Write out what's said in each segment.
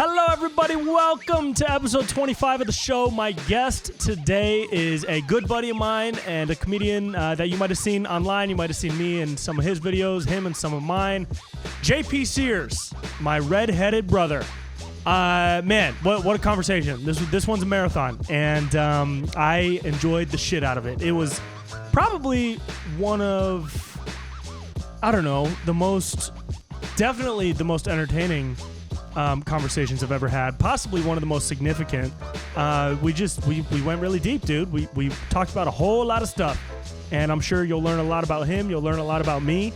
Hello, everybody. Welcome to episode 25 of the show. My guest today is a good buddy of mine and a comedian that you might have seen online. You might have seen me in some of his videos, him and some of mine. JP Sears, my redheaded brother. Man, what a conversation. This one's a marathon, and I enjoyed the shit out of it. It was probably one of, I don't know, definitely the most entertaining conversations I've ever had, possibly one of the most significant. We went really deep, dude. We talked about a whole lot of stuff, and I'm sure you'll learn a lot about him. You'll learn a lot about me.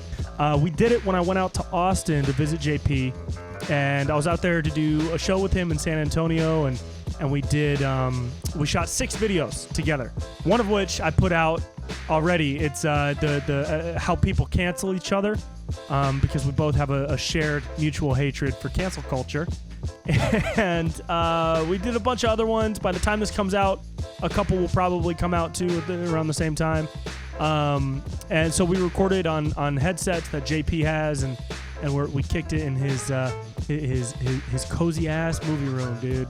We did it when I went out to Austin to visit JP, and I was out there to do a show with him in San Antonio, and we shot 6 videos together, one of which I put out already. It's the how people cancel each other, because we both have a shared mutual hatred for cancel culture. And we did a bunch of other ones. By the time this comes out, a couple will probably come out too around the same time. And so we recorded on headsets that JP has, and we kicked it in his cozy ass movie room, dude.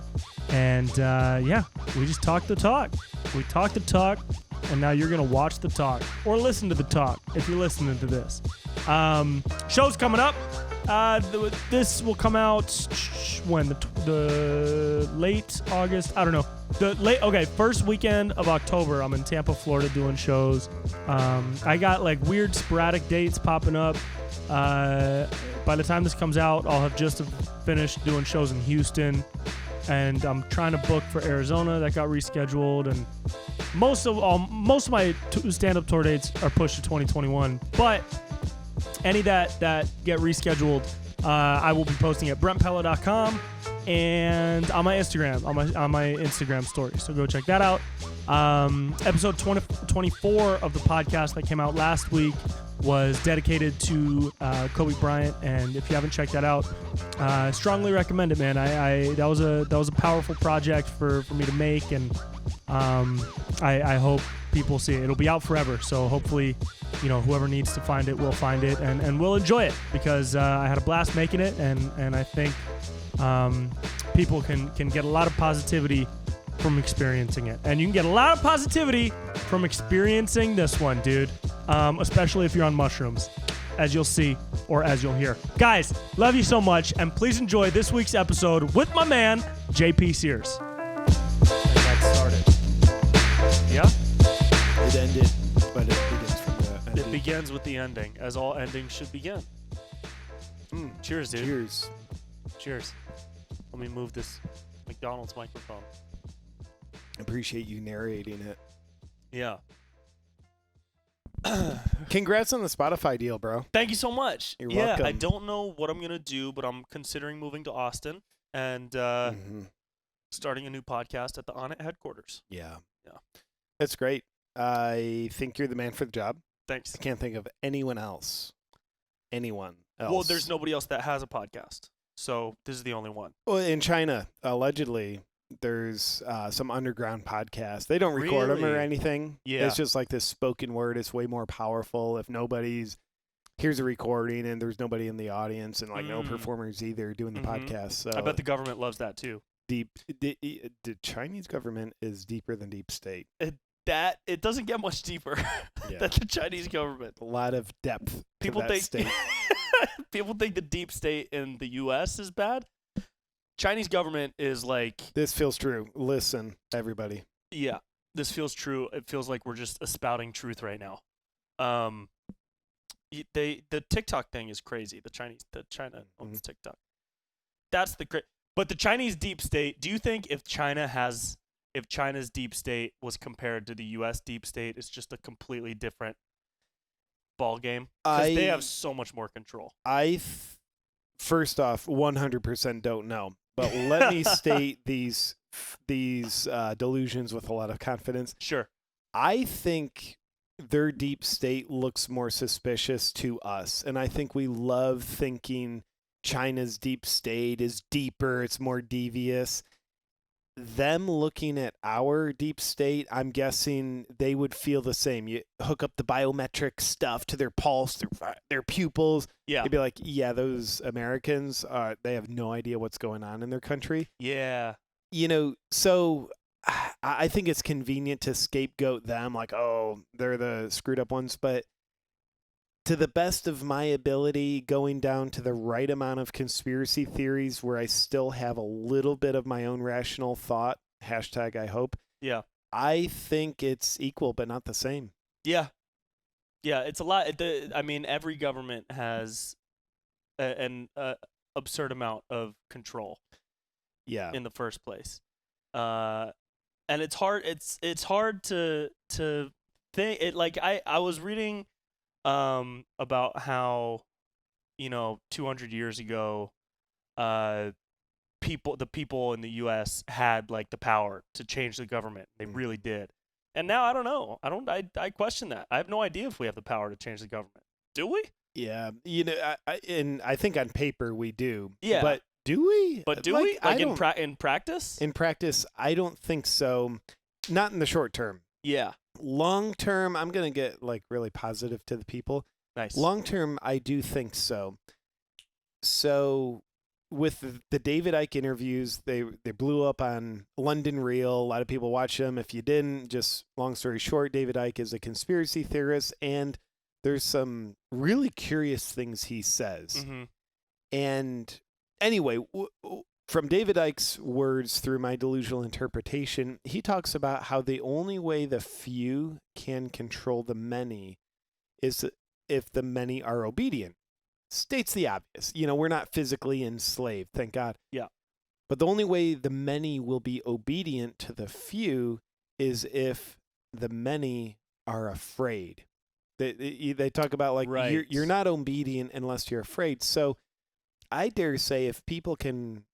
And we just talked the talk. We talked the talk, and now you're gonna watch the talk or listen to the talk if you're listening to this. Show's coming up. This will come out when the late August. I don't know. First weekend of October. I'm in Tampa, Florida, doing shows. I got like weird sporadic dates popping up. By the time this comes out, I'll have just finished doing shows in Houston, and I'm trying to book for Arizona. That got rescheduled, and most of my stand-up tour dates are pushed to 2021. But any that get rescheduled, I will be posting at BrentPella.com and on my Instagram, on my Instagram story. So go check that out. Episode 24 of the podcast that came out last week was dedicated to Kobe Bryant, and if you haven't checked that out, I strongly recommend it, man. That was a powerful project for me to make, and I hope people see it. It'll be out forever, so hopefully, whoever needs to find it will find it, and we'll enjoy it, because I had a blast making it, and I think people can get a lot of positivity from experiencing it. And you can get a lot of positivity from experiencing this one, dude. Especially if you're on mushrooms, as you'll see or as you'll hear. Guys, love you so much, and please enjoy this week's episode with my man, JP Sears. And that started. Yeah? It ended, but it begins from the ending. It begins with the ending, as all endings should begin. Cheers, dude. Cheers. Cheers. Let me move this McDonald's microphone. Appreciate you narrating it. Yeah. Congrats on the Spotify deal, bro. Thank you so much. You're welcome. I don't know what I'm going to do, but I'm considering moving to Austin and starting a new podcast at the On It headquarters. Yeah. Yeah. That's great. I think you're the man for the job. Thanks. I can't think of anyone else. Well, there's nobody else that has a podcast, so this is the only one. Well, in China, allegedly, there's some underground podcasts. They don't record them or anything. Yeah. It's just like this spoken word. It's way more powerful if here's a recording and there's nobody in the audience, and no performers either doing the podcast. So I bet the government loves that too. The Chinese government is deeper than deep state. It doesn't get much deeper than the Chinese government. A lot of depth. People to that state. People think the deep state in the U.S. is bad. Chinese government is like... This feels true. Listen, everybody. Yeah, this feels true. It feels like we're just espouting truth right now. The TikTok thing is crazy. China owns TikTok. That's but the Chinese deep state, do you think if China's deep state was compared to the U.S. deep state, it's just a completely different ball game? Because they have so much more control. First off, 100% don't know. But let me state these delusions with a lot of confidence. Sure. I think their deep state looks more suspicious to us. And I think we love thinking China's deep state is deeper, it's more devious. them looking at our deep state, I'm guessing they would feel the same. You hook up the biometric stuff to their pulse, their pupils. Yeah. They'd be like, yeah, those Americans, they have no idea what's going on in their country. Yeah. So I think it's convenient to scapegoat them like, oh, they're the screwed up ones. But to the best of my ability, going down to the right amount of conspiracy theories where I still have a little bit of my own rational thought, hashtag I hope. Yeah. I think it's equal, but not the same. Yeah. Yeah. It's a lot. I mean, every government has an absurd amount of control. Yeah. In the first place. And it's hard. It's hard to think it. Like I was reading about how 200 years ago the people in the US had like the power to change the government. They really did. And now I don't know. I question that. I have no idea if we have the power to change the government. Do we? Yeah. I think on paper we do. Yeah. But do we? But do we? Like in practice? In practice, I don't think so. Not in the short term. Yeah. Long term, I'm going to get like really positive to the people. Nice. Long term, I do think so. So with the David Icke interviews, they blew up on London Real. A lot of people watch them. If you didn't, just long story short, David Icke is a conspiracy theorist, and there's some really curious things he says. Mm-hmm. And anyway, from David Icke's words through my delusional interpretation, he talks about how the only way the few can control the many is if the many are obedient. States the obvious. We're not physically enslaved, thank God. Yeah. But the only way the many will be obedient to the few is if the many are afraid. They talk about like right. you're not obedient unless you're afraid. So I dare say if people can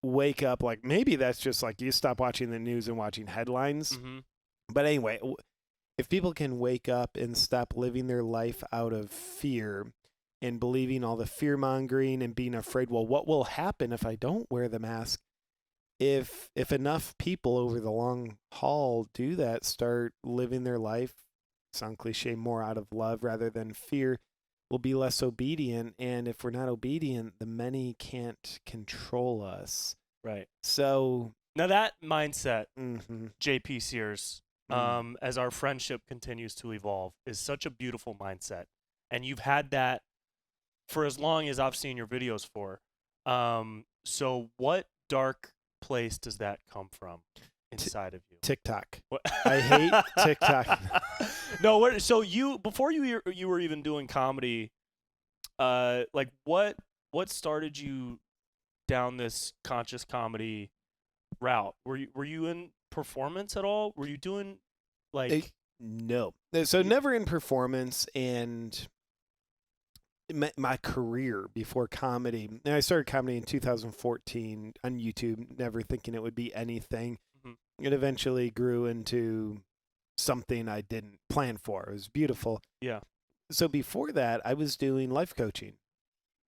wake up, like maybe that's just like you stop watching the news and watching headlines. Mm-hmm. But anyway, if people can wake up and stop living their life out of fear and believing all the fear mongering and being afraid, well, what will happen if I don't wear the mask? If enough people over the long haul do that, start living their life, sound cliche, more out of love rather than fear, we'll be less obedient. And if we're not obedient, the many can't control us. Right. So now that mindset, mm-hmm. JP Sears, as our friendship continues to evolve, is such a beautiful mindset. And you've had that for as long as I've seen your videos for. So what dark place does that come from inside of you? TikTok. I hate TikTok. No, so before you were even doing comedy, like what started you down this conscious comedy route? Were you in performance at all? Were you doing like no. So never in performance, and my career before comedy. And I started comedy in 2014 on YouTube, never thinking it would be anything. Mm-hmm. It eventually grew into something I didn't plan for. It was beautiful. Yeah. So before that, I was doing life coaching,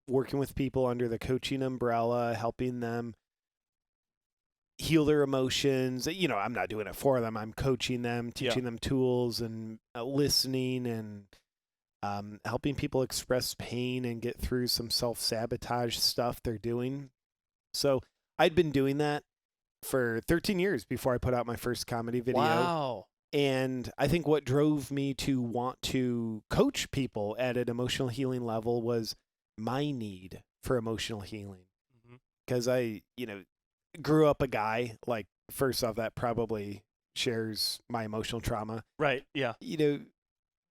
working with people under the coaching umbrella, helping them heal their emotions. I'm not doing it for them. I'm coaching them, teaching them tools and listening and helping people express pain and get through some self-sabotage stuff they're doing. So I'd been doing that for 13 years before I put out my first comedy video. Wow. And I think what drove me to want to coach people at an emotional healing level was my need for emotional healing. Because I, grew up a guy, like, first off, that probably shares my emotional trauma. Right, yeah.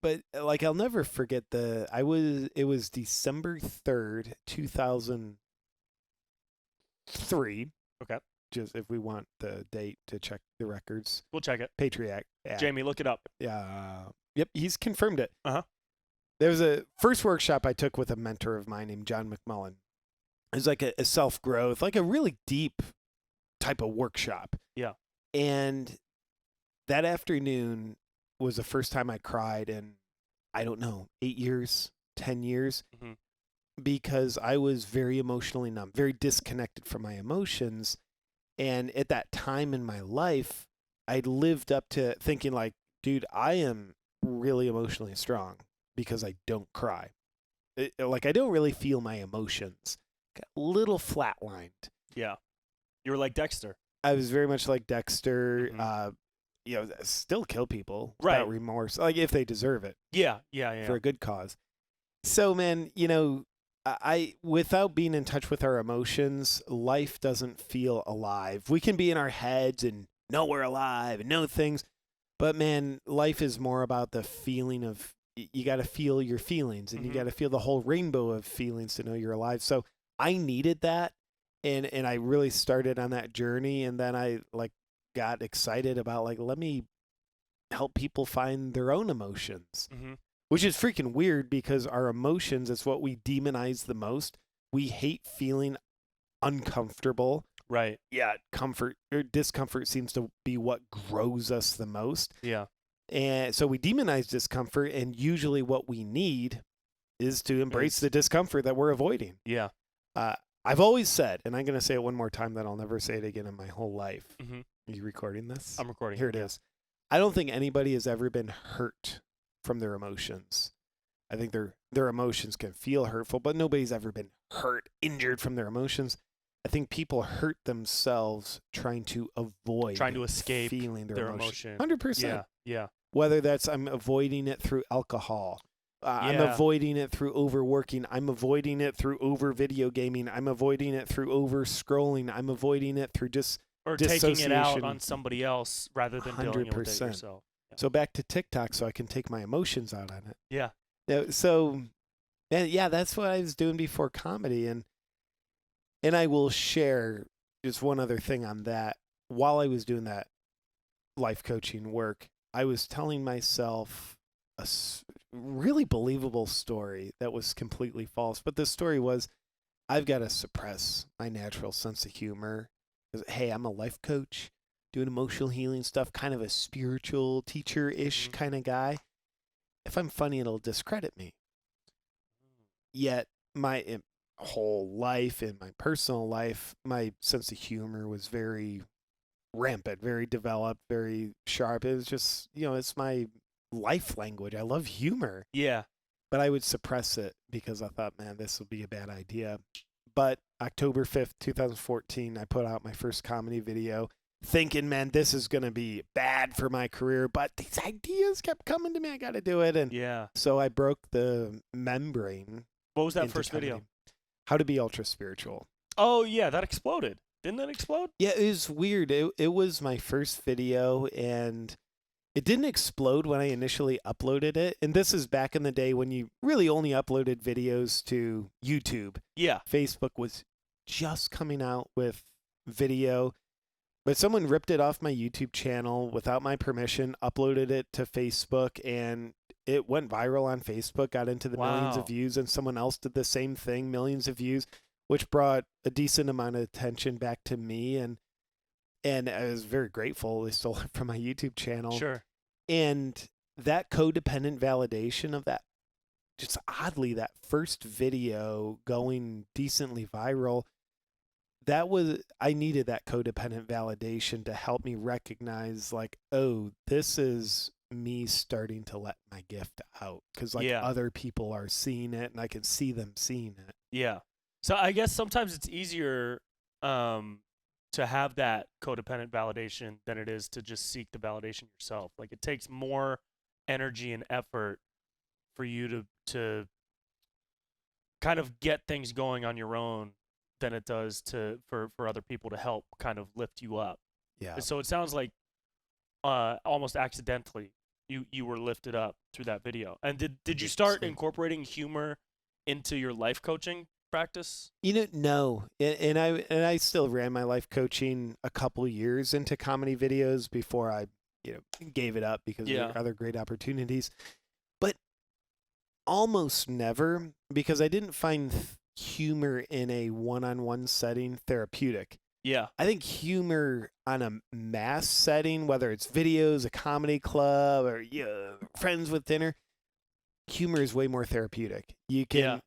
But like I'll never forget it was December 3rd, 2003. Okay. Just if we want the date to check the records. We'll check it. Patriot Act. Jamie, look it up. Yeah. Yep, he's confirmed it. Uh-huh. There was a first workshop I took with a mentor of mine named John McMullen. It was like a self-growth, like a really deep type of workshop. Yeah. And that afternoon was the first time I cried in, I don't know, 8 years, 10 years, because I was very emotionally numb, very disconnected from my emotions. And at that time in my life, I lived up to thinking like, dude, I am really emotionally strong because I don't cry. Like, I don't really feel my emotions. Got a little flatlined. Yeah. You were like Dexter. I was very much like Dexter. Mm-hmm. Still kill people Right. without remorse, like if they deserve it. Yeah. For a good cause. So, man, I without being in touch with our emotions, life doesn't feel alive. We can be in our heads and know we're alive and know things, but man, life is more about the feeling of you got to feel your feelings, and you got to feel the whole rainbow of feelings to know you're alive. So I needed that, and I really started on that journey, and then I got excited about let me help people find their own emotions. Which is freaking weird because our emotions is what we demonize the most. We hate feeling uncomfortable. Right. Yeah, comfort or discomfort seems to be what grows us the most. Yeah. And so we demonize discomfort, and usually what we need is to embrace the discomfort that we're avoiding. Yeah. I've always said, and I'm going to say it one more time that I'll never say it again in my whole life. Are you recording this? I'm recording. Here it is. I don't think anybody has ever been hurt from their emotions. I think their emotions can feel hurtful, but nobody's ever been hurt, injured from their emotions. I think people hurt themselves trying to escape feeling their emotion. 100%. Yeah. Whether that's I'm avoiding it through alcohol. I'm avoiding it through overworking. I'm avoiding it through over video gaming. I'm avoiding it through over scrolling. I'm avoiding it through just or taking it out on somebody else rather than dealing with it yourself. Yeah. So back to TikTok, so I can take my emotions out on it. Yeah. So, that's what I was doing before comedy, and I will share just one other thing on that. While I was doing that life coaching work, I was telling myself a really believable story that was completely false. But the story was, I've got to suppress my natural sense of humor. Because, hey, I'm a life coach, doing emotional healing stuff, kind of a spiritual teacher-ish kind of guy. If I'm funny, it'll discredit me. Yet my whole life, in my personal life, my sense of humor was very rampant, very developed, very sharp. It was just, it's my life language. I love humor. Yeah. But I would suppress it because I thought, man, this will be a bad idea. But October 5th, 2014, I put out my first comedy video thinking, man, this is going to be bad for my career. But these ideas kept coming to me. I got to do it. And so I broke the membrane. What was that first video? How to be ultra spiritual. Oh, yeah. That exploded. Didn't that explode? Yeah, it was weird. It was my first video, and it didn't explode when I initially uploaded it. And this is back in the day when you really only uploaded videos to YouTube. Yeah. Facebook was just coming out with video. But someone ripped it off my YouTube channel without my permission, uploaded it to Facebook, and it went viral on Facebook, got into the millions of views, and someone else did the same thing, millions of views, which brought a decent amount of attention back to me. And I was very grateful. They stole it from my YouTube channel. Sure. And that codependent validation of that, just oddly, that first video going decently viral, I needed that codependent validation to help me recognize, this is me starting to let my gift out. Because, other people are seeing it, and I can see them seeing it. Yeah. So I guess sometimes it's easier to have that codependent validation than it is to just seek the validation yourself. Like, it takes more energy and effort for you to kind of get things going on your own than it does for other people to help kind of lift you up. Yeah. So it sounds like almost accidentally you were lifted up through that video. And did you start incorporating humor into your life coaching practice? No. And I still ran my life coaching a couple years into comedy videos before I gave it up because there were other great opportunities. But almost never, because I didn't find humor in a one-on-one setting therapeutic. Yeah. I think humor on a mass setting, whether it's videos, a comedy club, or friends with dinner, humor is way more therapeutic. You can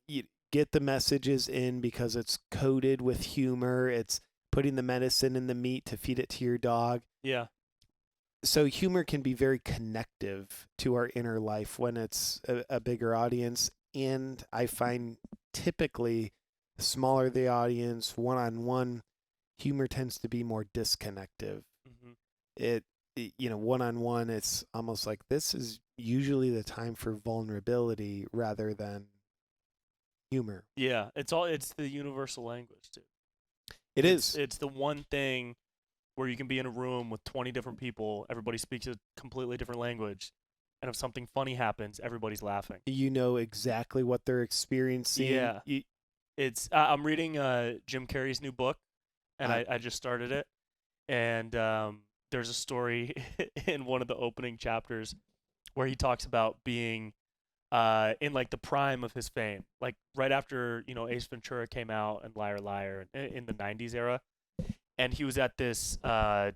get the messages in because it's coded with humor. It's putting the medicine in the meat to feed it to your dog. Yeah. So humor can be very connective to our inner life when it's a bigger audience. And I find typically smaller the audience, one-on-one, humor tends to be more disconnective. One-on-one, it's almost like this is usually the time for vulnerability rather than humor. Yeah, it's the universal language, too. It's It's the one thing where you can be in a room with 20 different people, everybody speaks a completely different language, and if something funny happens, everybody's laughing. You know exactly what they're experiencing. Yeah. I'm reading Jim Carrey's new book, and I just started it, and there's a story in one of the opening chapters where he talks about being in like the prime of his fame, like right after Ace Ventura came out and Liar Liar in the 90s era, and he was at this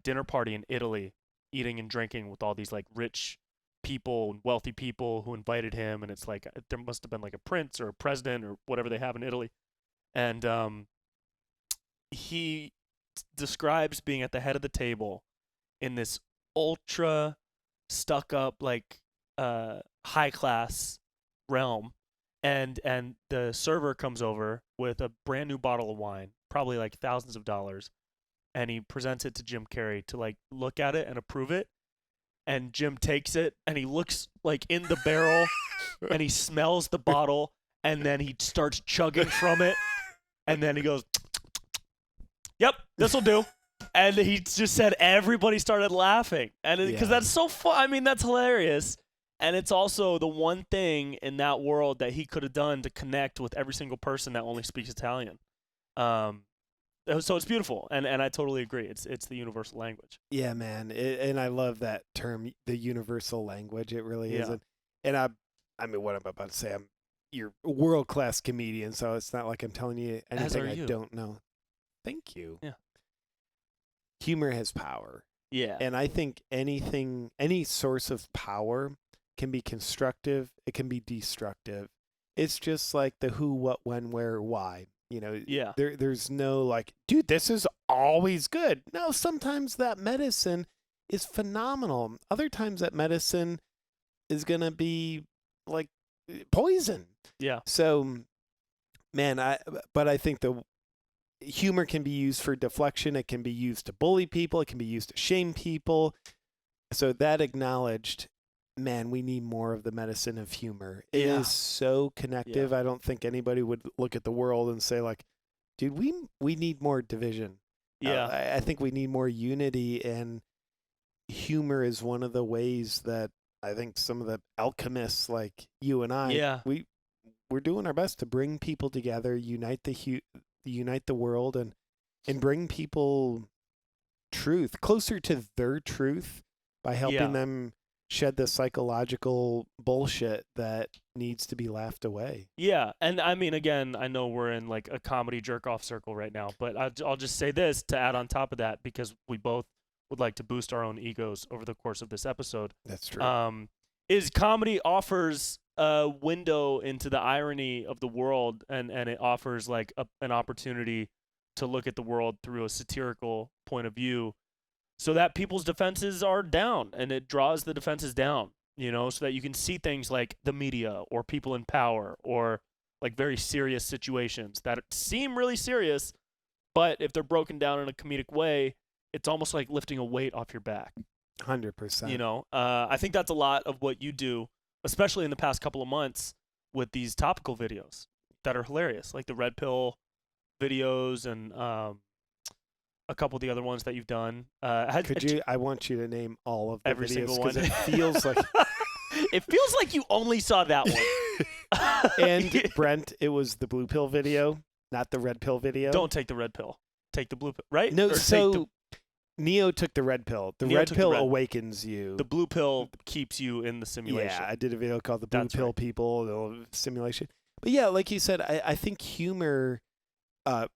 dinner party in Italy eating and drinking with all these like rich people and wealthy people who invited him, and it's like there must have been like a prince or a president or whatever they have in Italy, and he describes being at the head of the table in this ultra stuck up like high class realm, and the server comes over with a brand new bottle of wine, probably like thousands of dollars, and he presents it to Jim Carrey to like look at it and approve it, and Jim takes it and he looks like in the barrel and he smells the bottle, and then he starts chugging from it, and then he goes, "Yep, this'll do." And he just said everybody started laughing, and because that's so fun. I mean, that's hilarious. And it's also the one thing in that world that he could have done to connect with every single person that only speaks Italian. So it's beautiful, and I totally agree. It's the universal language. Yeah, man, and I love that term, the universal language. It really is. And I mean, what I'm about to say, you're a world-class comedian, so it's not like I'm telling you anything I don't know. Thank you. Yeah. Humor has power. Yeah. And I think any source of power can be constructive. It can be destructive. It's just like the who, what, when, where, why. Yeah. There's no like, dude, this is always good. No, sometimes that medicine is phenomenal. Other times that medicine is going to be like poison. Yeah. So, man, I think the humor can be used for deflection. It can be used to bully people. It can be used to shame people. So that acknowledged, man, we need more of the medicine of humor. It is so connective. I don't think anybody would look at the world and say like, dude, we need more division. Yeah. I think we need more unity, and humor is one of the ways that I think some of the alchemists like you and I, we're doing our best to bring people together, unite the world, and bring people truth closer to their truth by helping them shed the psychological bullshit that needs to be laughed away. Yeah, and I mean, again, I know we're in like a comedy jerk-off circle right now, but I'll just say this to add on top of that, because we both would like to boost our own egos over the course of this episode. That's true. Is comedy offers a window into the irony of the world, and it offers like an opportunity to look at the world through a satirical point of view, so that people's defenses are down, and it draws the defenses down, so that you can see things like the media or people in power or like very serious situations that seem really serious, but if they're broken down in a comedic way, it's almost like lifting a weight off your back. 100%. I think that's a lot of what you do, especially in the past couple of months with these topical videos that are hilarious, like the Red Pill videos and a couple of the other ones that you've done. I want you to name all of the every videos, single one. It feels like it feels like you only saw that one. And Brent, it was the blue pill video, not the red pill video. Don't take the red pill. Take the blue pill, right? No, Neo took the red pill. The red pill awakens you. The blue pill keeps you in the simulation. Yeah, I did a video called The Blue Pill People, the simulation. But yeah, like you said, I think humor,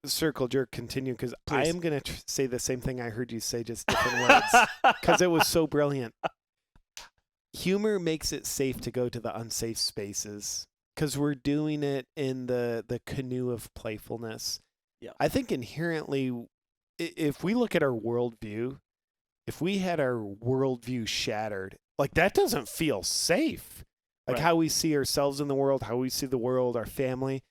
circle jerk, continue, because I am going to say the same thing I heard you say, just different words, because it was so brilliant. Humor makes it safe to go to the unsafe spaces, because we're doing it in the canoe of playfulness. Yeah. I think inherently if we look at our worldview, if we had our worldview shattered, like that doesn't feel safe. Like Right. how we see ourselves in the world, how we see the world, our family.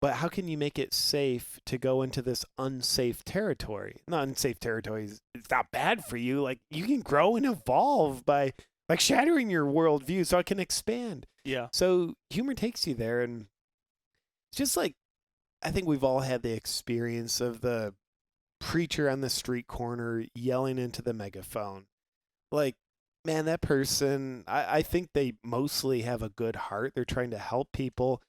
But how can you make it safe to go into this unsafe territory? Not unsafe territory. It's not bad for you. Like you can grow and evolve by like shattering your worldview so it can expand. Yeah. So humor takes you there. And it's just like, I think we've all had the experience of the preacher on the street corner yelling into the megaphone. Like, man, that person, I think they mostly have a good heart. They're trying to help people,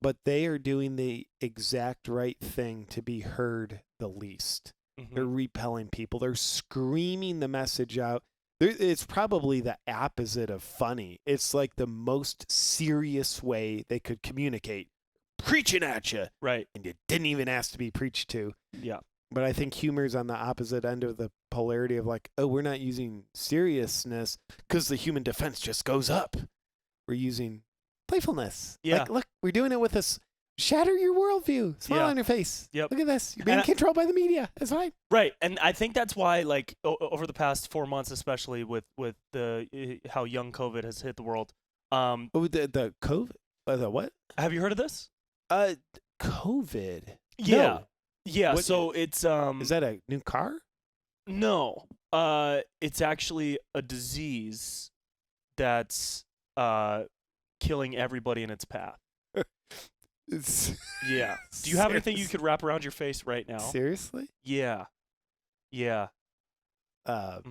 but they are doing the exact right thing to be heard the least. Mhm. They're repelling people. They're screaming the message out. It's probably the opposite of funny. It's like the most serious way they could communicate. Preaching at you. Right. And you didn't even ask to be preached to. Yeah. But I think humor's on the opposite end of the polarity of like, oh, we're not using seriousness because the human defense just goes up. We're using playfulness. Yeah. Like, look, we're doing it with this. Shatter your worldview. Smile Yeah. on your face. Yep. Look at this. You're being And controlled by the media. That's fine. Right, and I think that's why, like, over the past 4 months, especially with the how young COVID has hit the world. Oh, the COVID? The what? Have you heard of this? COVID. Yeah, No. yeah. What- So it's Is that a new car? no, it's actually a disease that's killing everybody in its path. Yeah. Do you have anything you could wrap around your face right now? Seriously? Yeah. Yeah. Uh,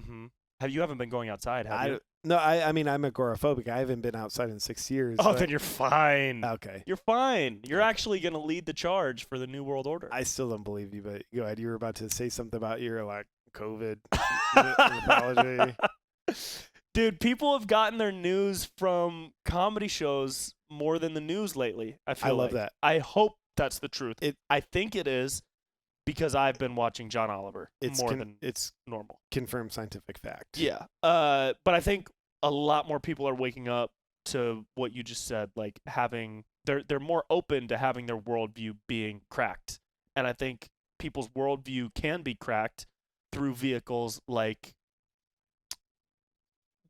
You haven't been going outside, have you? No, I mean, I'm agoraphobic. I haven't been outside in 6 years. Oh, but- then you're fine. Okay. You're fine. You're actually going to lead the charge for the New World Order. I still don't believe you, but go ahead. You were about to say something about your, like, COVID apology. Dude, people have gotten their news from comedy shows more than the news lately. I love that. I hope that's the truth. I think it is because I've been watching John Oliver more than it's normal. confirmed scientific fact. Yeah. But I think a lot more people are waking up to what you just said, like they're more open to having their worldview being cracked. And I think people's worldview can be cracked through vehicles like,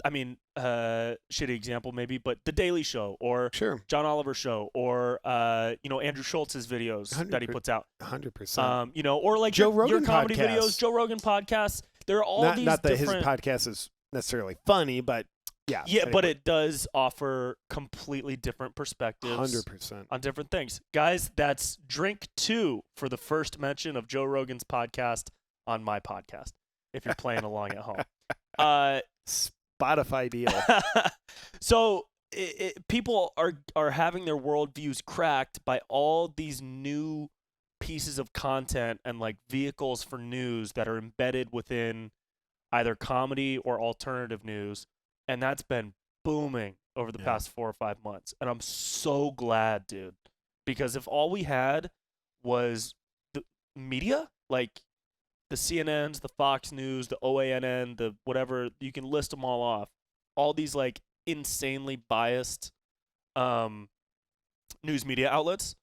I mean, shitty example maybe, but The Daily Show or Sure. John Oliver Show or Andrew Schultz's videos that he puts out. 100%. Or like Joe your Rogan comedy podcasts. videos, Joe Rogan podcasts. There are all not, these not that different. his podcast is necessarily funny, but yeah. Yeah, but anyway. it does offer completely different perspectives 100%. on different things. Guys, that's drink 2 for the first mention of Joe Rogan's podcast on my podcast, if you're playing along at home. Spotify deal. So people are having their worldviews cracked by all these new pieces of content and like vehicles for news that are embedded within either comedy or alternative news. And that's been booming over the past 4 or 5 months. And I'm so glad, dude, because if all we had was the media, like the CNNs, the Fox News, the OANN, the whatever, you can list them all off. All these like insanely biased news media outlets,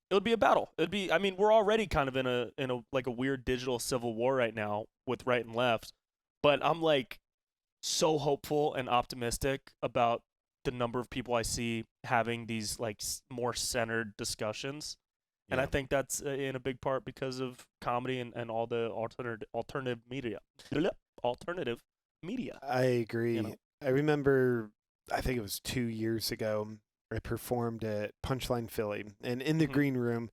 it would be a battle. We're already kind of in a like a weird digital civil war right now with right and left, but I'm like so hopeful and optimistic about the number of people I see having these like more centered discussions. And I think that's in a big part because of comedy and all the alternative media. Alternative media. I agree. You know? I remember, I think it was 2 years ago, I performed at Punchline Philly. And in the green room,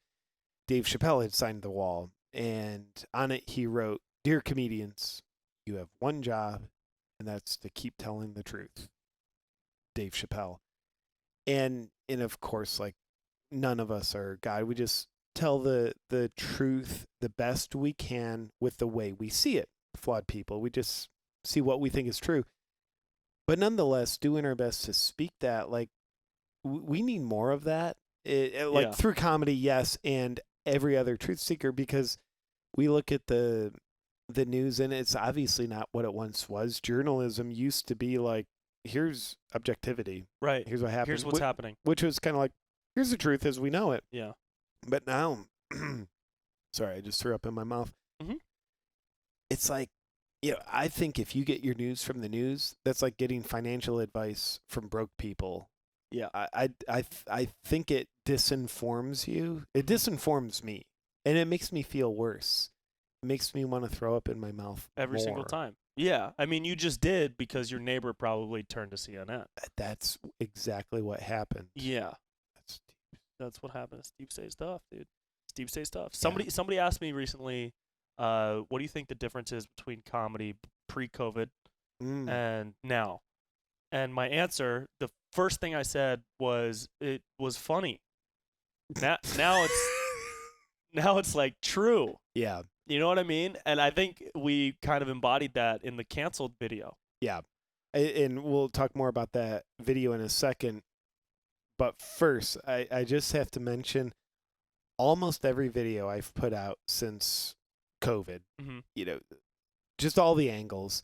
Dave Chappelle had signed the wall. And on it, he wrote, "Dear comedians, you have one job, and that's to keep telling the truth. Dave Chappelle." And of course, like, none of us are God. We just tell the truth the best we can with the way we see it. Flawed people. We just see what we think is true. But nonetheless, doing our best to speak that, like, we need more of that. Through comedy, yes, and every other truth seeker, because we look at the news and it's obviously not what it once was. Journalism used to be like, here's objectivity. Right. Here's what happened. Here's what's happening. Which was kind of like, here's the truth as we know it. Yeah. But now, sorry, I just threw up in my mouth. Mm-hmm. it's like, I think if you get your news from the news, that's like getting financial advice from broke people. Yeah. I think it disinforms you. It disinforms me, and it makes me feel worse. It makes me want to throw up in my mouth Every single more. time. Yeah. I mean, you just did because your neighbor probably turned to CNN. That's exactly what happened. Yeah. That's what happens. Steve says stuff, dude. Steve says stuff. Somebody asked me recently, what do you think the difference is between comedy pre-COVID and now? And my answer, the first thing I said was it was funny. Now it's like true. Yeah. You know what I mean? And I think we kind of embodied that in the canceled video. Yeah. And we'll talk more about that video in a second. But first, I just have to mention almost every video I've put out since COVID, just all the angles.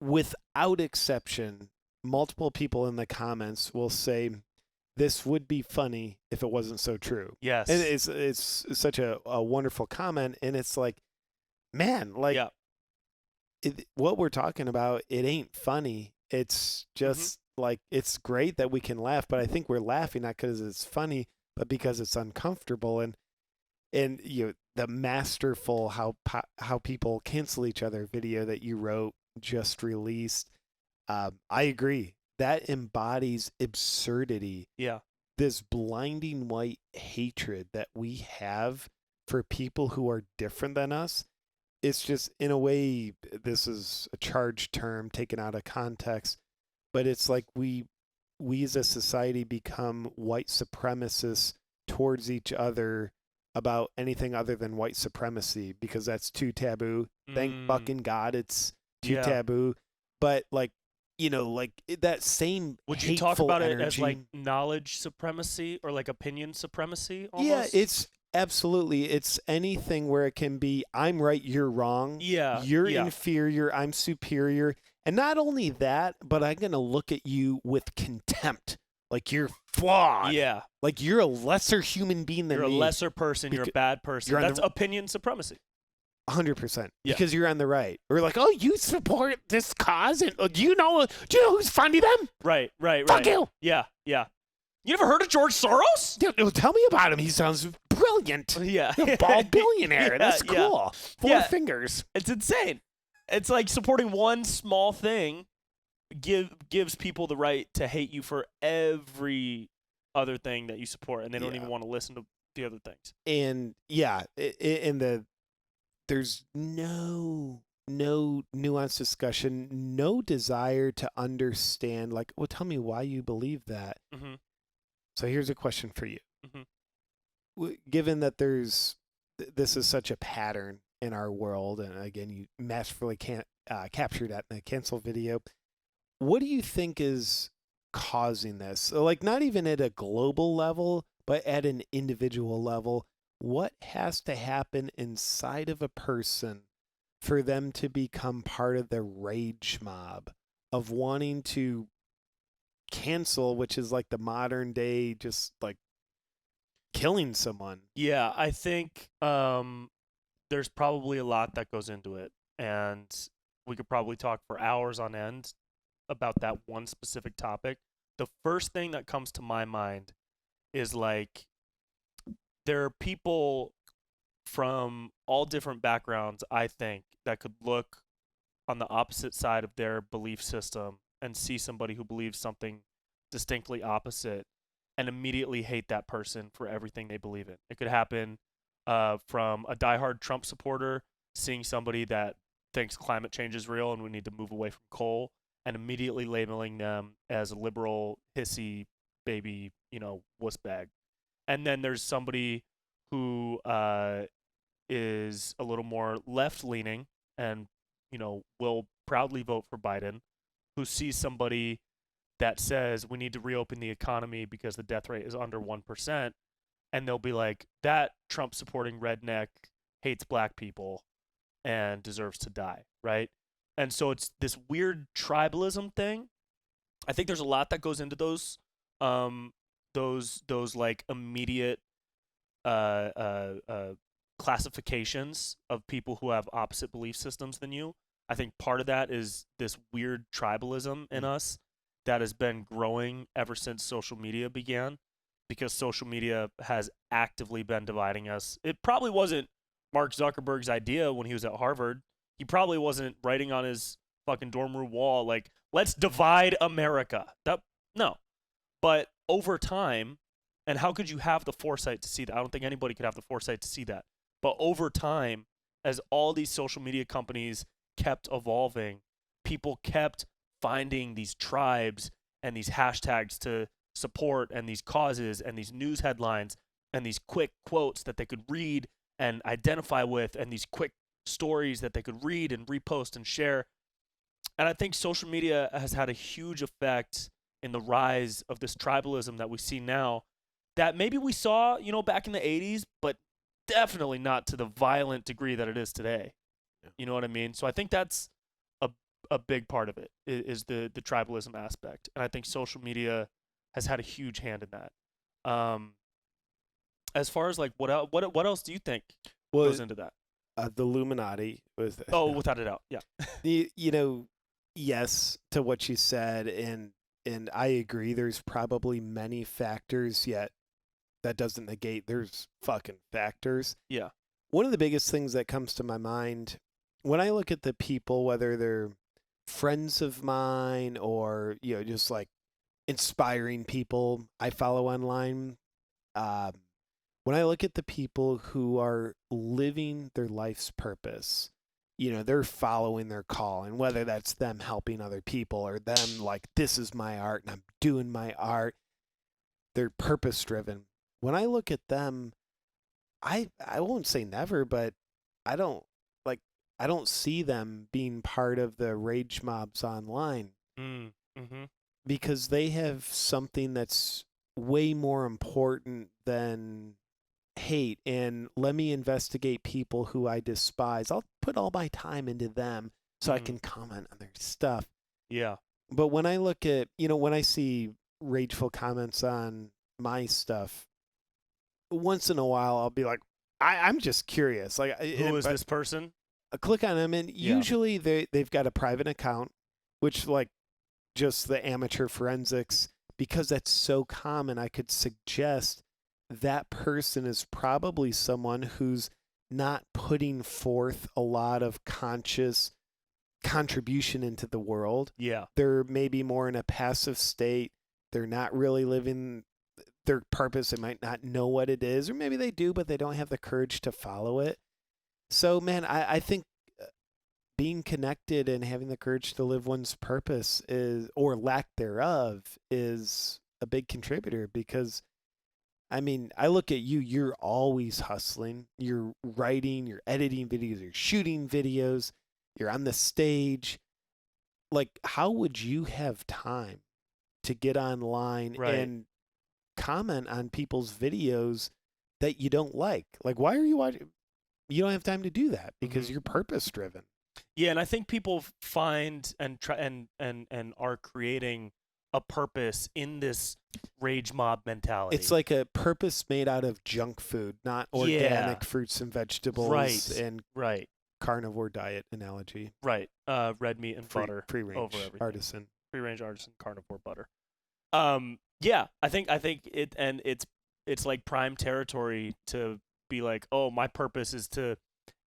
Without exception, multiple people in the comments will say, this would be funny if it wasn't so true. Yes. And it's such a wonderful comment. And it's like, man, like what we're talking about, it ain't funny. It's just like, it's great that we can laugh, but I think we're laughing not because it's funny, but because it's uncomfortable. And the masterful how people cancel each other video that you wrote, just released. I agree. That embodies absurdity. Yeah. This blinding white hatred that we have for people who are different than us. It's just, in a way, this is a charged term taken out of context, but it's like we as a society become white supremacists towards each other about anything other than white supremacy because that's too taboo. Thank fucking God it's too taboo. But like that same would you talk about energy, it as like knowledge supremacy or like opinion supremacy almost? Yeah, it's absolutely. It's anything where it can be I'm right, you're wrong. Yeah. You're inferior, I'm superior. And not only that, but I'm going to look at you with contempt. Like you're flawed. Yeah. Like you're a lesser human being than me. You're a lesser person, you're a bad person. That's opinion supremacy. 100%. Because you're on the right. Or like, oh, you support this cause? And do you know who's funding them? Right. Fuck you. Yeah. You never heard of George Soros? Dude, tell me about him. He sounds brilliant. Yeah. A bald billionaire. That's cool. Yeah. 4 fingers. It's insane. It's like supporting one small thing gives people the right to hate you for every other thing that you support, and they don't even want to listen to the other things. And there's no nuanced discussion, no desire to understand, like, well, tell me why you believe that. Mm-hmm. So here's a question for you. Mm-hmm. Given that this is such a pattern in our world, and again, you masterfully captured that in the cancel video, what do you think is causing this? So like, not even at a global level, but at an individual level. What has to happen inside of a person for them to become part of the rage mob of wanting to cancel, which is like the modern day, just like killing someone? Yeah, I think there's probably a lot that goes into it, and we could probably talk for hours on end about that one specific topic. The first thing that comes to my mind is like, there are people from all different backgrounds, I think, that could look on the opposite side of their belief system and see somebody who believes something distinctly opposite and immediately hate that person for everything they believe in. It could happen from a diehard Trump supporter seeing somebody that thinks climate change is real and we need to move away from coal and immediately labeling them as a liberal, hissy, baby, wuss bag. And then there's somebody who is a little more left-leaning and, will proudly vote for Biden, who sees somebody that says we need to reopen the economy because the death rate is under 1%, and they'll be like, that Trump-supporting redneck hates black people and deserves to die, right? And so it's this weird tribalism thing. I think there's a lot that goes into those like immediate classifications of people who have opposite belief systems than you. I think part of that is this weird tribalism in us that has been growing ever since social media began, because social media has actively been dividing us. It probably wasn't Mark Zuckerberg's idea when he was at Harvard. He probably wasn't writing on his fucking dorm room wall like, let's divide America. No. But over time, and how could you have the foresight to see that? I don't think anybody could have the foresight to see that. But over time, as all these social media companies kept evolving, people kept finding these tribes and these hashtags to support and these causes and these news headlines and these quick quotes that they could read and identify with and these quick stories that they could read and repost and share. And I think social media has had a huge effect in the rise of this tribalism that we see now, that maybe we saw, back in the 80s, but definitely not to the violent degree that it is today. Yeah. You know what I mean? So I think that's a big part of it, is the tribalism aspect. And I think social media has had a huge hand in that. As far as like what else do you think goes into that? The Illuminati was. Without a doubt, yeah. Yes to what you said, and I agree. There's probably many factors, yet that doesn't negate there's fucking factors. Yeah. One of the biggest things that comes to my mind when I look at the people, whether they're friends of mine or just like inspiring people I follow online, when I look at the people who are living their life's purpose, they're following their call, and whether that's them helping other people or them like, this is my art and I'm doing my art, they're purpose driven. When I look at them, I won't say never, but I don't see them being part of the rage mobs online. Mm-hmm. Because they have something that's way more important than hate, and let me investigate people who I despise. I'll put all my time into them so I can comment on their stuff. Yeah. But when I look at, when I see rageful comments on my stuff, once in a while I'll be like, I'm just curious. Like, who is this person? I click on them, and usually they've got a private account, which like just the amateur forensics, because that's so common, I could suggest that person is probably someone who's not putting forth a lot of conscious contribution into the world. Yeah. They're maybe more in a passive state. They're not really living their purpose. They might not know what it is, or maybe they do, but they don't have the courage to follow it. So, man, I think being connected and having the courage to live one's purpose or lack thereof, is a big contributor, because I mean, I look at you, you're always hustling. You're writing, you're editing videos, you're shooting videos, you're on the stage. Like, how would you have time to get online and comment on people's videos that you don't like? Like, why are you watching? You don't have time to do that because you're purpose driven. Yeah, and I think people find and try and are creating a purpose in this rage mob mentality. It's like a purpose made out of junk food, not organic fruits and vegetables and carnivore diet analogy. Right. Red meat and butter. Free range over everything. artisan. Free range artisan carnivore butter. Yeah, I think it, and it's like prime territory to be like, oh, my purpose is to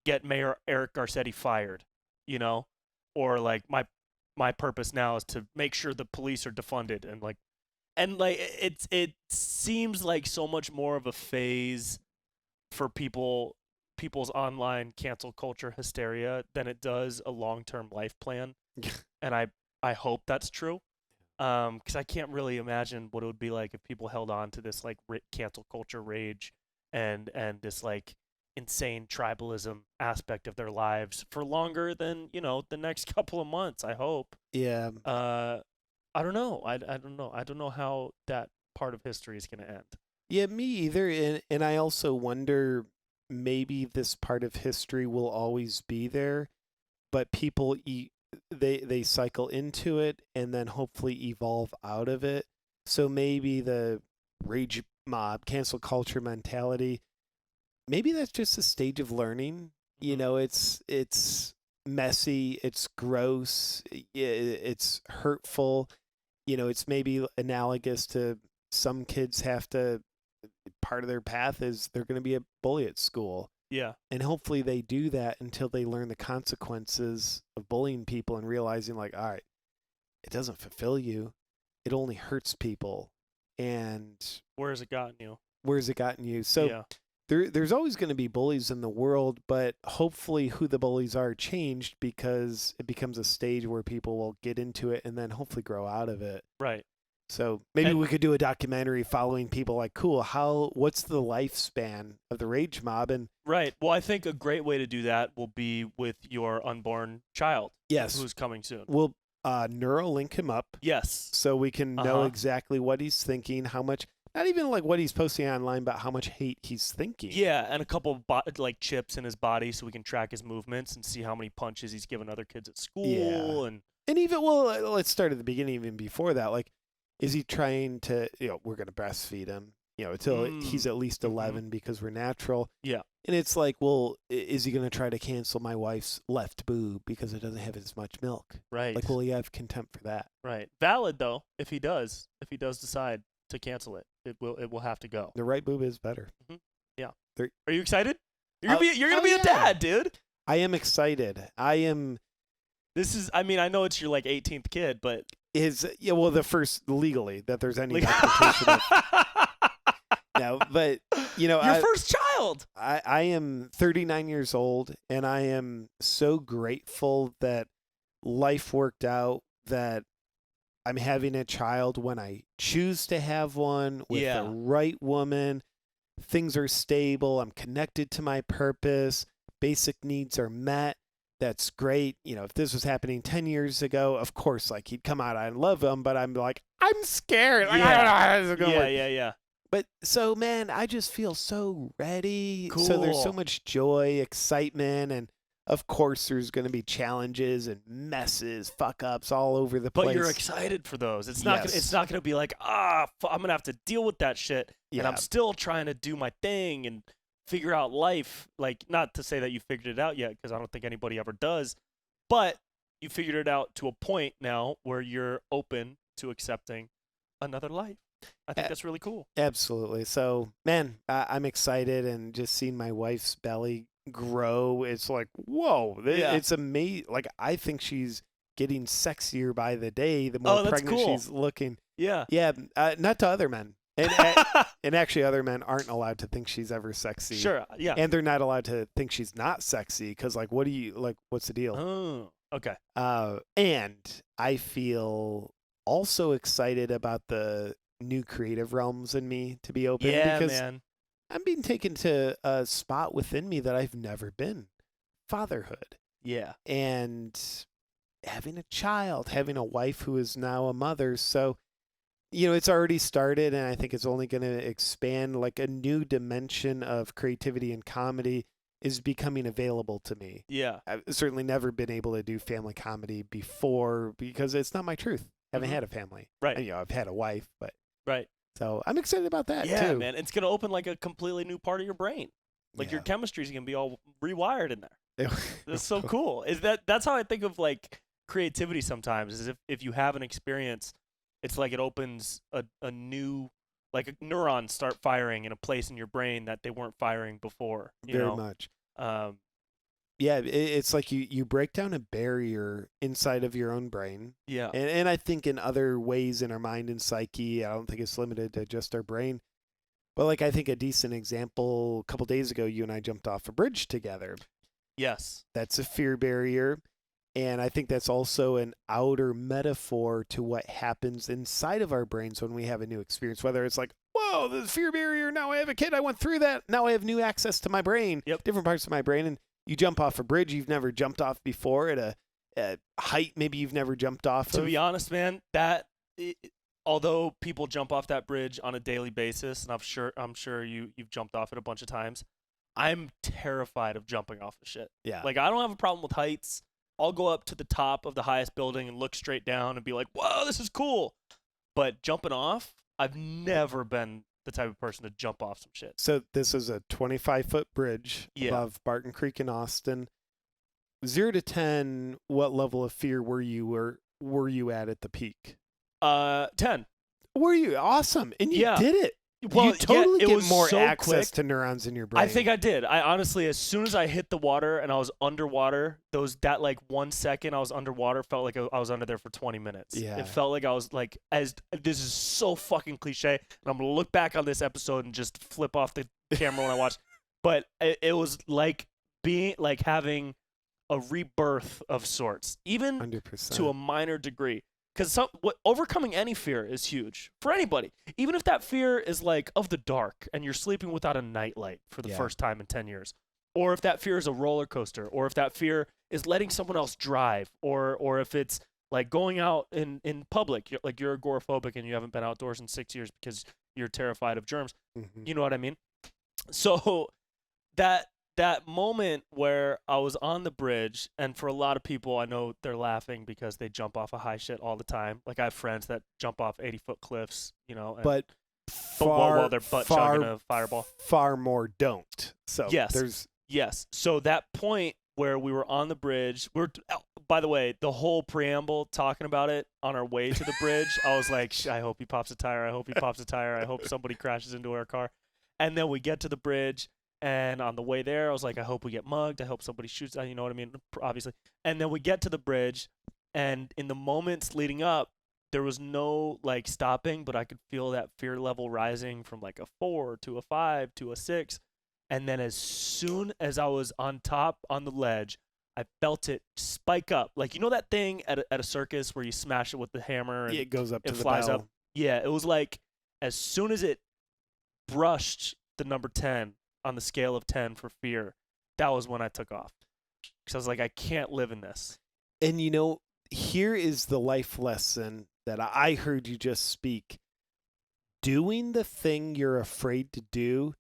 get Mayor Eric Garcetti fired, or like my purpose now is to make sure the police are defunded, and it seems like so much more of a phase for people's online cancel culture hysteria than it does a long-term life plan. And I hope that's true, because I can't really imagine what it would be like if people held on to this like cancel culture rage and this like insane tribalism aspect of their lives for longer than the next couple of months. I hope. Yeah. I don't know. I don't know. I don't know how that part of history is going to end. Yeah, me either. And I also wonder, maybe this part of history will always be there, but people they cycle into it and then hopefully evolve out of it. So maybe the rage mob, cancel culture mentality maybe that's just a stage of learning. You know, it's messy, it's gross, it's hurtful. You know, it's maybe analogous to some kids have to, part of their path is they're going to be a bully at school. Yeah. And hopefully they do that until they learn the consequences of bullying people and realizing, like, all right, it doesn't fulfill you. It only hurts people. And where has it gotten you? Where's it gotten you? So there's always going to be bullies in the world, but hopefully who the bullies are changed, because it becomes a stage where people will get into it and then hopefully grow out of it. Right. So maybe we could do a documentary following people like, cool, what's the lifespan of the rage mob? And right. Well, I think a great way to do that will be with your unborn child. Yes. Who's coming soon. We'll Neuralink him up. Yes. So we can know exactly what he's thinking, how much, not even like what he's posting online, but how much hate he's thinking. Yeah, and a couple of like chips in his body so we can track his movements and see how many punches he's given other kids at school. Yeah. And even, well, let's start at the beginning, even before that. Like, is he trying to, we're going to breastfeed him, until he's at least 11 because we're natural. Yeah. And it's like, well, is he going to try to cancel my wife's left boob because it doesn't have as much milk? Right. Like, will he have contempt for that? Right. Valid, though, if he does decide to cancel it, it will have to go. The right boob is better. Mm-hmm. Yeah. Are you excited? You're gonna be a dad, dude. I am excited. This is, I mean, I know it's your like 18th kid, but the first legally that there's any documentation of. No, but your first child. I am 39 years old, and I am so grateful that life worked out, that I'm having a child when I choose to have one with the right woman. Things are stable. I'm connected to my purpose. Basic needs are met. That's great. If this was happening 10 years ago, of course, like, he'd come out, I love him, but I'm like, I'm scared. Like, I don't know how this is going to work. Yeah. But so, man, I just feel so ready. Cool. So there's so much joy, excitement, and of course there's going to be challenges and messes, fuck ups all over the place. But you're excited for those. It's not going to be like, I'm going to have to deal with that shit. Yeah. And I'm still trying to do my thing and figure out life. Like, not to say that you figured it out yet, because I don't think anybody ever does, but you figured it out to a point now where you're open to accepting another life. I think that's really cool. Absolutely. So, man, I'm excited, and just seeing my wife's belly grow, it's like, whoa, it's amazing. Like, I think she's getting sexier by the day, the more pregnant she's looking. Yeah. Yeah. Not to other men. And, and actually, other men aren't allowed to think she's ever sexy. Sure. Yeah. And they're not allowed to think she's not sexy, because, like, what's the deal? Oh, okay. And I feel also excited about the new creative realms in me to be open, because man. I'm being taken to a spot within me that I've never been. Fatherhood. Yeah. And having a child, having a wife who is now a mother. So, it's already started, and I think it's only going to expand. Like, a new dimension of creativity and comedy is becoming available to me. Yeah. I've certainly never been able to do family comedy before, because it's not my truth. I haven't had a family. Right. And, I've had a wife, but. Right. So I'm excited about that too. Yeah, man. It's going to open like a completely new part of your brain. Like, your chemistry is going to be all rewired in there. That's so cool. That's how I think of like creativity sometimes, is if you have an experience, it's like it opens a new, like, neurons start firing in a place in your brain that they weren't firing before. Very much. Yeah, it's like you break down a barrier inside of your own brain. Yeah. And I think in other ways in our mind and psyche, I don't think it's limited to just our brain. But, like, I think a decent example, a couple days ago, you and I jumped off a bridge together. Yes. That's a fear barrier. And I think that's also an outer metaphor to what happens inside of our brains when we have a new experience, whether it's like, whoa, the fear barrier, now I have a kid, I went through that, now I have new access to my brain, different parts of my brain. And you jump off a bridge you've never jumped off before, at a height maybe you've never jumped off To be honest, man, although people jump off that bridge on a daily basis, and I'm sure you've jumped off it a bunch of times, I'm terrified of jumping off of shit. Yeah. Like, I don't have a problem with heights. I'll go up to the top of the highest building and look straight down and be like, whoa, this is cool. But jumping off, I've never been the type of person to jump off some shit. So this is a 25-foot bridge Yeah. above Barton Creek in Austin. 0 to 10, what level of fear were you at the peak? 10. Were you? Awesome. And you Yeah. did it. Well, you totally yeah, it get was more so access quick. to neurons in your brain. I think I did. I honestly, as soon as I hit the water and I was underwater, that like 1 second I was underwater felt like I was under there for 20 minutes. Yeah. It felt like I was like, this is so fucking cliche, and I'm gonna look back on this episode and just flip off the camera when I watch. But it was like having a rebirth of sorts, even 100%. to a minor degree. Because overcoming any fear is huge for anybody. Even if that fear is like of the dark and you're sleeping without a nightlight for the first time in 10 years, or if that fear is a roller coaster, or if that fear is letting someone else drive, or if it's like going out in public, you're agoraphobic and you haven't been outdoors in 6 years because you're terrified of germs. Mhm. You know what I mean? So that moment where I was on the bridge, and for a lot of people, I know they're laughing because they jump off a high shit all the time. Like I have friends that jump off 80-foot cliffs, you know, But while they're butt chugging a fireball. Far more don't. So Yes. So that point where we were on the bridge, by the way, the whole preamble talking about it on our way to the bridge, I was like, I hope he pops a tire. I hope he pops a tire. I hope somebody crashes into our car. And then we get to the bridge. And on the way there, I was like, I hope we get mugged. I hope somebody shoots. You know what I mean? Obviously. And then we get to the bridge, and in the moments leading up, there was no like stopping, but I could feel that fear level rising from like a 4 to a 5 to a 6. And then as soon as I was on top on the ledge, I felt it spike up. Like, you know that thing at a circus where you smash it with the hammer and it goes up to it the flies bell. up? Yeah, it was like as soon as it brushed the number 10 on the scale of 10 for fear, that was when I took off. Because I was like, I can't live in this. And you know, here is the life lesson that I heard you just speak. Doing the thing you're afraid to do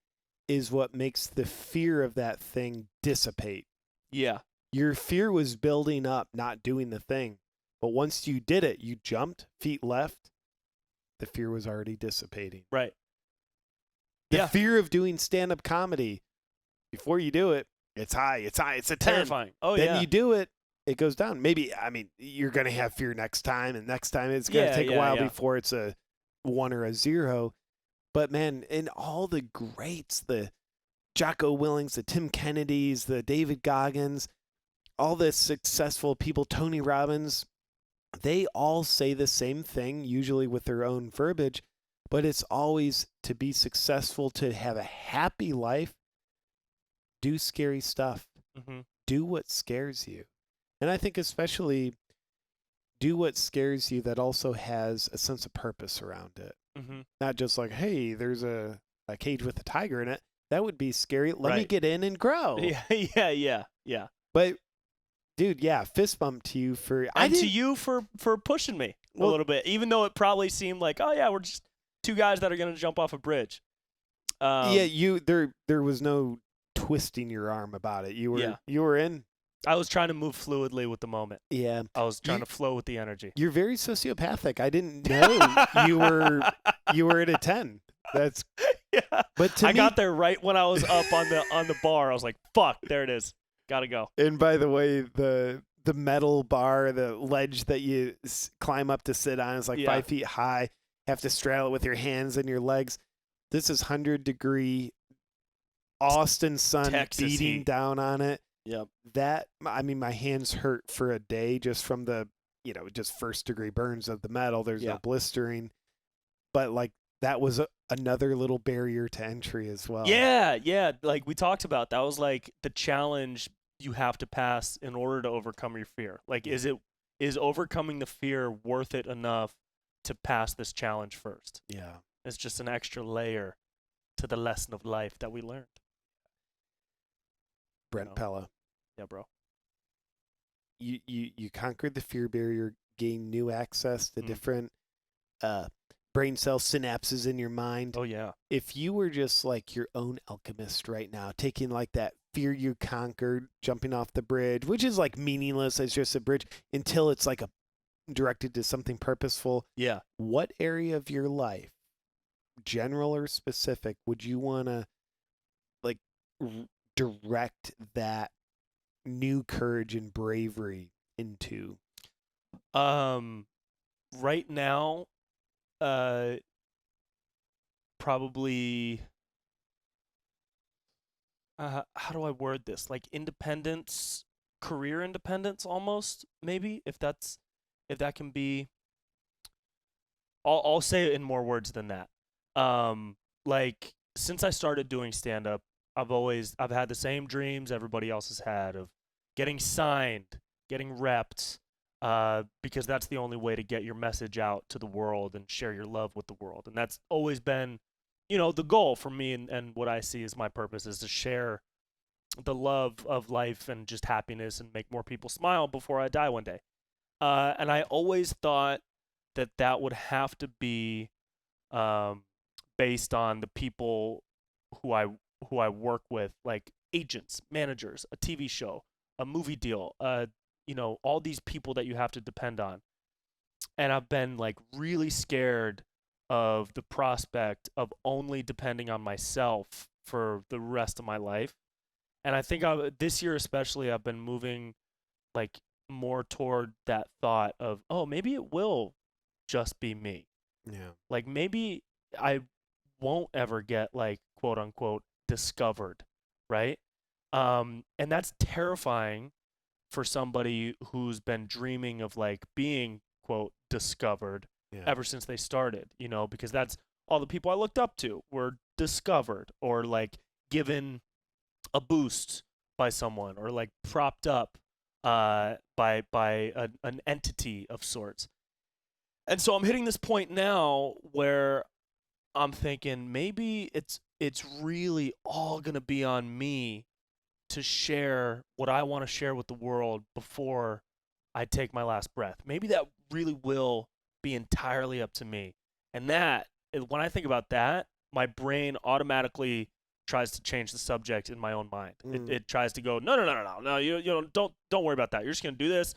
is what makes the fear of that thing dissipate. Yeah. Your fear was building up, not doing the thing. But once you did it, you jumped, feet left, the fear was already dissipating. Right. The fear of doing stand-up comedy, before you do it, it's high, it's a 10. Terrifying. Oh, then yeah. Then you do it, it goes down. Maybe, I mean, you're going to have fear next time, and next time it's going to take a while before it's a 1 or a 0. But, man, in all the greats, the Jocko Willings, the Tim Kennedys, the David Goggins, all the successful people, Tony Robbins, they all say the same thing, usually with their own verbiage. But it's always, to be successful, to have a happy life, do scary stuff. Mm-hmm. Do what scares you. And I think especially do what scares you that also has a sense of purpose around it. Mm-hmm. Not just like, hey, there's a cage with a tiger in it. That would be scary. Let me Right. get in and grow. Yeah. But, dude, fist bump to you for... And to you for pushing me a little bit, even though it probably seemed like, oh, yeah, we're just two guys that are going to jump off a bridge. There was no twisting your arm about it. You were in. I was trying to move fluidly with the moment. Yeah. I was trying to flow with the energy. You're very sociopathic. I didn't know you were at a 10. That's yeah. But I got there right when I was up on the bar. I was like, fuck, there it is. Gotta go. And by the way, the metal bar, the ledge that you climb up to sit on is like 5 feet high. Have to straddle it with your hands and your legs. This is 100-degree Austin sun Texas beating heat. down on it. Yep. My hands hurt for a day just from the, just 1st-degree burns of the metal. There's no blistering. But, like, that was another little barrier to entry as well. Yeah. Like we talked about, that was like the challenge you have to pass in order to overcome your fear. Like, is overcoming the fear worth it enough to pass this challenge first? Yeah. It's just an extra layer to the lesson of life that we learned. Brent Pella. Yeah, bro. You conquered the fear barrier, gained new access to different brain cell synapses in your mind. Oh, yeah. If you were just like your own alchemist right now, taking like that fear you conquered, jumping off the bridge, which is like meaningless as just a bridge, until it's like directed to something purposeful. Yeah. What area of your life general or specific would you want to like direct that new courage and bravery into? Right now, uh, probably. How do I word this? Like independence, career independence, almost maybe if that can be. I'll say it in more words than that. Like since I started doing stand up, I've had the same dreams everybody else has had of getting signed, getting repped, because that's the only way to get your message out to the world and share your love with the world. And that's always been, the goal for me and what I see as my purpose is to share the love of life and just happiness and make more people smile before I die one day. And I always thought that that would have to be um, based on the people who I work with, like agents, managers, a TV show, a movie deal, all these people that you have to depend on. And I've been like really scared of the prospect of only depending on myself for the rest of my life. And I think this year especially, I've been moving like more toward that thought of, oh, maybe it will just be me. Yeah. Like maybe I won't ever get like quote unquote discovered, right? And that's terrifying for somebody who's been dreaming of like being quote discovered ever since they started, because that's all the people I looked up to were discovered or like given a boost by someone or like propped up by an entity of sorts. And so I'm hitting this point now where I'm thinking maybe it's really all going to be on me to share what I want to share with the world before I take my last breath. Maybe that really will be entirely up to me. And when I think about that, my brain automatically tries to change the subject in my own mind. It tries to go, no, don't worry about that. You're just going to do this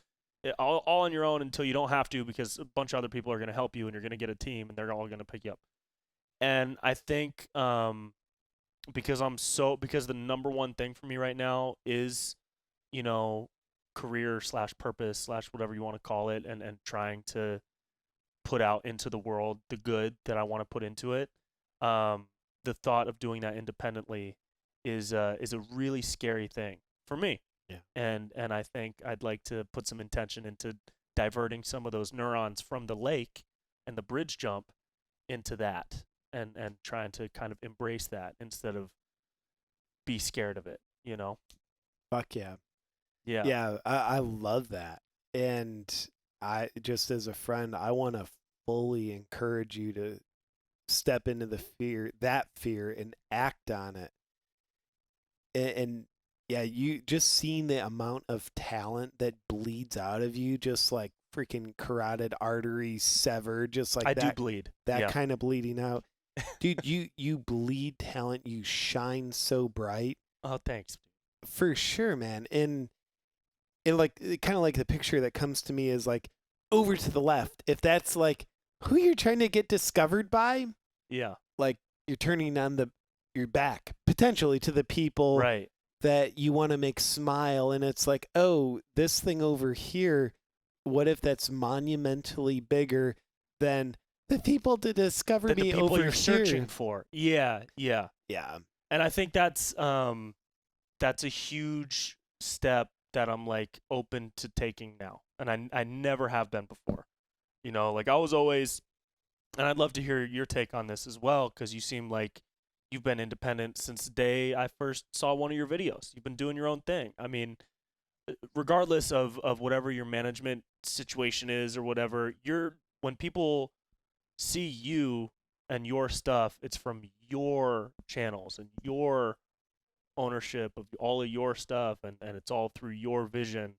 all on your own until you don't have to, because a bunch of other people are going to help you and you're going to get a team and they're all going to pick you up. And I think because the number one thing for me right now is, career / purpose / whatever you want to call it, and trying to put out into the world the good that I want to put into it. The thought of doing that independently is a really scary thing for me. Yeah. And I think I'd like to put some intention into diverting some of those neurons from the lake and the bridge jump into that, and trying to kind of embrace that instead of be scared of it, Fuck yeah. Yeah. Yeah, I love that. And I just as a friend, I want to fully encourage you to step into that fear and act on it. And yeah, you just seeing the amount of talent that bleeds out of you, just like freaking carotid arteries severed, just like I that. do bleed. That kind of bleeding out. Dude, you bleed talent. You shine so bright. Oh, thanks. For sure, man. And like kind of like the picture that comes to me is like over to the left. If that's like who you're trying to get discovered by, yeah, like you're turning on your back potentially to the people right that you want to make smile, and it's like, oh, this thing over here, what if that's monumentally bigger than the people to discover me the people over you're here. searching for? Yeah. And I think that's a huge step that I'm like open to taking now, and I never have been before. Like I was always, and I'd love to hear your take on this as well, because you seem like you've been independent since the day I first saw one of your videos. You've been doing your own thing. I mean, regardless of whatever your management situation is or whatever, when people see you and your stuff, it's from your channels and your ownership of all of your stuff, and it's all through your vision,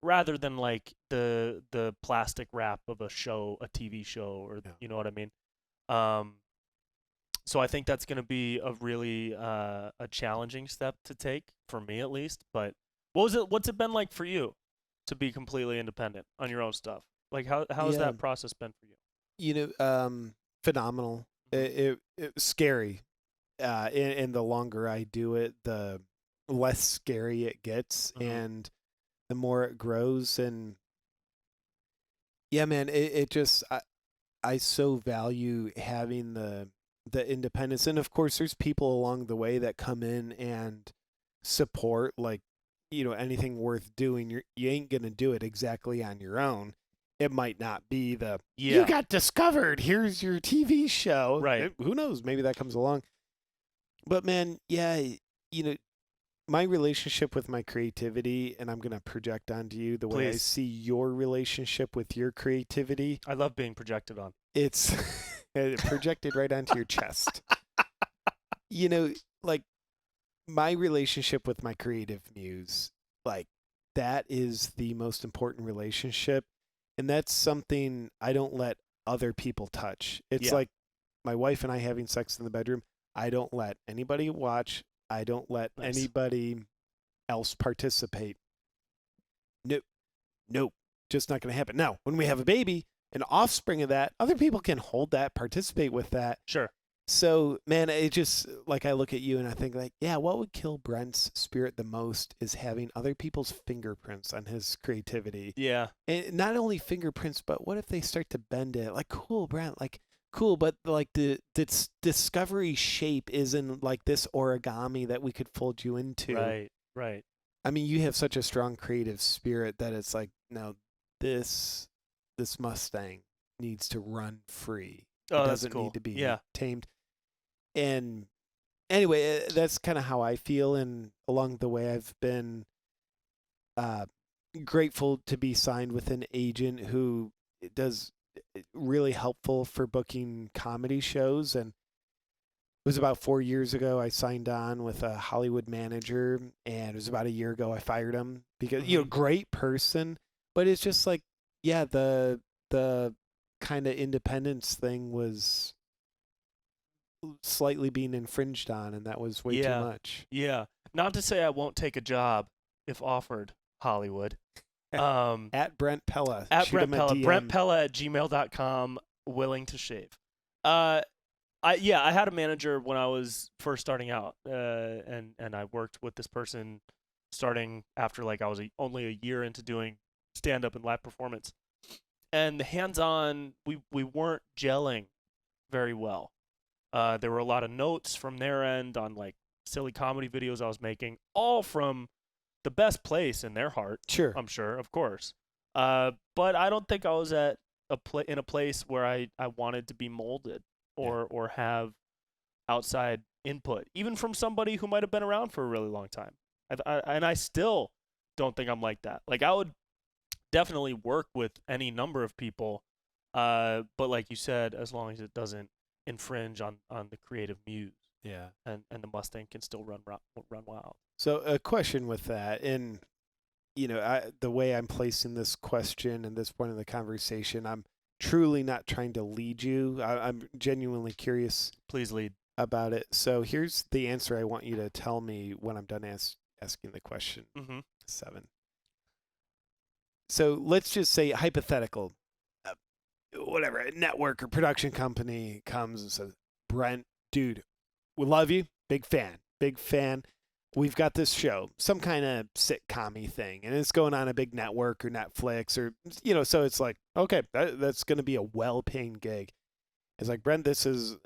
rather than like the plastic wrap of a show, a TV show, or you know what I mean. So I think that's going to be a really a challenging step to take for me, at least. But what's it been like for you to be completely independent on your own stuff? Like how has that process been for you? Phenomenal. It's scary. And the longer I do it, the less scary it gets, and the more it grows. And yeah, man, it just I so value having the independence. And of course, there's people along the way that come in and support, like, anything worth doing. You ain't gonna do it exactly on your own. It might not be you got discovered, here's your TV show. Right. Who knows? Maybe that comes along. But man, yeah, my relationship with my creativity, and I'm going to project onto you the way I see your relationship with your creativity. I love being projected on. It's projected right onto your chest. Like, my relationship with my creative muse, like, that is the most important relationship. And that's something I don't let other people touch. It's like my wife and I having sex in the bedroom. I don't let anybody watch. I don't let anybody else participate. Nope. Just not going to happen. Now, when we have a baby, an offspring of that, other people can hold that, participate with that. Sure. So, man, it just, like, I look at you and I think, like, yeah, what would kill Brent's spirit the most is having other people's fingerprints on his creativity. Yeah. And not only fingerprints, but what if they start to bend it? Like, cool, Brent, like, cool, but like the discovery shape isn't like this origami that we could fold you into. Right. I mean, you have such a strong creative spirit that it's like, no, this Mustang needs to run free. Oh, it doesn't need to be tamed. And anyway, that's kind of how I feel. And along the way, I've been grateful to be signed with an agent who does really helpful for booking comedy shows. And it was about 4 years ago I signed on with a Hollywood manager, and it was about a year ago I fired him because great person, but it's just like, yeah, the kind of independence thing was slightly being infringed on, and that was way too much. Yeah. Not to say I won't take a job if offered, Hollywood. At Brent Pella. At Brent Pella. BrentPella@gmail.com. Willing to shave. I had a manager when I was first starting out, and I worked with this person starting after, like, I was only a year into doing stand-up and live performance. And the hands-on, we weren't gelling very well. There were a lot of notes from their end on, like, silly comedy videos I was making, all from the best place in their heart. Sure. I'm sure, of course. But I don't think I was at in a place where I wanted to be molded or have outside input, even from somebody who might have been around for a really long time. And I still don't think I'm like that. Like, I would definitely work with any number of people, but like you said, as long as it doesn't infringe on the creative muse. Yeah. And the Mustang can still run wild. So a question with that, and the way I'm placing this question and this point in the conversation, I'm truly not trying to lead you. I'm genuinely curious. Please lead about it. So here's the answer I want you to tell me when I'm done asking the question. 7. So let's just say hypothetical, whatever, a network or production company comes and says, Brent, dude, we love you. Big fan. We've got this show, some kind of sitcom-y thing, and it's going on a big network or Netflix or, so it's like, okay, that's going to be a well-paying gig. It's like, Brent, this is,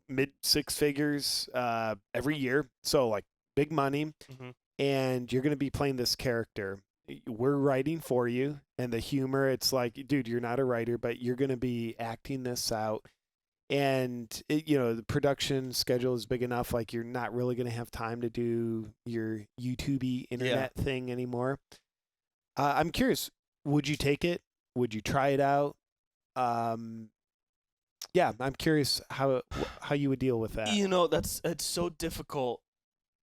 mid 6 figures every year. So, like, big money, and you're going to be playing this character. We're writing for you, and the humor, it's like, dude, you're not a writer, but you're going to be acting this out. And, the production schedule is big enough, like, you're not really going to have time to do your YouTube-y internet thing anymore. I'm curious, would you take it? Would you try it out? I'm curious how you would deal with that. It's so difficult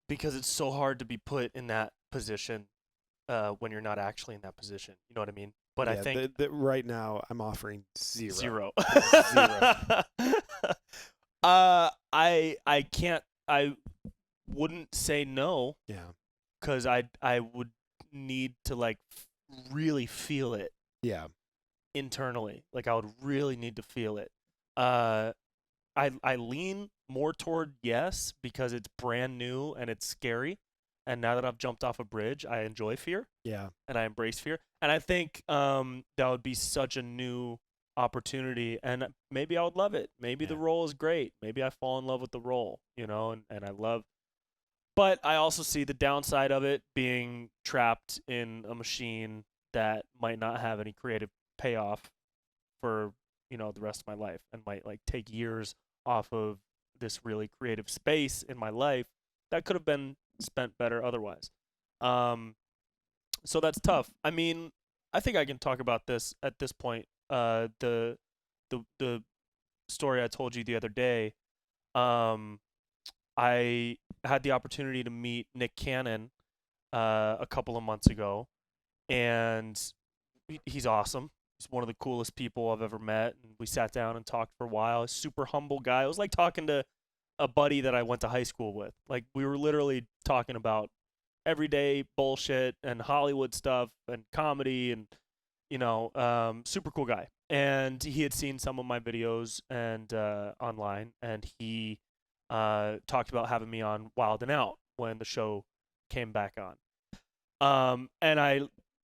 because it's so hard to be put in that position when you're not actually in that position. You know what I mean? But I think right now I'm offering 0. 0. 0. I can't. I wouldn't say no. Yeah. Because I would need to, like, really feel it. Yeah. Internally, like, I would really need to feel it. I lean more toward yes because it's brand new and it's scary. And now that I've jumped off a bridge, I enjoy fear. Yeah. And I embrace fear. And I think that would be such a new opportunity, and maybe I would love it. Maybe the role is great. Maybe I fall in love with the role, and I love. But I also see the downside of it being trapped in a machine that might not have any creative payoff for the rest of my life, and might like take years off of this really creative space in my life that could have been spent better otherwise. So that's tough. I mean, I think I can talk about this at this point. The story I told you the other day. I had the opportunity to meet Nick Cannon a couple of months ago, and he's awesome. He's one of the coolest people I've ever met. And we sat down and talked for a while. He's a super humble guy. It was like talking to a buddy that I went to high school with. Like, we were literally talking about everyday bullshit and Hollywood stuff and comedy and, super cool guy. And he had seen some of my videos and online, and he talked about having me on Wild 'N Out when the show came back on. And I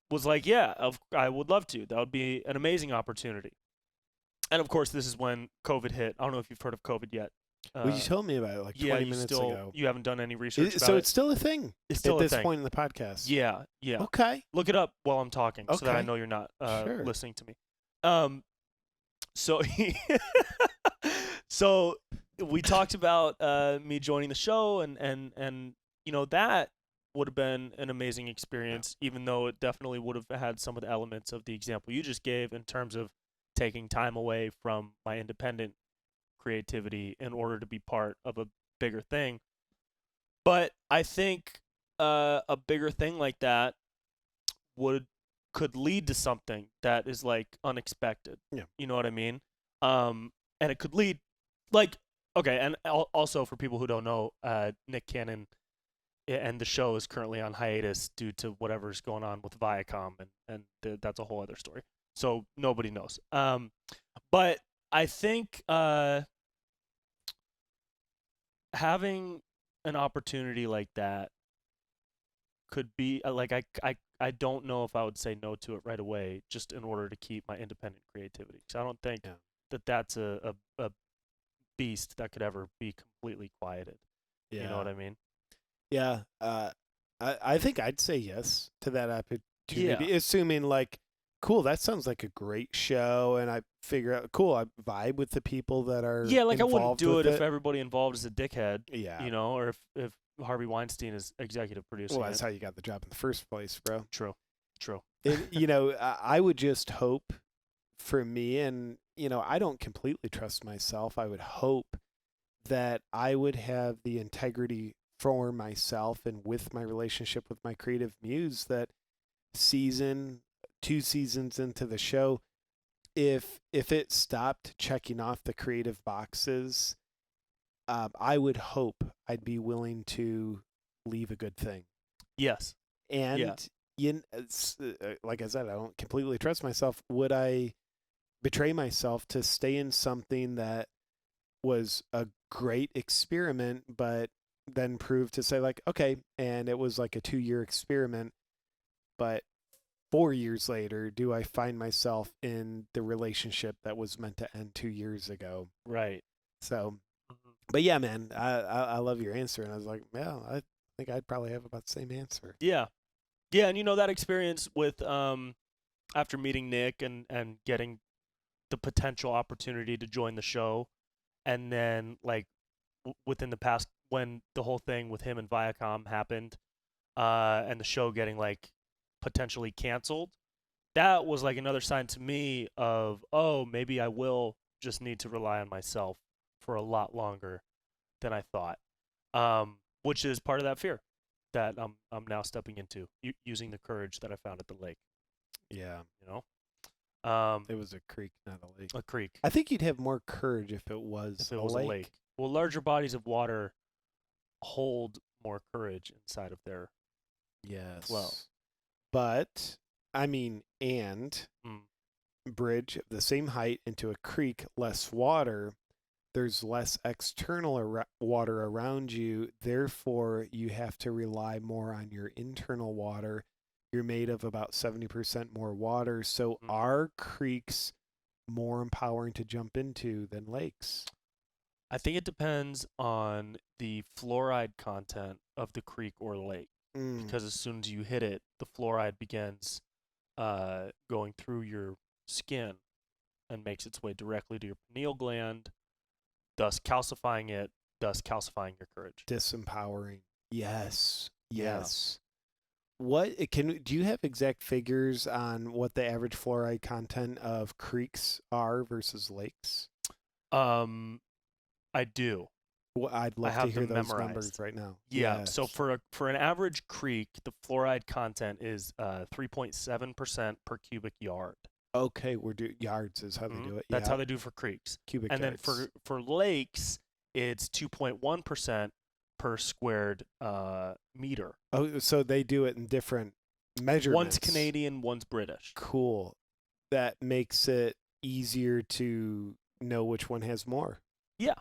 was like, yeah, I would love to. That would be an amazing opportunity. And of course, this is when COVID hit. I don't know if you've heard of COVID yet. Well, you told me about it like 20 minutes ago. You haven't done any research about so it? it's still a thing It's still at a this thing. point in the podcast. Yeah. Okay. Look it up while I'm talking so that I Okay. know you're not Sure. listening to me. So so we talked about me joining the show, and that would have been an amazing experience, even though it definitely would have had some of the elements of the example you just gave in terms of taking time away from my independent creativity in order to be part of a bigger thing. But I think a bigger thing like that could lead to something that is like unexpected. Yeah. You know what I mean? And it could lead, like, okay, and also for people who don't know, Nick Cannon and the show is currently on hiatus due to whatever's going on with Viacom, and that's a whole other story. So nobody knows. But I think having an opportunity like that could be like I don't know if I would say no to it right away, just in order to keep my independent creativity. Because I don't think that's a beast that could ever be completely quieted. Yeah. You know what I mean? Yeah. I think I'd say yes to that opportunity, assuming like, cool, that sounds like a great show, and I figure out, cool, I vibe with the people that are like I wouldn't do it with if everybody involved is a dickhead. Yeah. Or if Harvey Weinstein is executive producing. Well, that's how you got the job in the first place, bro. True. I would just hope for me, and I don't completely trust myself. I would hope that I would have the integrity for myself and with my relationship with my creative muse that 2 seasons into the show, if it stopped checking off the creative boxes, I would hope I'd be willing to leave a good thing. Yes. And like I said, I don't completely trust myself. Would I betray myself to stay in something that was a great experiment, but then prove to say like, okay, and it was like a 2-year experiment, but 4 years later, do I find myself in the relationship that was meant to end 2 years ago? Right. So, but yeah, man, I love your answer. And I was like, yeah, I think I'd probably have about the same answer. Yeah. Yeah. And that experience with, after meeting Nick and getting the potential opportunity to join the show, and then like within the past, when the whole thing with him and Viacom happened, and the show getting like potentially canceled, that was like another sign to me of, oh, maybe I will just need to rely on myself for a lot longer than I thought, which is part of that fear that I'm now stepping into, using the courage that I found at the lake. Yeah. It was a creek, not a lake. A creek. I think you'd have more courage if it was a lake. Well, larger bodies of water hold more courage inside of their flow. But, I mean, bridge of the same height into a creek, less water, there's less external water around you. Therefore, you have to rely more on your internal water. You're made of about 70% more water. So are creeks more empowering to jump into than lakes? I think it depends on the fluoride content of the creek or lake. Because as soon as you hit it, the fluoride begins going through your skin and makes its way directly to your pineal gland, thus calcifying it, thus calcifying your courage. Disempowering. Yes. Yes. Do you have exact figures on what the average fluoride content of creeks are versus lakes? I do. Well, I'd love to hear those numbers right now. Yeah. Yes. So for an average creek, the fluoride content is 3.7% per cubic yard. Okay, yards is how they do it. That's how they do for creeks. Cubic yards. And then for lakes, it's 2.1% per squared meter. Oh, so they do it in different measurements. One's Canadian, one's British. Cool. That makes it easier to know which one has more. Yeah.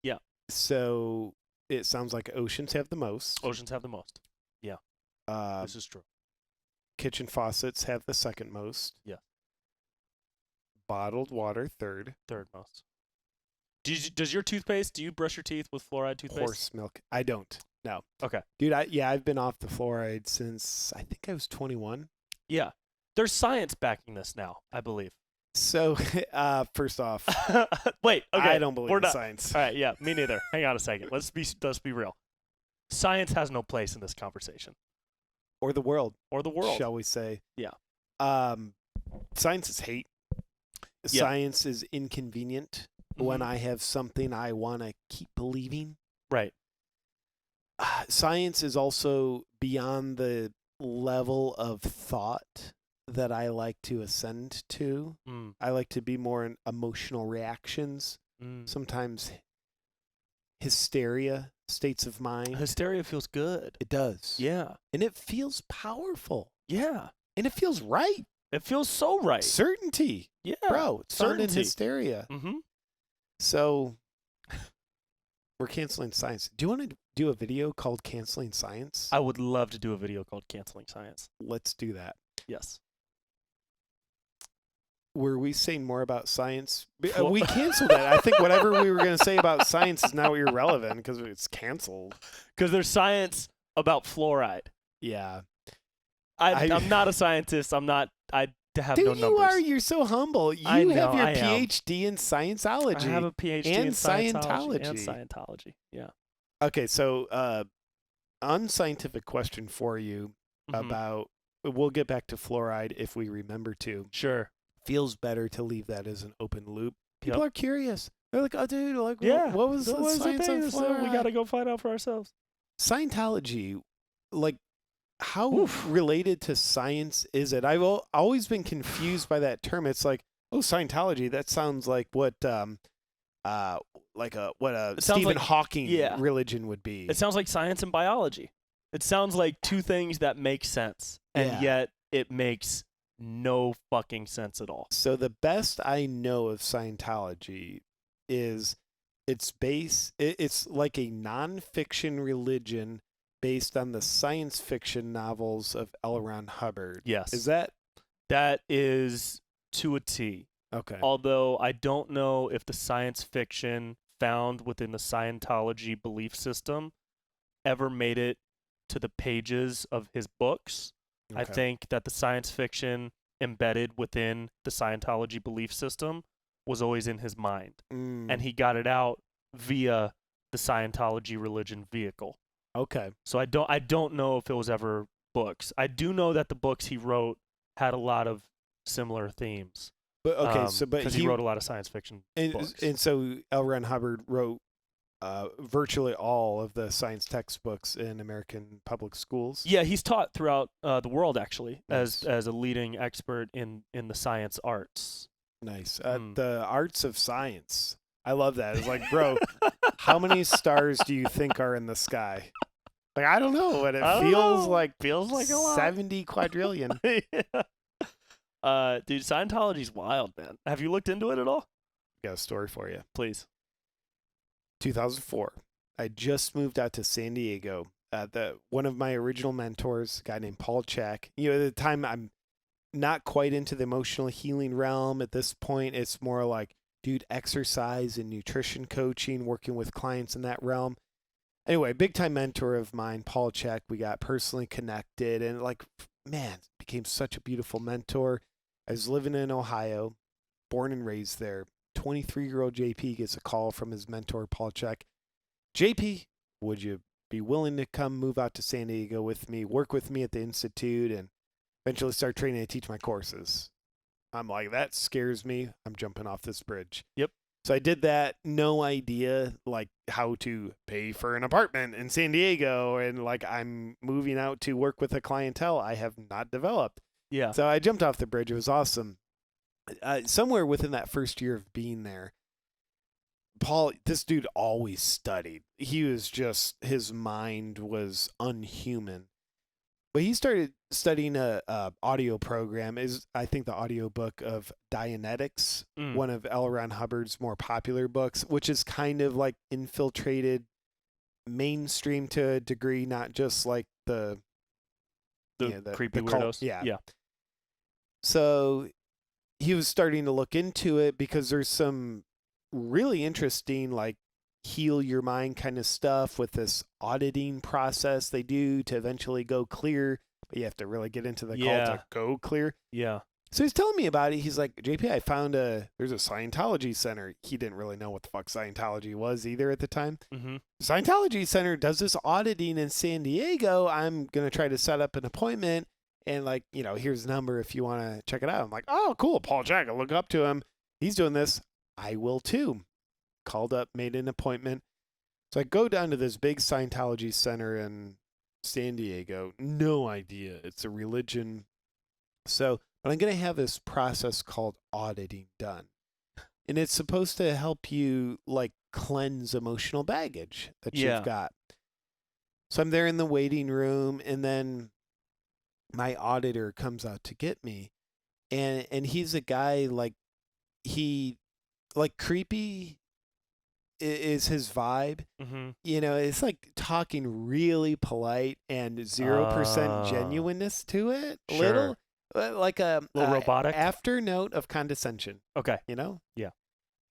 Yeah. So it sounds like oceans have the most. Oceans have the most. Yeah. This is true. Kitchen faucets have the second most. Yeah. Bottled water, third. Third most. Does your toothpaste, do you brush your teeth with fluoride toothpaste? Horse milk. I don't. No. Okay. Dude, I've been off the fluoride since I think I was 21. Yeah. There's science backing this now, I believe. So, first off, wait, okay. I don't believe in science. All right, yeah, me neither. Hang on a second. Let's be real. Science has no place in this conversation. Or the world. Shall we say. Yeah. Science is hate. Yeah. Science is inconvenient when I have something I want to keep believing. Right. Science is also beyond the level of thought that I like to ascend to. I like to be more in emotional reactions. Sometimes hysteria, states of mind. Hysteria feels good. It does. Yeah. And it feels powerful. Yeah. And it feels right. It feels so right. Certainty. Yeah. Bro, it's certainty. Not in hysteria. So we're canceling science. Do you want to do a video called Canceling Science? I would love to do a video called Canceling Science. Let's do that. Yes. Were we saying more about science? We canceled that. I think whatever we were going to say about science is now irrelevant because it's canceled. Because there's science about fluoride. Yeah. I'm not a scientist. I have Dude, no numbers. you are. You're so humble. You have your PhD in Scientology. I have a PhD in Scientology. And Scientology. Yeah. Okay, so unscientific question for you about, we'll get back to fluoride if we remember to. Sure. Feels better to leave that as an open loop. People are curious. They're like, oh, dude, like, yeah. what was the science on fluoride? We got to go find out for ourselves. Scientology, like, how related to science is it? I've always been confused by that term. It's like, oh, Scientology, that sounds like what Stephen Hawking religion would be. It sounds like science and biology. It sounds like two things that make sense, and yet it makes no fucking sense at all. So the best I know of Scientology is it's like a nonfiction religion based on the science fiction novels of L. Ron Hubbard. Yes. Is that? That is to a T. Okay. Although I don't know if the science fiction found within the Scientology belief system ever made it to the pages of his books. Okay. I think that the science fiction embedded within the Scientology belief system was always in his mind. And he got it out via the Scientology religion vehicle. Okay. So I don't know if it was ever books. I do know that the books he wrote had a lot of similar themes. But okay, because he wrote a lot of science fiction books. And so L. Ron Hubbard wrote virtually all of the science textbooks in American public schools. Yeah, he's taught throughout the world actually, nice. as a leading expert in the science arts. Nice. The arts of science. I love that. It's like, bro, how many stars do you think are in the sky? Like, I don't know, but it feels like a lot. 70 quadrillion. Yeah. Dude, Scientology's wild, man. Have you looked into it at all? got a story for you. Please. 2004. I just moved out to San Diego. One of my original mentors, a guy named Paul Check. You know, at the time, I'm not quite into the emotional healing realm. At this point, it's more like, dude, exercise and nutrition coaching, working with clients in that realm. Anyway, big time mentor of mine, Paul Check. We got personally connected, and like, man, became such a beautiful mentor. I was living in Ohio, born and raised there. 23-year-old JP gets a call from his mentor, Paul Check. JP, would you be willing to come move out to San Diego with me, work with me at the Institute, and eventually start training to teach my courses? I'm like, that scares me. I'm jumping off this bridge. Yep. So I did that. No idea like how to pay for an apartment in San Diego. And like I'm moving out to work with a clientele I have not developed. Yeah. So I jumped off the bridge. It was awesome. Somewhere within that first year of being there, Paul, this dude always studied. He was just, his mind was unhuman. But he started studying a audio program. Is I think the audio book of Dianetics, one of L. Ron Hubbard's more popular books, which is kind of like infiltrated mainstream to a degree, not just like the creepy cult. weirdos. Yeah. So he was starting to look into it because there's some really interesting like heal your mind kind of stuff with this auditing process they do to eventually go clear, but you have to really get into the cult to go clear. Yeah. So he's telling me about it. He's like, JP, I found there's a Scientology center. He didn't really know what the fuck Scientology was either at the time. Mm-hmm. Scientology center does this auditing in San Diego. I'm going to try to set up an appointment and like, you know, here's the number if you want to check it out. I'm like, oh, cool. Paul Jack, I look up to him. He's doing this. I will too. Called up, made an appointment. So I go down to this big Scientology center in San Diego. No idea. It's a religion. So, but I'm going to have this process called auditing done. And it's supposed to help you like cleanse emotional baggage that you've got. So I'm there in the waiting room, and then my auditor comes out to get me. And he's a guy like, he like creepy is his vibe. Mm-hmm. You know, it's like talking really polite and 0% genuineness to it. Sure. Little like a little robotic after note of condescension. Okay. You know? Yeah.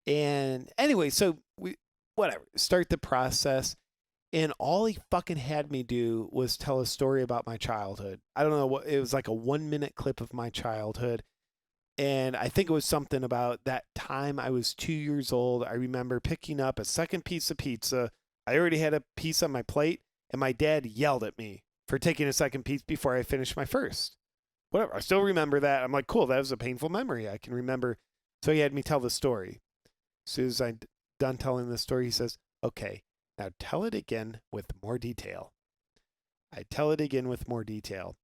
And anyway, so we start the process, and all he fucking had me do was tell a story about my childhood. I don't know what it was, like a 1-minute clip of my childhood. And I think it was something about that time I was 2 years old. I remember picking up a second piece of pizza. I already had a piece on my plate, and my dad yelled at me for taking a second piece before I finished my first. Whatever. I still remember that. I'm like, cool, that was a painful memory. I can remember. So he had me tell the story. As soon as I'm done telling the story, he says, okay, now tell it again with more detail. I tell it again with more detail.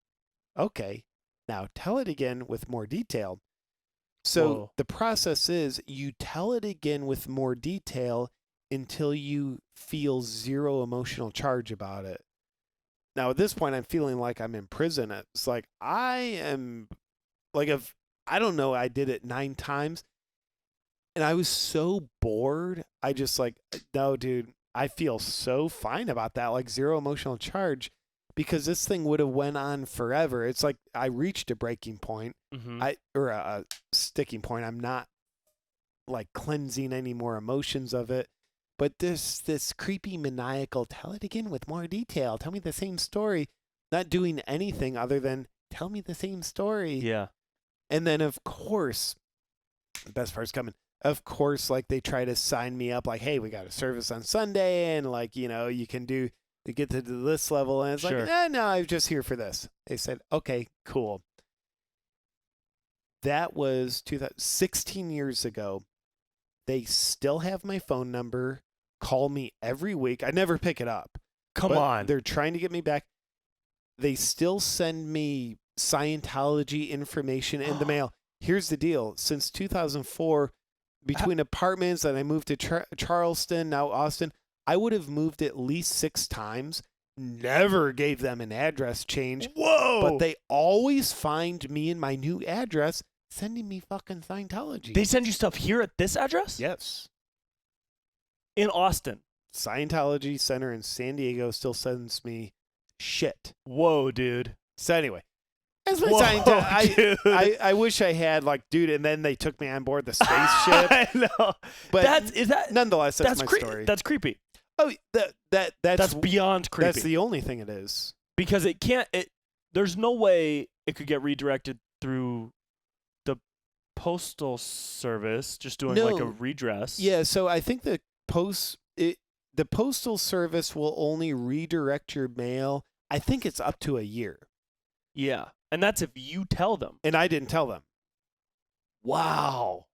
Okay, now tell it again with more detail. So the process is you tell it again with more detail until you feel zero emotional charge about it. Now, at this point, I'm feeling like I'm in prison. It's like I am like, I don't know, I did it 9 times. And I was so bored. I just like, no, dude, I feel so fine about that. Like zero emotional charge, because this thing would have went on forever. It's like I reached a breaking point, or a sticking point. I'm not like cleansing any more emotions of it. But this creepy maniacal, tell it again with more detail. Tell me the same story. Not doing anything other than tell me the same story. Yeah. And then, of course, the best part's coming. Of course, like they try to sign me up like, hey, we got a service on Sunday, and like, you know, you can do to get to this level. And it's like, no, I'm just here for this. They said, okay, cool. That was 16 years ago. They still have my phone number, call me every week. I never pick it up. Come on. They're trying to get me back. They still send me Scientology information in the mail. Here's the deal. Since 2004, between apartments and I moved to Charleston, now Austin, I would have moved at least 6 times. Never gave them an address change. Whoa! But they always find me in my new address sending me fucking Scientology. They send you stuff here at this address? Yes. In Austin. Scientology Center in San Diego still sends me shit. Whoa, dude. So anyway, as my Whoa, I wish I had dude, and then they took me on board the spaceship. I know. But that nonetheless, that's my story. That's creepy. Oh, that's beyond creepy. That's the only thing it is. Because it can't. There's no way it could get redirected through the postal service, just doing like a redress. Yeah, so I think the postal service will only redirect your mail. I think it's up to a year. Yeah, and that's if you tell them. And I didn't tell them. Wow.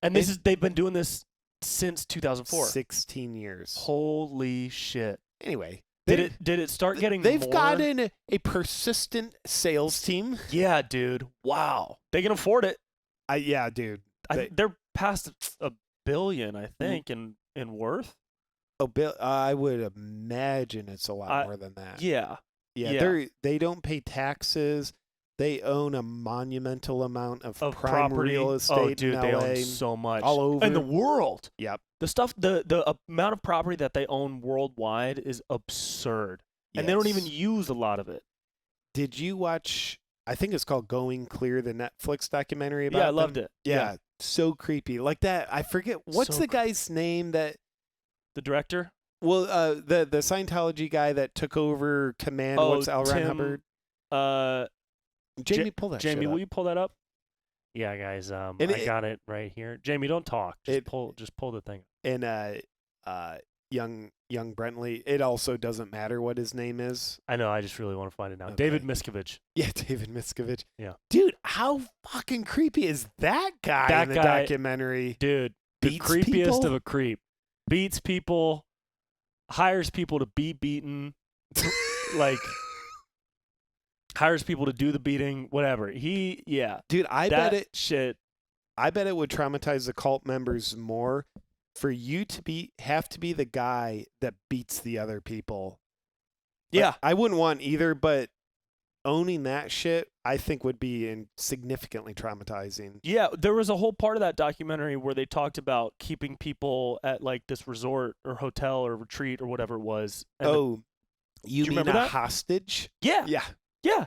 And they've been doing this since 2004. 16 years. Holy shit. Anyway. Did it start getting They've more? gotten a persistent sales team. Yeah, dude. Wow. They can afford it. Yeah, dude. They're past $1 billion, I think, in worth. I would imagine it's a lot more than that. Yeah. Yeah. They don't pay taxes. They own a monumental amount of prime property. real estate in LA. they own so much. All over. In the world. Yep. The amount of property that they own worldwide is absurd. Yes. And they don't even use a lot of it. Did you watch, I think it's called Going Clear, the Netflix documentary about I loved it. Yeah. So creepy. Like that, I forget, what's the guy's name that... The director? Well, the Scientology guy that took over command, what's L. Ron Hubbard? Jamie, pull that shit Jamie, up. will you pull that up? Yeah, guys. I got it right here. Jamie, don't talk. Just pull the thing. And young Brentley. It also doesn't matter what his name is. I know. I just really want to find it now. Okay. David Miscavige. Yeah, David Miscavige. Yeah, dude, how fucking creepy is that guy in the documentary? Dude, the creepiest of a creep. Beats people, hires people to be beaten, hires people to do the beating, whatever. Dude, I bet it would traumatize the cult members more for you to have to be the guy that beats the other people. Yeah. I wouldn't want either, but owning that shit, I think would be significantly traumatizing. Yeah, there was a whole part of that documentary where they talked about keeping people at this resort or hotel or retreat or whatever it was. And you mean remember that? Hostage? Yeah. Yeah. Yeah.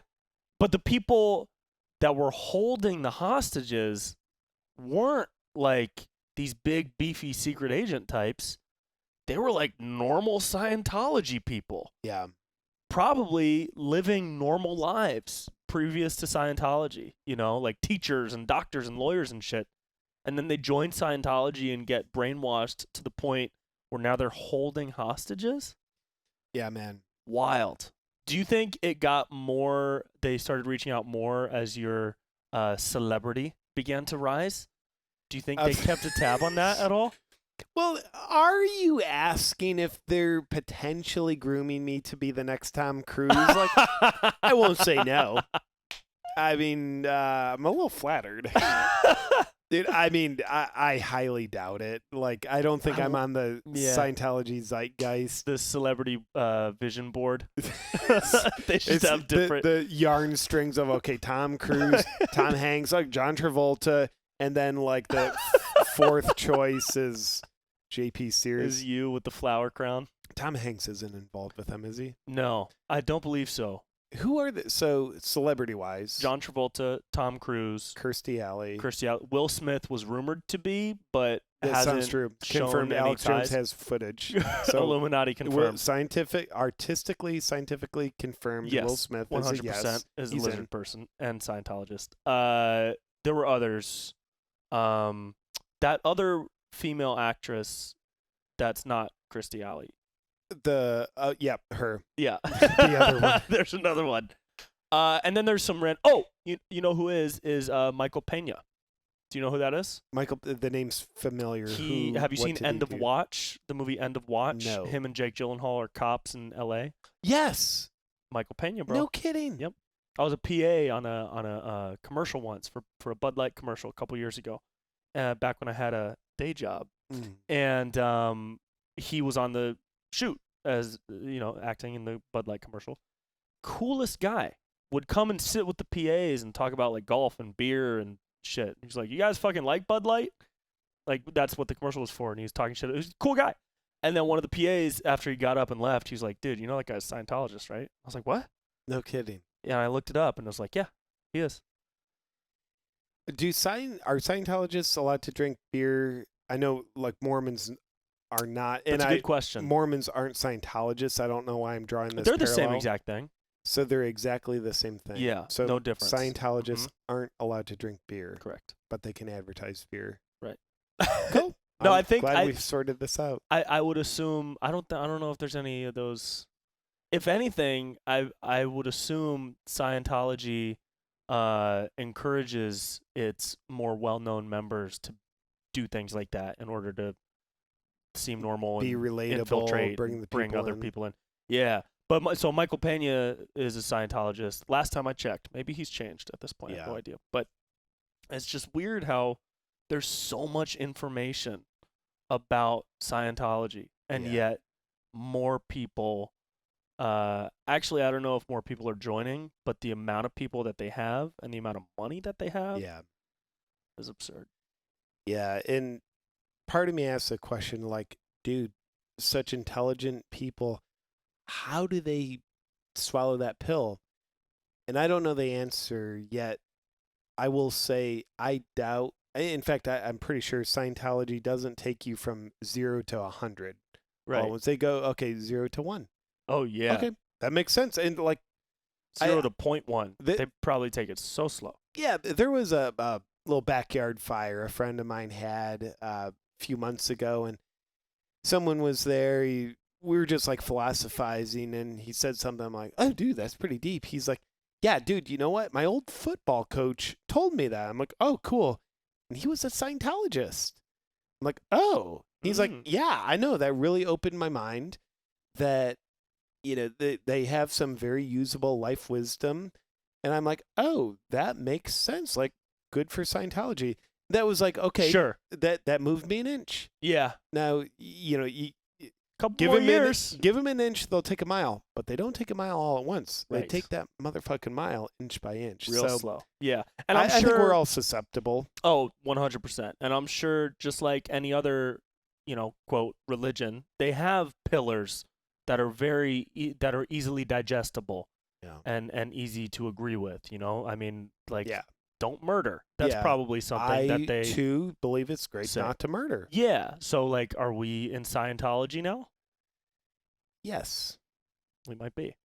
But the people that were holding the hostages weren't these big, beefy secret agent types. They were normal Scientology people. Yeah. Probably living normal lives previous to Scientology, teachers and doctors and lawyers and shit. And then they join Scientology and get brainwashed to the point where now they're holding hostages? Yeah, man. Wild. Do you think it got more, they started reaching out more as your celebrity began to rise? Do you think they kept a tab on that at all? Well, are you asking if they're potentially grooming me to be the next Tom Cruise? I won't say no. I mean, I'm a little flattered. Dude, I mean, I highly doubt it. I don't think I'm on the Scientology zeitgeist. The celebrity vision board. They should have different... The yarn strings of, Tom Cruise, Tom Hanks, John Travolta, and then, the fourth choice is JP Sears. Is you with the flower crown. Tom Hanks isn't involved with them, is he? No, I don't believe so. Who are so celebrity-wise? John Travolta, Tom Cruise, Kirstie Alley. Will Smith was rumored to be, but that hasn't sounds true. Shown confirmed. any Alex ties. Jones has footage. So Illuminati confirmed. Artistically, scientifically confirmed. Yes, Will Smith 100% is a lizard person and Scientologist. There were others. That other female actress, that's not Kirstie Alley. Her. Yeah. The other one. There's another one. And then there's some you know who is Michael Pena. Do you know who that is? Michael, the name's familiar. Have you seen End of Watch? The movie End of Watch? No. Him and Jake Gyllenhaal are cops in L.A. Yes. Michael Pena, bro. No kidding. Yep. I was a PA on a commercial once for a Bud Light commercial a couple years ago, back when I had a day job, and he was on the shoot as acting in the Bud Light commercial. Coolest guy, would come and sit with the PAs and talk about like golf and beer and shit. He's like, "You guys fucking like Bud Light?" Like that's what the commercial was for, and he was talking shit. He was a cool guy. And then one of the PAs, after he got up and left, he was like, "Dude, you know that guy's a Scientologist, right?" I was like, "What?" No kidding. Yeah, I looked it up, and I was like, "Yeah, he is." Are Scientologists allowed to drink beer? I know, like Mormons are not. That's and a good question. Mormons aren't Scientologists. I don't know why I'm drawing this. They're the parallel. same exact thing. So they're exactly the same thing. Yeah, So no difference. Scientologists aren't allowed to drink beer, Correct. but they can advertise beer. Right. Cool. No, I'm I think glad we've sorted this out. I would assume I don't know if there's any of those. If anything, I would assume Scientology encourages its more well-known members to do things like that in order to seem normal Be and relatable, infiltrate, bring other in. people in. Yeah, but so Michael Pena is a Scientologist. Last time I checked, maybe he's changed at this point. I have no idea. But it's just weird how there's so much information about Scientology, and yet more people. Actually, I don't know if more people are joining, but the amount of people that they have and the amount of money that they have is absurd. Yeah, and part of me asks the question, like, dude, such intelligent people, how do they swallow that pill? And I don't know the answer yet. I will say I doubt. In fact, I'm pretty sure Scientology doesn't take you from 0 to 100. Right. Once they go, 0 to 1. Oh, yeah. Okay, that makes sense. And like 0 to 0.1, they probably take it so slow. Yeah, there was a little backyard fire a friend of mine had a few months ago, and someone was there. We were just like philosophizing, and he said something. I'm like, "Oh, dude, that's pretty deep." He's like, "Yeah, dude, you know what? My old football coach told me that." I'm like, "Oh, cool." And he was a Scientologist. I'm like, "Oh." He's like, "Yeah, I know. That really opened my mind that, you know, they have some very usable life wisdom." And I'm like, "Oh, that makes sense. Like, good for Scientology." That was like, okay, sure. That moved me an inch. Yeah. Now, you know, couple more years. Give them an inch, they'll take a mile, but they don't take a mile all at once. Right. They take that motherfucking mile inch by inch. Real so slow. Yeah. And I think we're all susceptible. Oh, 100%. And I'm sure just like any other, you know, quote, religion, they have pillars that are that are easily digestible and easy to agree with, you know? I mean, like, don't murder. That's probably something that they too believe it's great not to murder. Yeah. So, like, are we in Scientology now? Yes. We might be.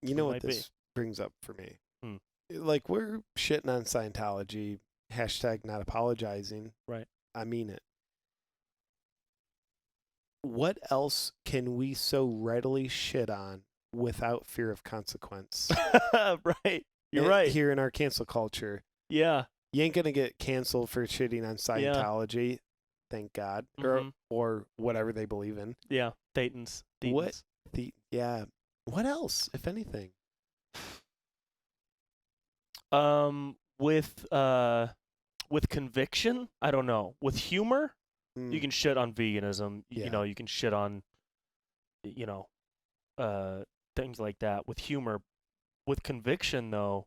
You know what this brings up for me? Like, we're shitting on Scientology, hashtag not apologizing. Right. I mean it. What else can we so readily shit on without fear of consequence? Right. You're right. Here in our cancel culture. Yeah. You ain't going to get canceled for shitting on Scientology, thank God, or whatever they believe in. Yeah. Thetans. What else, if anything? With conviction, I don't know. With humor, you can shit on veganism. You know, you can shit on, you know, things like that. With humor, with conviction, though,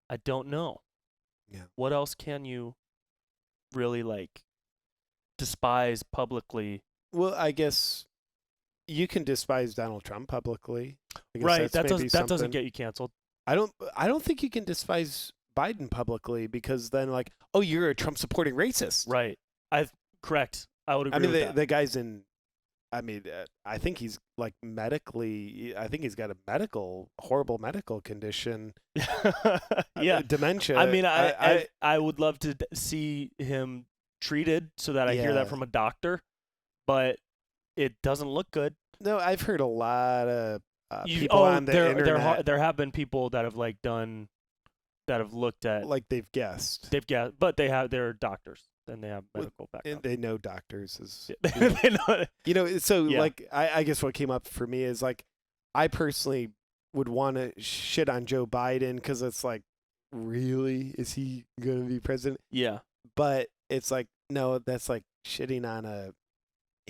I don't know. Yeah. What else can you really like despise publicly? Well, I guess you can despise Donald Trump publicly. Right. That doesn't get you canceled. I don't think you can despise Biden publicly, because then, like, oh, you're a Trump supporting racist. Right. Correct. I would agree. I mean, with that. the guy's in. I mean, I think he's like medically. I think he's got a horrible medical condition. Yeah, dementia. I mean, I would love to see him treated so that I hear that from a doctor, but it doesn't look good. No, I've heard a lot of people on the internet. There have been people that have that have looked at, like, they've guessed, but they're doctors. And they have medical background. And they know doctors is, they know. You know, so like, I guess what came up for me is, like, I personally would want to shit on Joe Biden, because it's like, really, is he going to be president? Yeah. But it's like, no, that's like shitting on a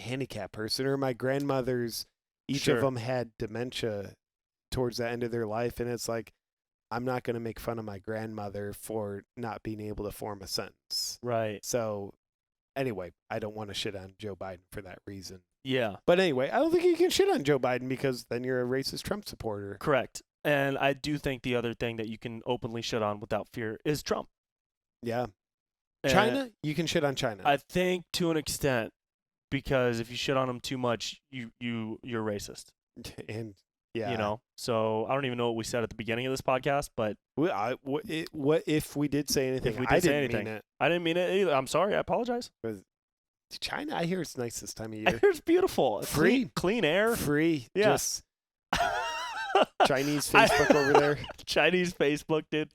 handicapped person. Or my grandmothers, each of them had dementia towards the end of their life, and it's like, I'm not going to make fun of my grandmother for not being able to form a sentence. Right. So anyway, I don't want to shit on Joe Biden for that reason. Yeah. But anyway, I don't think you can shit on Joe Biden because then you're a racist Trump supporter. Correct. And I do think the other thing that you can openly shit on without fear is Trump. Yeah. And China, you can shit on China. I think to an extent, because if you shit on them too much, you're racist. And yeah, You know. So I don't even know what we said at the beginning of this podcast, but what if we did say anything? if we I did say didn't anything, mean it. I didn't mean it either. I'm sorry. I apologize. China, I hear it's nice this time of I year. hear it's beautiful. It's Free. clean air. Free. Yeah. Just Chinese Facebook over there. Chinese Facebook, dude.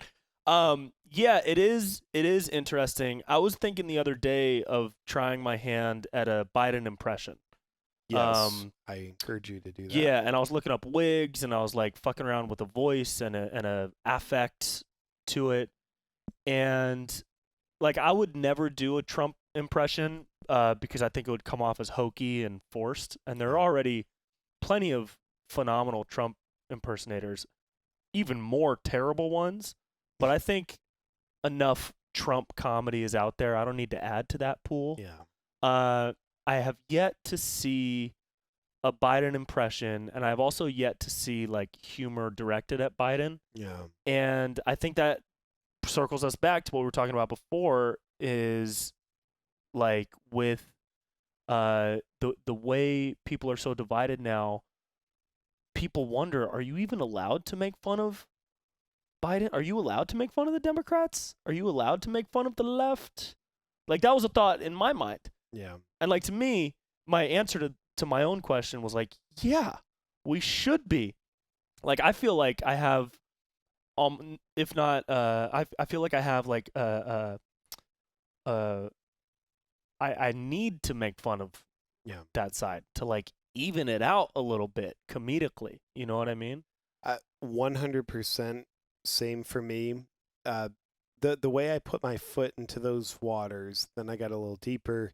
Yeah, it is interesting. I was thinking the other day of trying my hand at a Biden impression. Yes, I encourage you to do that. Yeah, and I was looking up wigs, and I was like fucking around with a voice and a affect to it, and like I would never do a Trump impression because I think it would come off as hokey and forced, and there are already plenty of phenomenal Trump impersonators, even more terrible ones, but I think enough Trump comedy is out there. I don't need to add to that pool. Yeah. I have yet to see a Biden impression, and I've also yet to see like humor directed at Biden. Yeah. And I think that circles us back to what we were talking about before is like with the way people are so divided now, people wonder, are you even allowed to make fun of Biden? Are you allowed to make fun of the Democrats? Are you allowed to make fun of the left? Like that was a thought in my mind. Yeah. And like to me, my answer to my own question was like, yeah, we should be. Like I feel like I have if not I feel like I have like I need to make fun of that side to like even it out a little bit comedically. You know what I mean? 100% same for me. The way I put my foot into those waters, then I got a little deeper.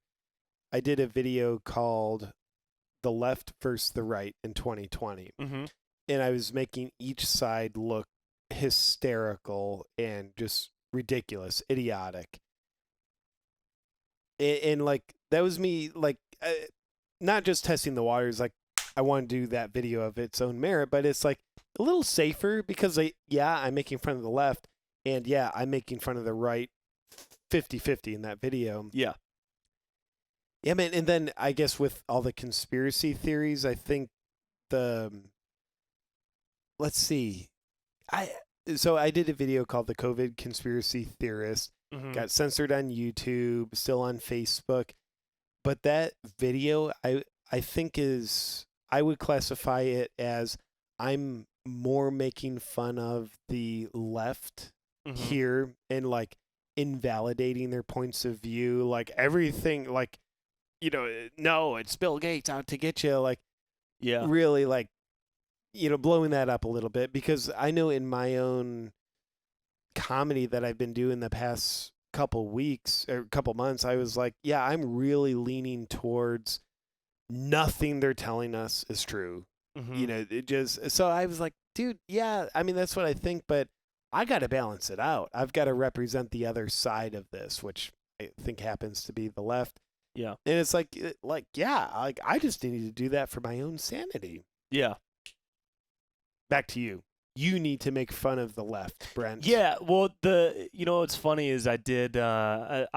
I did a video called The Left versus the Right in 2020. Mm-hmm. And I was making each side look hysterical and just ridiculous, idiotic. And like, that was me, like, not just testing the waters. Like, I want to do that video of its own merit, but it's like a little safer because, I'm making fun of the left. And yeah, I'm making fun of the right 50-50 in that video. Yeah. Yeah, man. And then I guess with all the conspiracy theories, I think let's see. I did a video called The COVID Conspiracy Theorist. Mm-hmm. Got censored on YouTube, still on Facebook. But that video, I think I would classify it as I'm more making fun of the left here and like invalidating their points of view, like everything, like, you know, no, it's Bill Gates out to get you, like, really, like, you know, blowing that up a little bit, because I know in my own comedy that I've been doing the past couple weeks or couple months, I was like, yeah, I'm really leaning towards nothing they're telling us is true. You know, it just, so I was like, dude, yeah, I mean, that's what I think, but I got to balance it out. I've got to represent the other side of this, which I think happens to be the left. Yeah. And it's like, yeah, like I just need to do that for my own sanity. Yeah. Back to you. You need to make fun of the left, Brent. Yeah. Well, what's funny is I did, I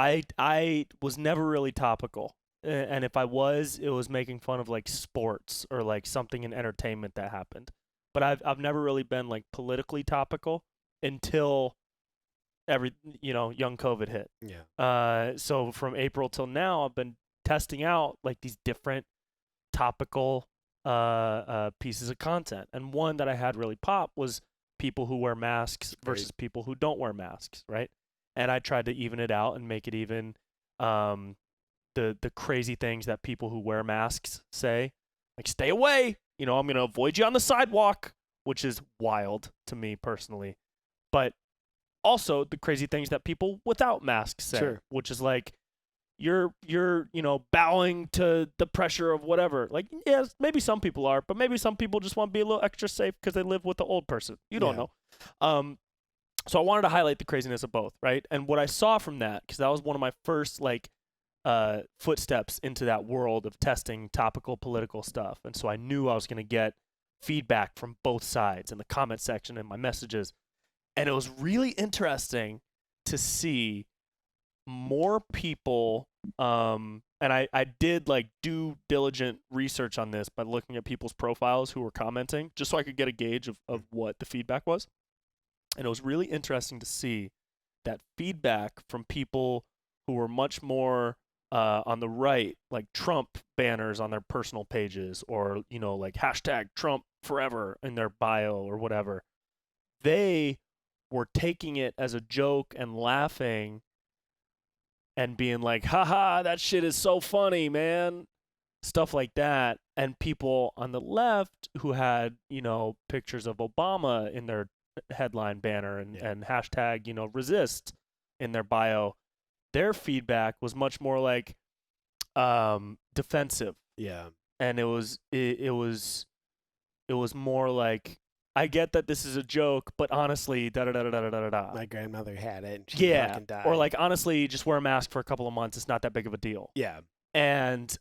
was never really topical. And if I was, it was making fun of like sports or like something in entertainment that happened. But I've never really been like politically topical until young COVID hit. Yeah. So from April till now, I've been testing out like these different topical pieces of content. And one that I had really pop was people who wear masks versus people who don't wear masks, right? And I tried to even it out and make it even the crazy things that people who wear masks say, like stay away, I'm going to avoid you on the sidewalk, which is wild to me personally. But also the crazy things that people without masks say, which is like you're bowing to the pressure of whatever. Like, yes, maybe some people are, but maybe some people just want to be a little extra safe because they live with the old person. You don't know. So I wanted to highlight the craziness of both, right? And what I saw from that, because that was one of my first footsteps into that world of testing topical political stuff, and so I knew I was going to get feedback from both sides in the comment section and my messages, and it was really interesting to see more people. And I did like due diligent research on this by looking at people's profiles who were commenting, just so I could get a gauge of what the feedback was. And it was really interesting to see that feedback from people who were much more on the right, like Trump banners on their personal pages, or, like hashtag Trump forever in their bio or whatever. They were taking it as a joke and laughing and being like, haha, that shit is so funny, man. Stuff like that. And people on the left who had, pictures of Obama in their headline banner and hashtag, resist in their bio, their feedback was much more like defensive. Yeah. And it was more like, I get that this is a joke, but honestly, da da da da da da da. My grandmother had it, and she fucking died. Or like, honestly, just wear a mask for a couple of months. It's not that big of a deal. Yeah. And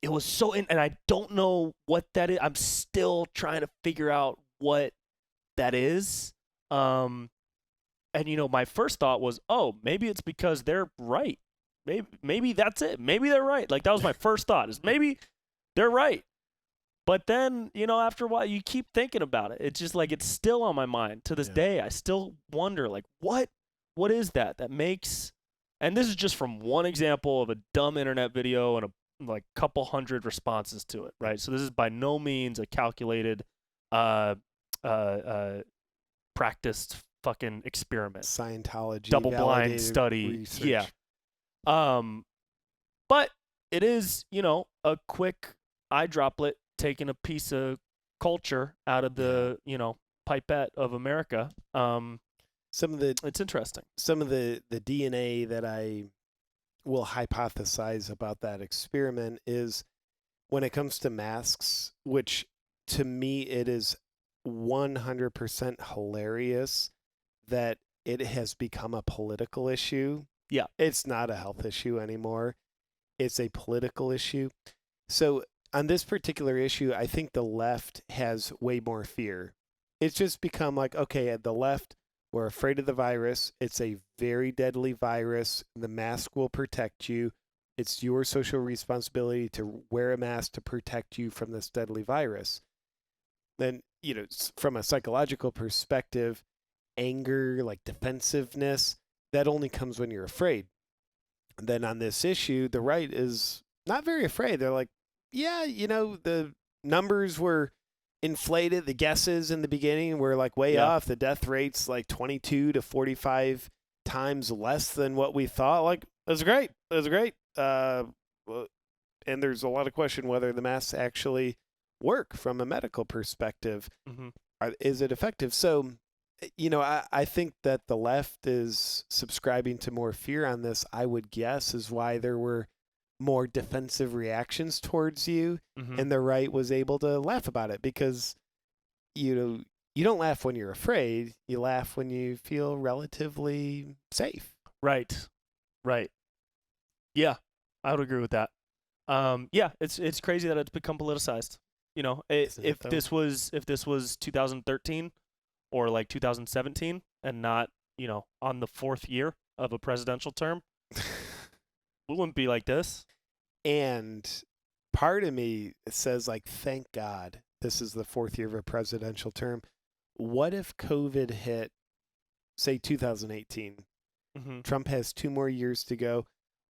it was so, and I don't know what that is. I'm still trying to figure out what that is. And my first thought was, oh, maybe it's because they're right. Maybe that's it. Maybe they're right. Like, that was my first thought, is maybe they're right. But then, after a while, you keep thinking about it. It's just like, it's still on my mind to this day. I still wonder, like, what is that makes, and this is just from one example of a dumb internet video and a couple hundred responses to it, right? So this is by no means a calculated, practiced fucking experiment. Scientology, double-blind study. Research. Yeah. But it is, a quick eye droplet taking a piece of culture out of the, pipette of America. It's interesting. Some of the DNA that I will hypothesize about that experiment is when it comes to masks, which to me it is 100% hilarious that it has become a political issue. Yeah. It's not a health issue anymore. It's a political issue. So on this particular issue, I think the left has way more fear. It's just become like, okay, at the left, we're afraid of the virus. It's a very deadly virus. The mask will protect you. It's your social responsibility to wear a mask to protect you from this deadly virus. Then, from a psychological perspective, anger, like defensiveness, that only comes when you're afraid. And then on this issue, the right is not very afraid. They're like, yeah, the numbers were inflated. The guesses in the beginning were like way off. The death rate's like 22 to 45 times less than what we thought. Like, that's great. That's great. And there's a lot of question whether the masks actually work from a medical perspective. Mm-hmm. Is it effective? So, I think that the left is subscribing to more fear on this, I would guess, is why there were more defensive reactions towards you, and the right was able to laugh about it because, you don't laugh when you're afraid. You laugh when you feel relatively safe. Right. Yeah, I would agree with that. It's crazy that it's become politicized. If this was 2013 or like 2017 and not, on the fourth year of a presidential term, we wouldn't be like this. And part of me says, like, thank God this is the fourth year of a presidential term. What if COVID hit, say, 2018? Mm-hmm. Trump has 2 more years to go.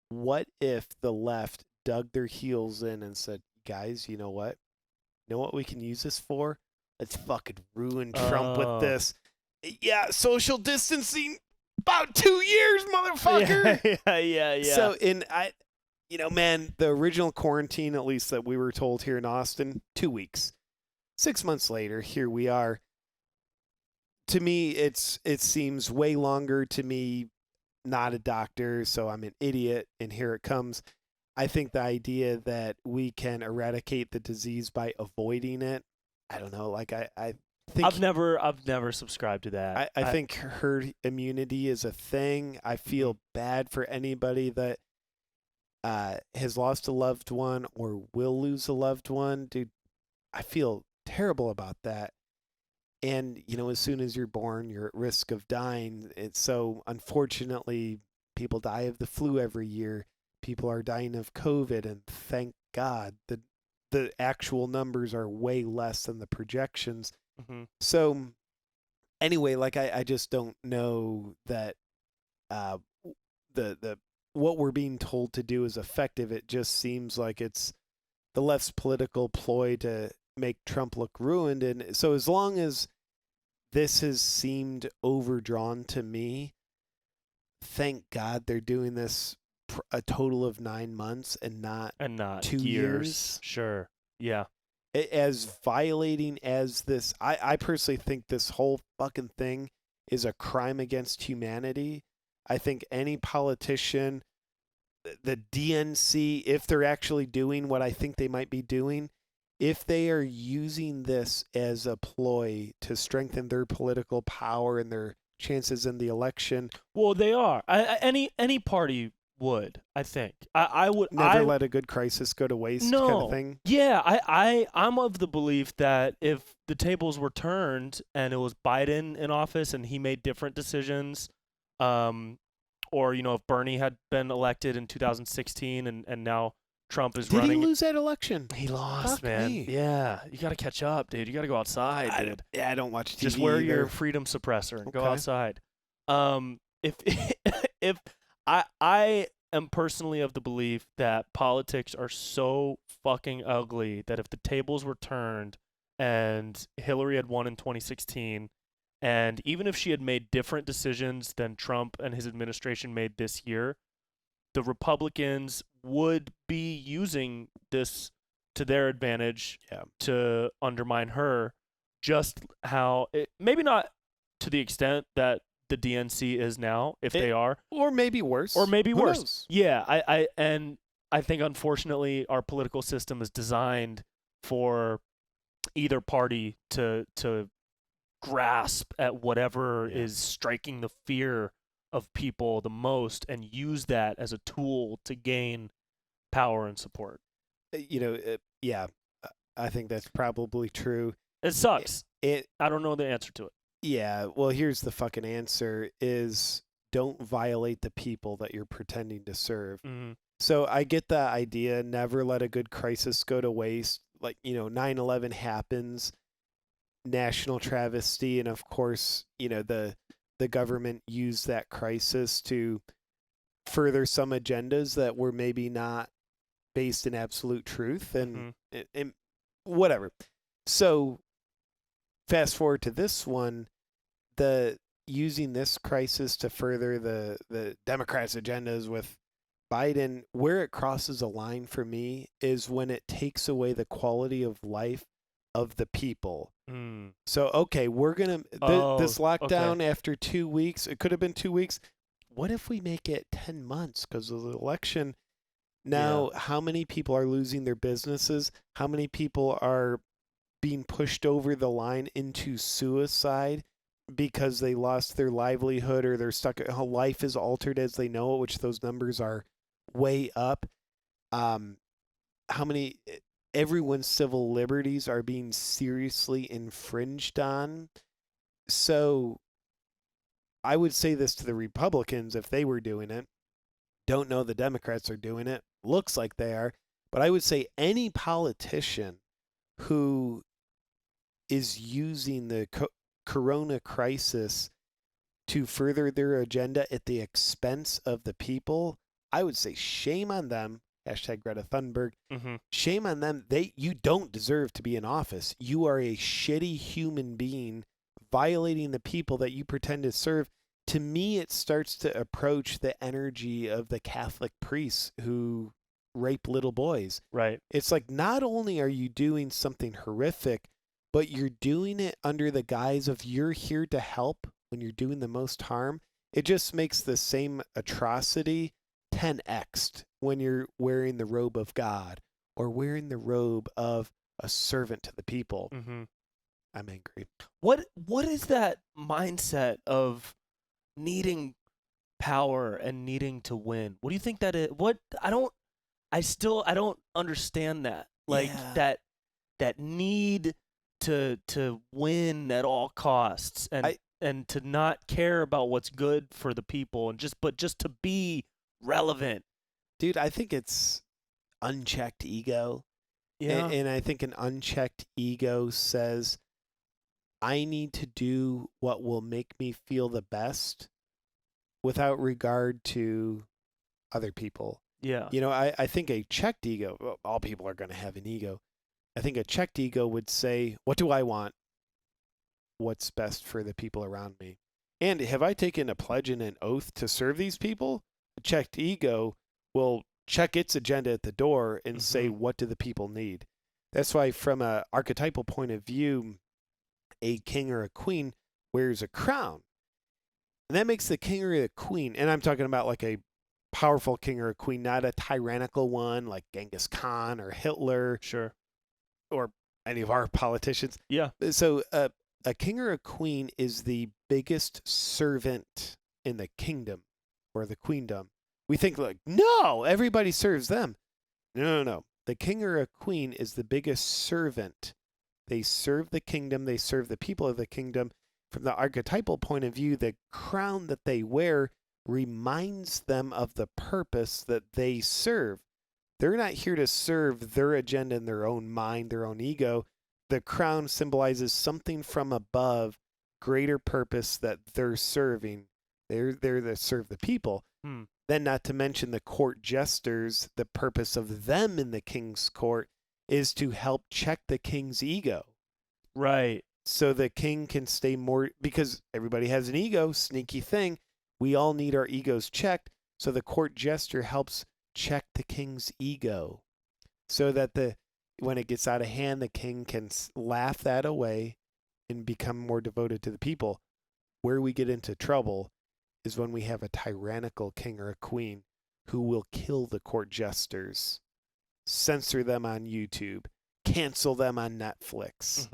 What if the left dug their heels in and said, guys, you know what? You know what we can use this for? Let's fucking ruin Trump with this. Yeah, social distancing, about 2 years, motherfucker. Yeah. So man, the original quarantine, at least that we were told here in Austin, 2 weeks. 6 months later, here we are. To me, it seems way longer. To me, not a doctor, so I'm an idiot, and here it comes. I think the idea that we can eradicate the disease by avoiding it, I don't know, like I think I've never subscribed to that. I think herd immunity is a thing. I feel bad for anybody that has lost a loved one or will lose a loved one. Dude, I feel terrible about that. And, as soon as you're born, you're at risk of dying. So unfortunately, people die of the flu every year. People are dying of COVID, and thank God the actual numbers are way less than the projections. Mm-hmm. So anyway, like I just don't know that the what we're being told to do is effective. It just seems like it's the left's political ploy to make Trump look ruined. And so as long as this has seemed overdrawn to me, thank God they're doing this a total of 9 months and not 2 years. Sure. Yeah. As violating as this, I personally think this whole fucking thing is a crime against humanity. I think any politician, the DNC, if they're actually doing what I think they might be doing, if they are using this as a ploy to strengthen their political power and their chances in the election. Well, they are. Any party would, I think. I would never let a good crisis go to waste kind of thing. Yeah, I'm of the belief that if the tables were turned and it was Biden in office and he made different decisions, or if Bernie had been elected in 2016 and now Trump is running. Did he lose that election? He lost, Fuck man. me. Yeah, you got to catch up, dude. You got to go outside, dude. I don't watch TV. Just wear either. your freedom suppressor and go outside. If I am personally of the belief that politics are so fucking ugly that if the tables were turned and Hillary had won in 2016, and even if she had made different decisions than Trump and his administration made this year, the Republicans would be using this to their advantage to undermine her. Just how maybe not to the extent that the DNC is now, if they are, or maybe worse, Who knows? Knows? Yeah, I think unfortunately our political system is designed for either party to grasp at whatever is striking the fear of people the most and use that as a tool to gain power and support. I think that's probably true. It sucks. I don't know the answer to it. Yeah, well, here's the fucking answer is don't violate the people that you're pretending to serve. Mm-hmm. So I get the idea, never let a good crisis go to waste. Like, 9/11 happens, national travesty, and of course, the government used that crisis to further some agendas that were maybe not based in absolute truth and whatever. So fast forward to this one, using this crisis to further the Democrats' agendas with Biden, where it crosses a line for me is when it takes away the quality of life of the people. So, okay, we're going to, this lockdown after 2 weeks, it could have been 2 weeks. What if we make it 10 months because of the election? Now, how many people are losing their businesses? How many people are being pushed over the line into suicide because they lost their livelihood or they're stuck, how life is altered as they know it, which those numbers are way up. Everyone's civil liberties are being seriously infringed on. So I would say this to the Republicans if they were doing it. Don't know the Democrats are doing it. Looks like they are. But I would say any politician who is using the corona crisis to further their agenda at the expense of the people, I would say shame on them. Hashtag Greta Thunberg. Mm-hmm. Shame on them. You don't deserve to be in office. You are a shitty human being violating the people that you pretend to serve. To me, it starts to approach the energy of the Catholic priests who rape little boys. Right. It's like not only are you doing something horrific, but you're doing it under the guise of you're here to help when you're doing the most harm. It just makes the same atrocity 10x'd when you're wearing the robe of God or wearing the robe of a servant to the people. Mm-hmm. I'm angry. What is that mindset of needing power and needing to win? What do you think that is? I don't understand that. Like Yeah. that need to win at all costs and to not care about what's good for the people and just to be relevant. Dude, I think it's unchecked ego. Yeah. And I think an unchecked ego says, I need to do what will make me feel the best without regard to other people. Yeah. You know, I think a checked ego, well, all people are going to have an ego. I think a checked ego would say, what do I want? What's best for the people around me? And have I taken a pledge and an oath to serve these people? A checked ego will check its agenda at the door and say, what do the people need? That's why from an archetypal point of view, a king or a queen wears a crown. And that makes the king or the queen, and I'm talking about like a powerful king or a queen, not a tyrannical one like Genghis Khan or Hitler. Sure. Or any of our politicians. Yeah. So a king or a queen is the biggest servant in the kingdom or the queendom. We think like, no, everybody serves them. No. The king or a queen is the biggest servant. They serve the kingdom. They serve the people of the kingdom. From the archetypal point of view, the crown that they wear reminds them of the purpose that they serve. They're not here to serve their agenda in their own mind, their own ego. The crown symbolizes something from above, greater purpose that they're serving. They're there to serve the people. Then not to mention the court jesters, the purpose of them in the king's court is to help check the king's ego. Right. So the king can stay more, because everybody has an ego, sneaky thing. We all need our egos checked. So the court jester helps check the king's ego so that when it gets out of hand, the king can laugh that away and become more devoted to the people. Where we get into trouble is when we have a tyrannical king or a queen who will kill the court jesters, censor them on YouTube, cancel them on Netflix.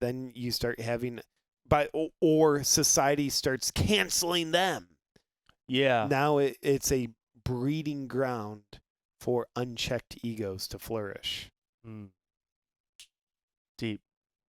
Then you start having, or society starts canceling them. Yeah. Now it's a breeding ground for unchecked egos to flourish. Deep.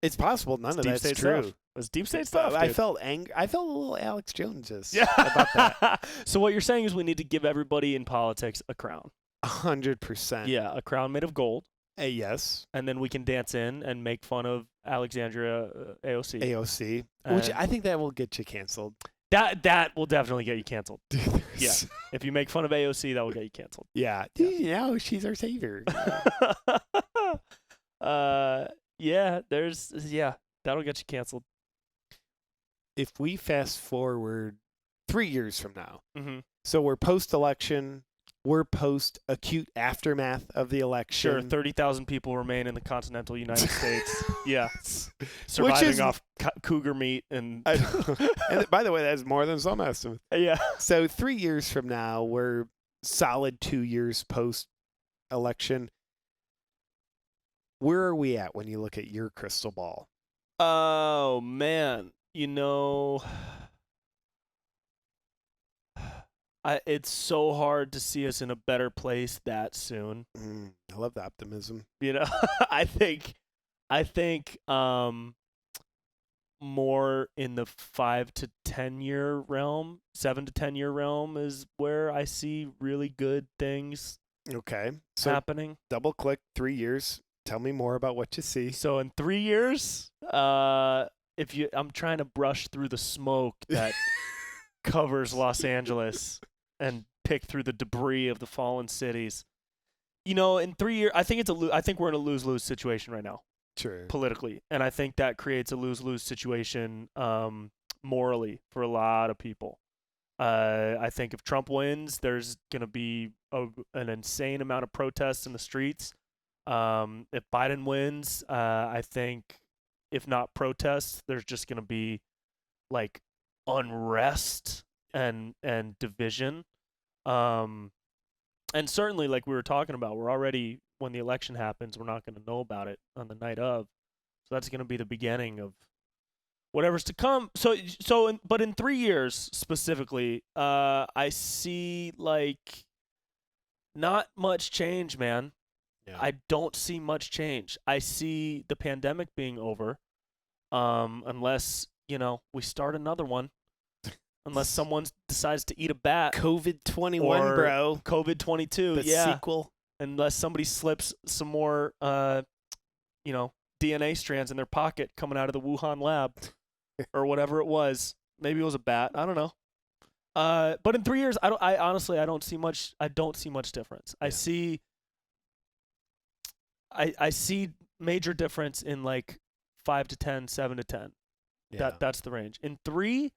It's possible none of deep that's state true. Stuff. It's deep state stuff. I dude. felt angry. I felt a little Alex Jones Yeah. about that. So what you're saying is we need to give everybody in politics a crown. 100%. Yeah, a crown made of gold. Yes. And then we can dance in and make fun of Alexandria AOC. AOC, which I think that will get you canceled. That will definitely get you canceled. Dude, Yeah. If you make fun of AOC, that will get you canceled. Yeah. Dude, you know, she's our savior. Yeah, that'll get you canceled. If we fast forward 3 years from now, Mm-hmm. so we're post-election, we're post-acute aftermath of the election. Sure, 30,000 people remain in the continental United States. Yeah. Surviving off cougar meat and... And by the way, that's more than some estimates. Yeah. So 3 years from now, we're solid 2 years post-election. Where are we at when you look at your crystal ball? Oh, man. You know... it's so hard to see us in a better place that soon. I love the optimism. You know, I think more in the 5 to 10 year realm, 7 to 10 year realm is where I see really good things So happening. Double click 3 years. Tell me more about what you see. So in 3 years, I'm trying to brush through the smoke that covers Los Angeles and pick through the debris of the fallen cities. You know, in 3 years, I think we're in a lose-lose situation right now. True. Politically, and I think that creates a lose-lose situation morally for a lot of people. I think if Trump wins, there's going to be an insane amount of protests in the streets. If Biden wins, I think if not protests, there's just going to be like unrest and division. And certainly, like we were talking about, we're already, when the election happens, we're not going to know about it on the night of. So that's going to be the beginning of whatever's to come. But in 3 years specifically, I see like not much change, man. Yeah. I don't see much change. I see the pandemic being over, unless we start another one, unless someone decides to eat a bat. COVID-21, or bro. COVID-22, The sequel. Unless somebody slips some more, DNA strands in their pocket coming out of the Wuhan lab, or whatever it was. Maybe it was a bat. I don't know. But in 3 years, I honestly don't see much. I don't see much difference. Yeah. I see major difference in like 5 to 10, 7 to 10. Yeah. That's the range. In 3,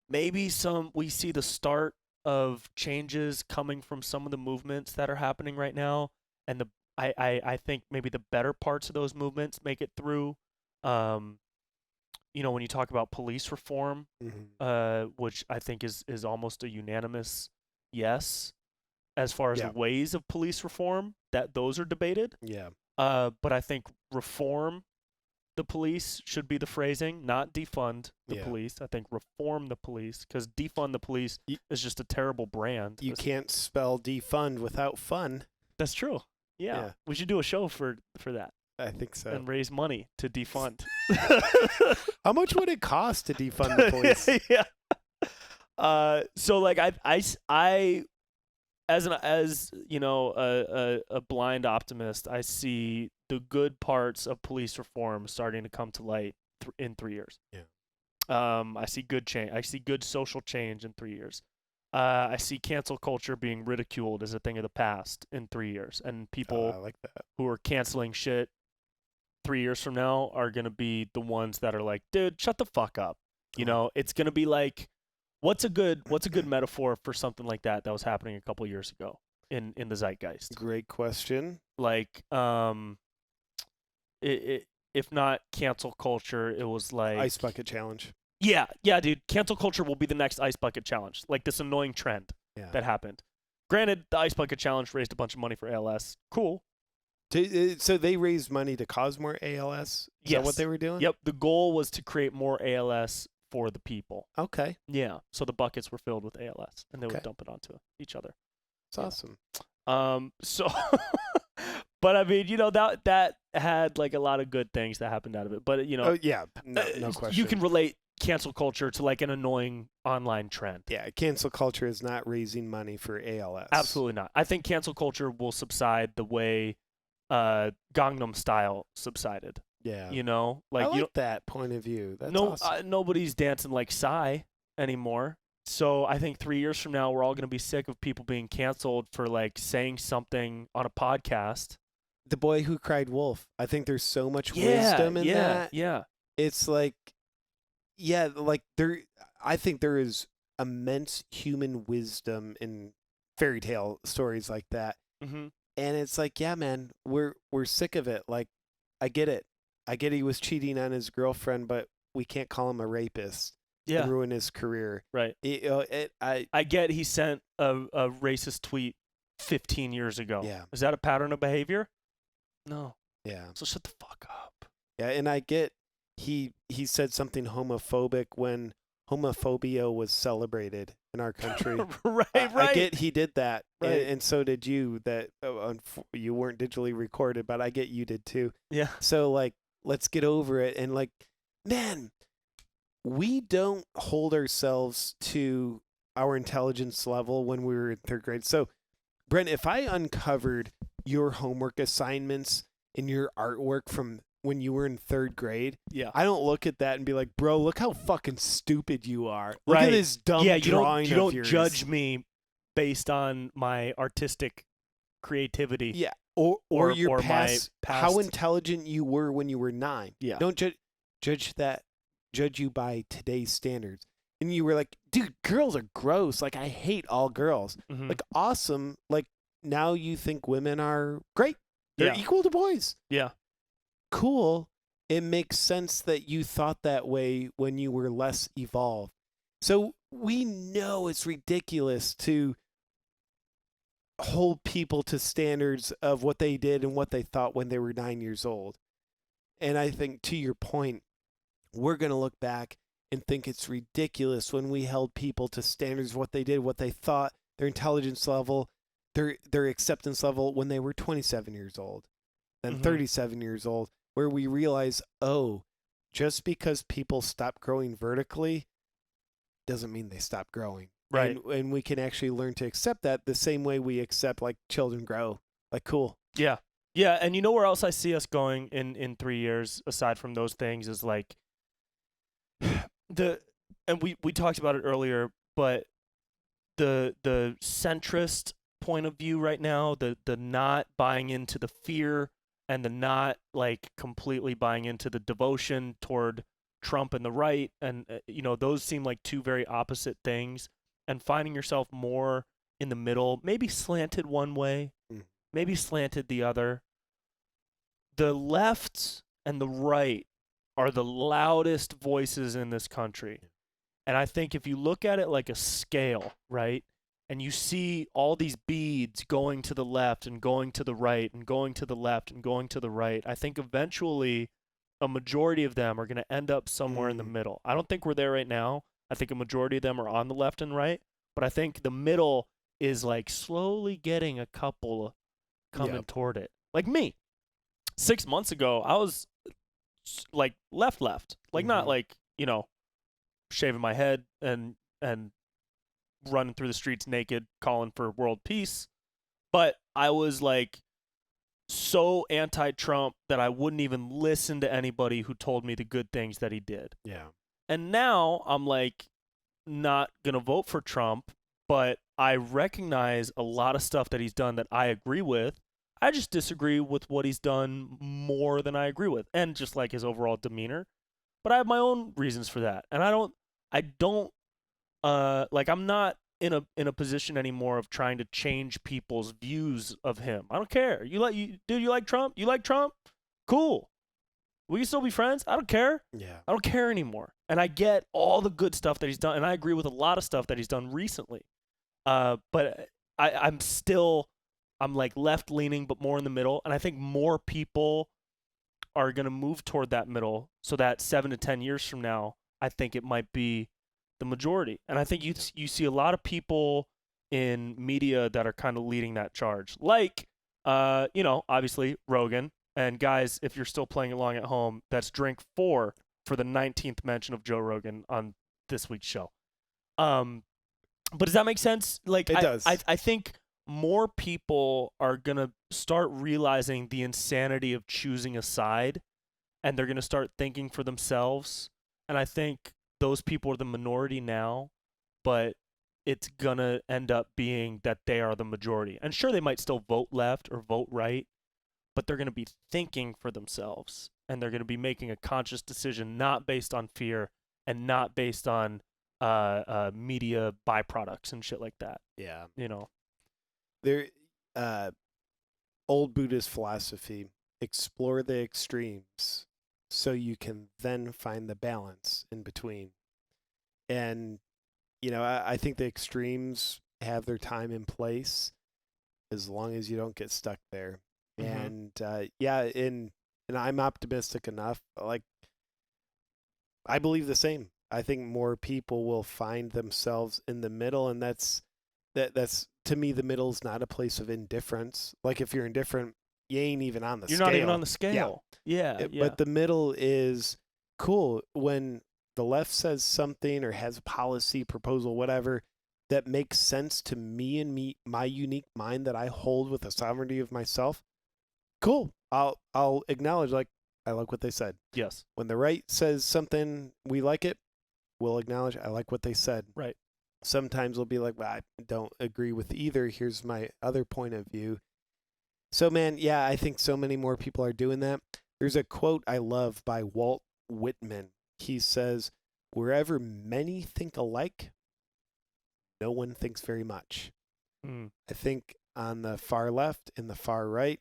maybe we see the start of changes coming from some of the movements that are happening right now, and I think maybe the better parts of those movements make it through. When you talk about police reform, which I think is almost a unanimous yes, as far as the ways of police reform, that those are debated. Yeah. But I think reform the police should be the phrasing, not defund the police. I think reform the police, because defund the police is just a terrible brand. You can't spell defund without fun. That's true. Yeah. We should do a show for that. I think so. And raise money to defund. How much would it cost to defund the police? Yeah. So like I as a blind optimist, I see the good parts of police reform starting to come to light in 3 years. Yeah. I see good change. I see good social change in 3 years. I see cancel culture being ridiculed as a thing of the past in 3 years, and people I like that. who are canceling shit 3 years from now are gonna be the ones that are like, dude, shut the fuck up. It's gonna be like, what's a good metaphor for something like that was happening a couple years ago in the zeitgeist? Great question. Like, if not cancel culture, it was like Ice bucket challenge. Yeah, dude. Cancel culture will be the next ice bucket challenge. Like this annoying trend that happened. Granted, the ice bucket challenge raised a bunch of money for ALS. Cool. So they raised money to cause more ALS? Is that what they were doing? Yep. The goal was to create more ALS for the people. Okay. Yeah. So the buckets were filled with ALS, and they would dump it onto each other. That's awesome. So, but I mean, that had like a lot of good things that happened out of it. But Oh yeah, no question. You can relate cancel culture to like an annoying online trend. Yeah, cancel culture is not raising money for ALS. Absolutely not. I think cancel culture will subside the way Gangnam Style subsided. Yeah. Like I like that point of view. That's awesome. Nobody's dancing like Psy anymore. So I think 3 years from now, we're all going to be sick of people being canceled for like saying something on a podcast. The Boy Who Cried Wolf. I think there's so much wisdom in that. Yeah. It's like, I think there is immense human wisdom in fairy tale stories like that. Mm-hmm. And it's like, yeah, man, we're sick of it. Like, I get it. I get he was cheating on his girlfriend, but we can't call him a rapist. Yeah. And ruin his career. Right. I get he sent a racist tweet 15 years ago. Yeah. Is that a pattern of behavior? No. Yeah. So shut the fuck up. Yeah, and I get he said something homophobic when homophobia was celebrated in our country. Right. I get he did that, right. and so did you. That you weren't digitally recorded, but I get you did too. Yeah. So like, let's get over it, and like, man, we don't hold ourselves to our intelligence level when we were in 3rd grade. So, Brent, if I uncovered your homework assignments and your artwork from when you were in 3rd grade, I don't look at that and be like, bro, look how fucking stupid you are. Look at this dumb drawing you don't of yours. Judge me based on my artistic creativity. Yeah. Or your past, my past, how intelligent you were when you were 9. Yeah. Don't judge you by today's standards. And you were like, dude, girls are gross. Like, I hate all girls. Mm-hmm. Like, awesome. Like, now you think women are great. They're equal to boys. Yeah. Cool. It makes sense that you thought that way when you were less evolved. So we know it's ridiculous to hold people to standards of what they did and what they thought when they were 9 years old. And I think, to your point, we're going to look back and think it's ridiculous when we held people to standards of what they did, what they thought, their intelligence level, their acceptance level when they were 27 years old, then 37 years old, where we realize, oh, just because people stop growing vertically doesn't mean they stop growing. Right. And we can actually learn to accept that the same way we accept, like, children grow. Like, cool. Yeah. Yeah. And you know where else I see us going in 3 years, aside from those things, is like and we talked about it earlier, but the centrist point of view right now, the not buying into the fear and the not like completely buying into the devotion toward Trump and the right, and those seem like two very opposite things, and finding yourself more in the middle, maybe slanted one way, maybe slanted the other. The left and the right are the loudest voices in this country. And I think if you look at it like a scale, right, and you see all these beads going to the left and going to the right and going to the left and going to the right, I think eventually a majority of them are going to end up somewhere in the middle. I don't think we're there right now. I think a majority of them are on the left and right, but I think the middle is like slowly getting a couple coming toward it. Like me. 6 months ago, I was like left, like not like, shaving my head and running through the streets naked, calling for world peace. But I was like so anti-Trump that I wouldn't even listen to anybody who told me the good things that he did. Yeah. And now I'm like not going to vote for Trump, but I recognize a lot of stuff that he's done that I agree with. I just disagree with what he's done more than I agree with, and just like his overall demeanor. But I have my own reasons for that, and I don't I'm not in a position anymore of trying to change people's views of him. I don't care. You like Trump? You like Trump? Cool. We can still be friends. I don't care. Yeah. I don't care anymore. And I get all the good stuff that he's done, and I agree with a lot of stuff that he's done recently. But I'm like left leaning, but more in the middle. And I think more people are going to move toward that middle, so that 7 to 10 years from now, I think it might be the majority. And I think you see a lot of people in media that are kind of leading that charge. Like, obviously Rogan. And guys, if you're still playing along at home, that's drink 4 for the 19th mention of Joe Rogan on this week's show. But does that make sense? Like, it does. I think more people are going to start realizing the insanity of choosing a side, and they're going to start thinking for themselves. And I think those people are the minority now, but it's going to end up being that they are the majority. And sure, they might still vote left or vote right, but they're going to be thinking for themselves, and they're going to be making a conscious decision, not based on fear and not based on media byproducts and shit like that. Yeah. There, old Buddhist philosophy, explore the extremes so you can then find the balance in between. And, I think the extremes have their time and place as long as you don't get stuck there. And, and I'm optimistic enough. Like, I believe the same. I think more people will find themselves in the middle, and that's to me, the middle's not a place of indifference. Like, if you're indifferent, you ain't even on the scale. You're not even on the scale. Yeah. But the middle is cool. When the left says something or has a policy, proposal, whatever, that makes sense to me and my unique mind that I hold with the sovereignty of myself, cool. I'll acknowledge, like, I like what they said. Yes. When the right says something, we like it, we'll acknowledge I like what they said. Right. Sometimes we'll be like, well, I don't agree with either. Here's my other point of view. So, man, yeah, I think so many more people are doing that. There's a quote I love by Walt Whitman. He says, wherever many think alike, no one thinks very much. I think on the far left and the far right,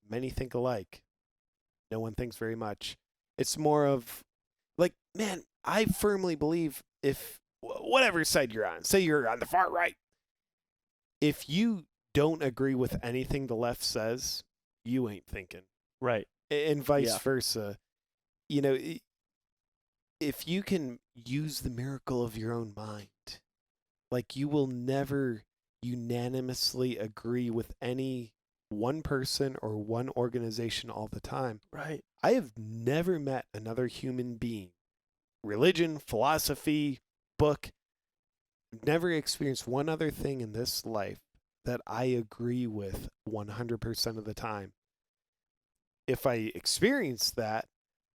many think alike. No one thinks very much. It's more of like, man, I firmly believe if whatever side you're on, say you're on the far right, if you don't agree with anything the left says, you ain't thinking. Right. And vice versa. you know, if you can use the miracle of your own mind, like you will never unanimously agree with any one person or one organization all the time. Right. I have never met another human being, religion, philosophy, book, never experienced one other thing in this life that I agree with 100% of the time. If I experience that,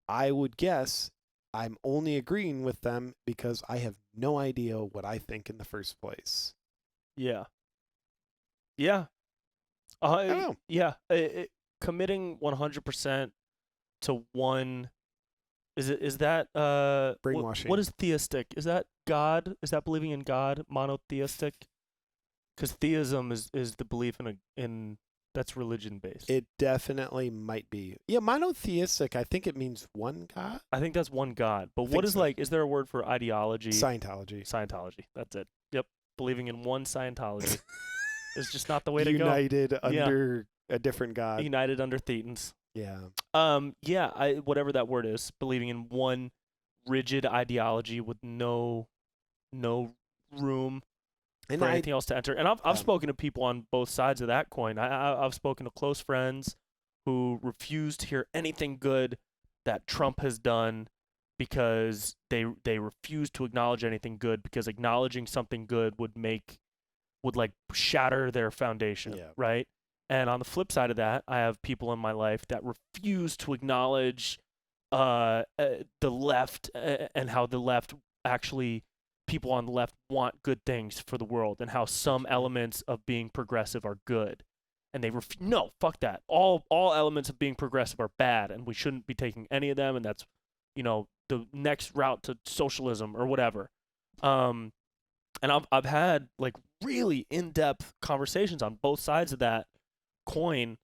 I would guess I'm only agreeing with them because I have no idea what I think in the first place. Yeah. Yeah. I don't know. Yeah. Committing 100% to one. Is that Brainwashing. What is theistic? Is that God? Is that believing in God? Monotheistic? Because theism is the belief in that's religion based. It definitely might be. Yeah, monotheistic, I think it means one God. I think that's one God. But I what think is so. is there a word for ideology? Scientology. Scientology. That's it. Yep. Believing in one Scientology is just not the way to United go. under a different God. United under Thetans. Yeah. Yeah, whatever that word is, believing in one rigid ideology with no room And for anything else to enter. And I've spoken to people on both sides of that coin. I've spoken to close friends who refuse to hear anything good that Trump has done because they refuse to acknowledge anything good because acknowledging something good would shatter their foundation, Yeah. right? And on the flip side of that, I have people in my life that refuse to acknowledge the left and how the left actually, people on the left want good things for the world and how some elements of being progressive are good. And they no, fuck that. All elements of being progressive are bad and we shouldn't be taking any of them, and that's, the next route to socialism or whatever. And I've had like really in-depth conversations on both sides of that coin,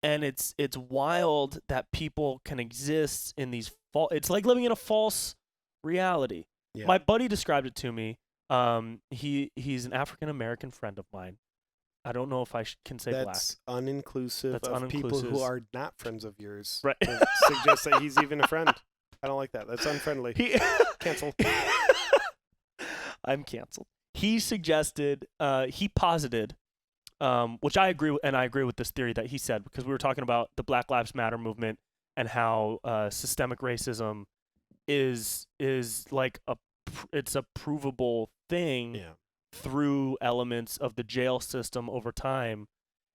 and it's wild that people can exist in these it's like living in a false reality. Yeah. My buddy described it to me. He's an African American friend of mine. I don't know if I can say That's black. uninclusive That's of people who uninclusive. are not friends of yours. Right. To suggest that he's even a friend. I don't like that. That's unfriendly. Cancel. I'm canceled. He suggested, he posited, which I agree with, and I agree with this theory that he said, because we were talking about the Black Lives Matter movement and how systemic racism is like it's a provable thing. Yeah. Through elements of the jail system over time.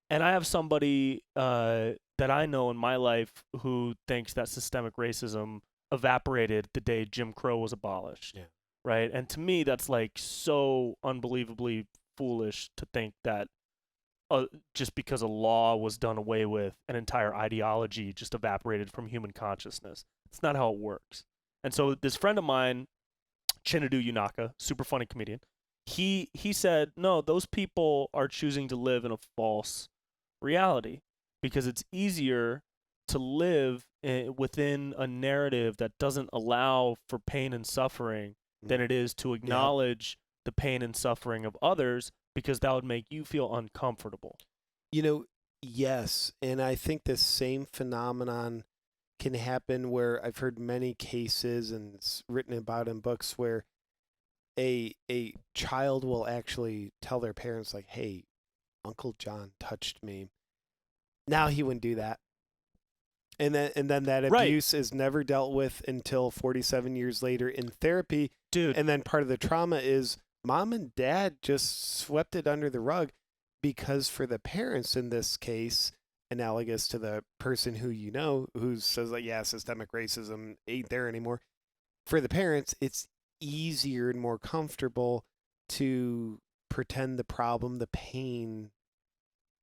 And I have somebody that I know in my life who thinks that systemic racism evaporated the day Jim Crow was abolished. Yeah. Right? And to me, that's like so unbelievably foolish to think that just because a law was done away with, an entire ideology just evaporated from human consciousness. It's not how it works. And so this friend of mine, Chinadu Yunaka, super funny comedian, he said, no, those people are choosing to live in a false reality because it's easier to live within a narrative that doesn't allow for pain and suffering than it is to acknowledge the pain and suffering of others, because that would make you feel uncomfortable. Yes. And I think this same phenomenon can happen where I've heard many cases, and it's written about in books, where a child will actually tell their parents, like, hey, Uncle John touched me. Now he wouldn't do that. And then that abuse is never dealt with until 47 years later in therapy. Dude. And then part of the trauma is mom and dad just swept it under the rug, because for the parents in this case, analogous to the person who says, like, yeah, systemic racism ain't there anymore. For the parents, it's easier and more comfortable to pretend the problem, the pain,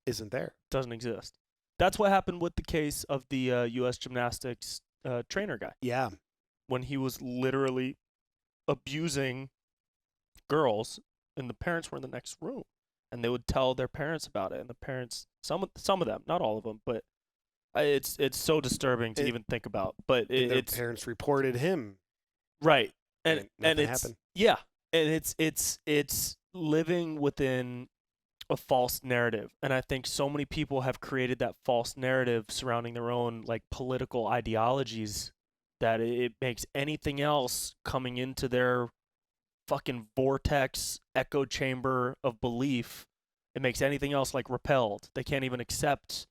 isn't there. Doesn't exist. That's what happened with the case of the U.S. gymnastics trainer guy. Yeah. When he was literally abusing girls, and the parents were in the next room, and they would tell their parents about it, and the parents, some of them, not all of them, but it's so disturbing to even think about. But their parents reported him. Right. And it's happened. Yeah, and it's living within a false narrative, and I think so many people have created that false narrative surrounding their own like political ideologies that it makes anything else coming into their fucking vortex echo chamber of belief, it makes anything else like repelled. They can't even accept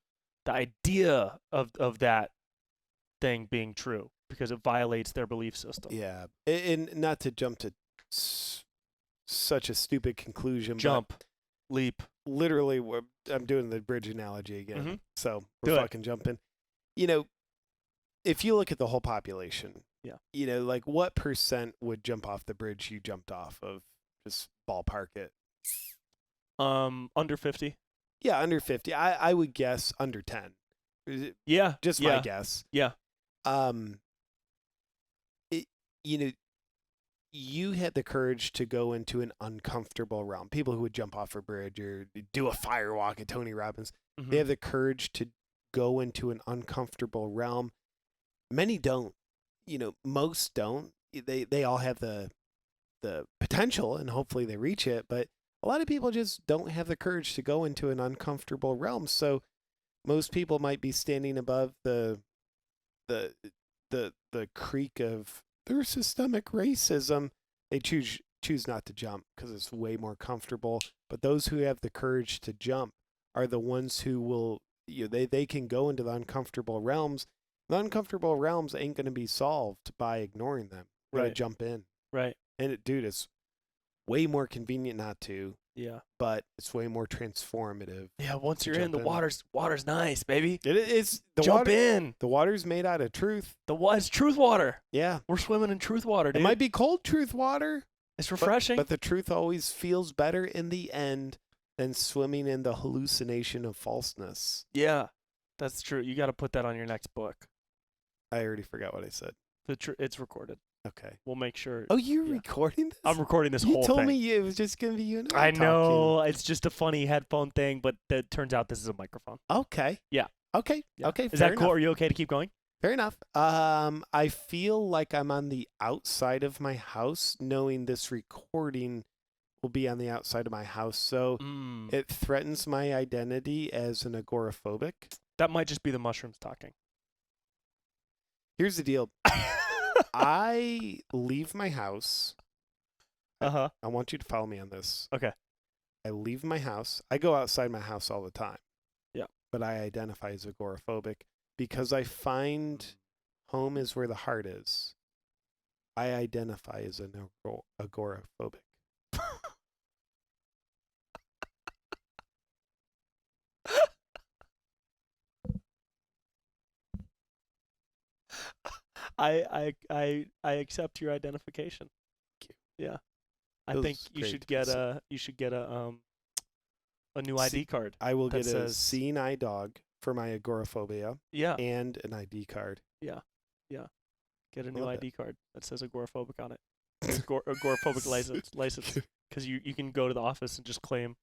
the idea of that thing being true because it violates their belief system. Yeah. And not to jump to such a stupid conclusion, Jump, leap. Literally, I'm doing the bridge analogy again. Mhm. So Do we're it. fucking jumping. You know, if you look at the whole population, Yeah. you know, like what percent would jump off the bridge you jumped off of? Just ballpark it. Under 50. Yeah, under 50. I would guess under 10. Yeah. Just yeah. my guess. Yeah. You know, you had the courage to go into an uncomfortable realm. People who would jump off a bridge or do a firewalk at Tony Robbins, Mhm. they have the courage to go into an uncomfortable realm. Many don't. You know, most don't. They all have the potential, and hopefully they reach it. But a lot of people just don't have the courage to go into an uncomfortable realm. So most people might be standing above the creek of their systemic racism. They choose not to jump because it's way more comfortable. But those who have the courage to jump are the ones who will, you know, they can go into the uncomfortable realms. The uncomfortable realms ain't going to be solved by ignoring them. We're going Right. to jump in. Right. And dude, it's way more convenient not to, Yeah. but it's way more transformative. Yeah. Once you're Jump in, the in. water's nice, baby. It's the Jump water. in. The water's made out of truth. It's truth water. Yeah. We're swimming in truth water, dude. It might be cold truth water. It's refreshing. But the truth always feels better in the end than swimming in the hallucination of falseness. Yeah, that's true. You got to put that on your next book. I already forgot what I said. It's recorded. Okay. We'll make sure. Oh, you're Yeah. recording this? I'm recording this You whole told thing. me it was just going to be you and I I talking. know. It's just a funny headphone thing, but it turns out this is a microphone. Okay. Yeah. Okay. Yeah. Okay. Is fair that cool? enough. Are you okay to keep going? Fair enough. I feel like I'm on the outside of my house, knowing this recording will be on the outside of my house. So it threatens my identity as an agoraphobic. That might just be the mushrooms talking. Here's the deal. I leave my house. Uh-huh. I want you to follow me on this. Okay. I leave my house. I go outside my house all the time. Yeah. But I identify as agoraphobic because I find home is where the heart is. I identify as an agoraphobic. I accept your identification. Thank you. Yeah. That I think was you great should to get consider. a new ID card. I will that get a says- seeing eye dog for my agoraphobia Yeah. and an ID card. Get a new Love ID card that says agoraphobic on it. Agoraphobic license. Because you can go to the office and just claim.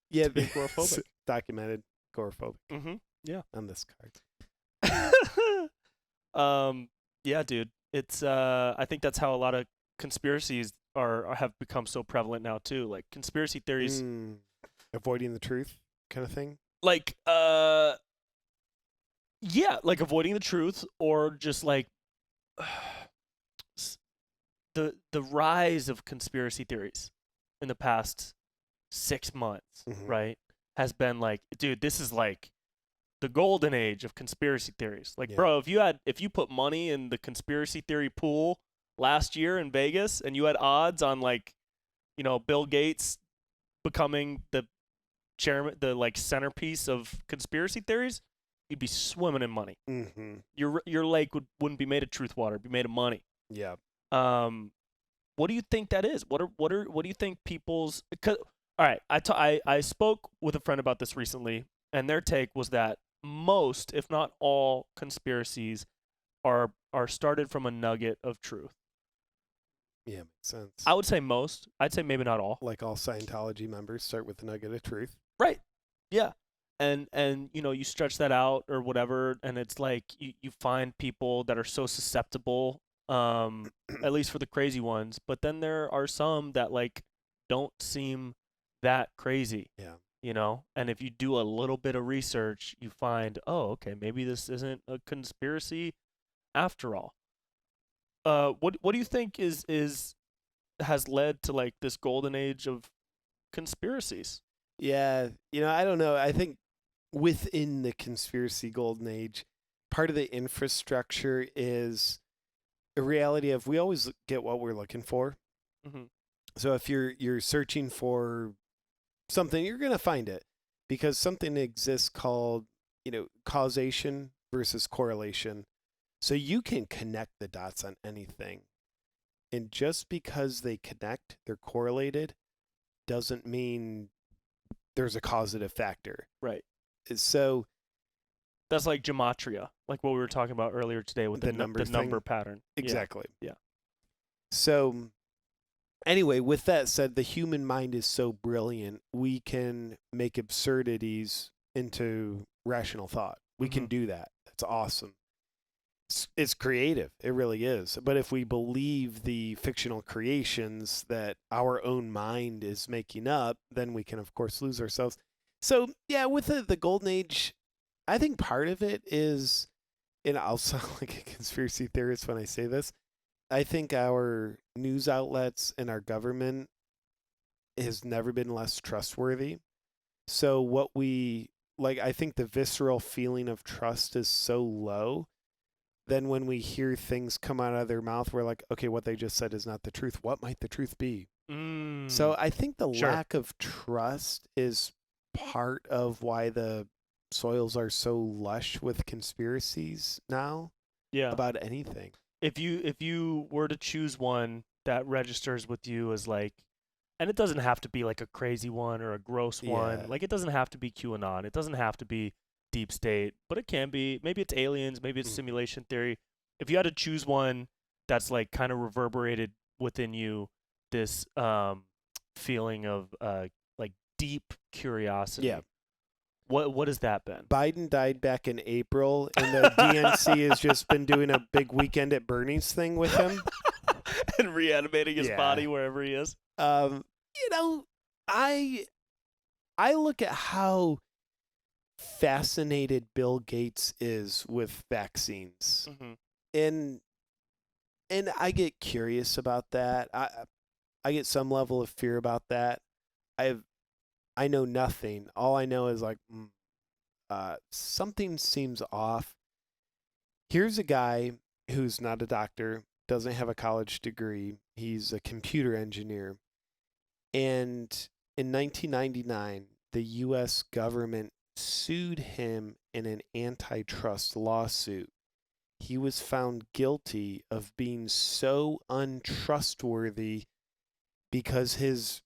Yeah, be agoraphobic. Documented agoraphobic Mm-hmm. Yeah. on this card. Yeah, dude. It's I think that's how a lot of conspiracies have become so prevalent now too. Like conspiracy theories, Avoiding the truth kind of thing. like yeah, like avoiding the truth, or just like the rise of conspiracy theories in the past 6 months, Mhm. right, has been like, dude, this is like the golden age of conspiracy theories. Like, Yeah. bro, if you put money in the conspiracy theory pool last year in Vegas and you had odds on, like, you know, Bill Gates becoming the chairman, the like centerpiece of conspiracy theories, you'd be swimming in money. Mm-hmm. Your lake wouldn't be made of truth water, it'd be made of money. Yeah. What do you think that is? What do you think people's? All right, I spoke with a friend about this recently, and their take was that most, if not all, conspiracies are started from a nugget of truth. Yeah, makes sense. I would say most. I'd say maybe not all. Like all Scientology members start with a nugget of truth. Right. Yeah. And you know, you stretch that out or whatever, and it's like you find people that are so susceptible, at least for the crazy ones, but then there are some that like don't seem that crazy. Yeah. You know, and if you do a little bit of research, you find, oh, okay, maybe this isn't a conspiracy after all. what do you think has led to like this golden age of conspiracies? Yeah, I don't know. I think within the conspiracy golden age, part of the infrastructure is a reality of we always get what we're looking for. Mm-hmm. So if you're searching for something, you're going to find it because something exists called, causation versus correlation. So you can connect the dots on anything. And just because they connect, they're correlated, doesn't mean there's a causative factor. Right. So that's like gematria, like what we were talking about earlier today with the number pattern. Exactly. Yeah. So anyway, with that said, the human mind is so brilliant. We can make absurdities into rational thought. We can do that. That's awesome. It's creative. It really is. But if we believe the fictional creations that our own mind is making up, then we can, of course, lose ourselves. So, yeah, with the Golden Age, I think part of it is, and I'll sound like a conspiracy theorist when I say this, I think our news outlets and our government has never been less trustworthy. So what I think the visceral feeling of trust is so low. Then when we hear things come out of their mouth, we're like, okay, what they just said is not the truth. What might the truth be? So I think the lack of trust is part of why the soils are so lush with conspiracies now. Yeah. About anything. If you were to choose one that registers with you as like, and it doesn't have to be like a crazy one or a gross one. Like it doesn't have to be QAnon. It doesn't have to be deep state, but it can be. Maybe it's aliens. Maybe it's simulation theory. If you had to choose one that's like kind of reverberated within you this feeling of like deep curiosity. Yeah. What has that been? Biden died back in April, and the DNC has just been doing a big weekend at Bernie's thing with him. And reanimating his body wherever he is. I look at how fascinated Bill Gates is with vaccines. And I get curious about that. I get some level of fear about that. I know nothing. All I know is like something seems off. Here's a guy who's not a doctor, doesn't have a college degree. He's a computer engineer. And in 1999, the U.S. government sued him in an antitrust lawsuit. He was found guilty of being so untrustworthy because his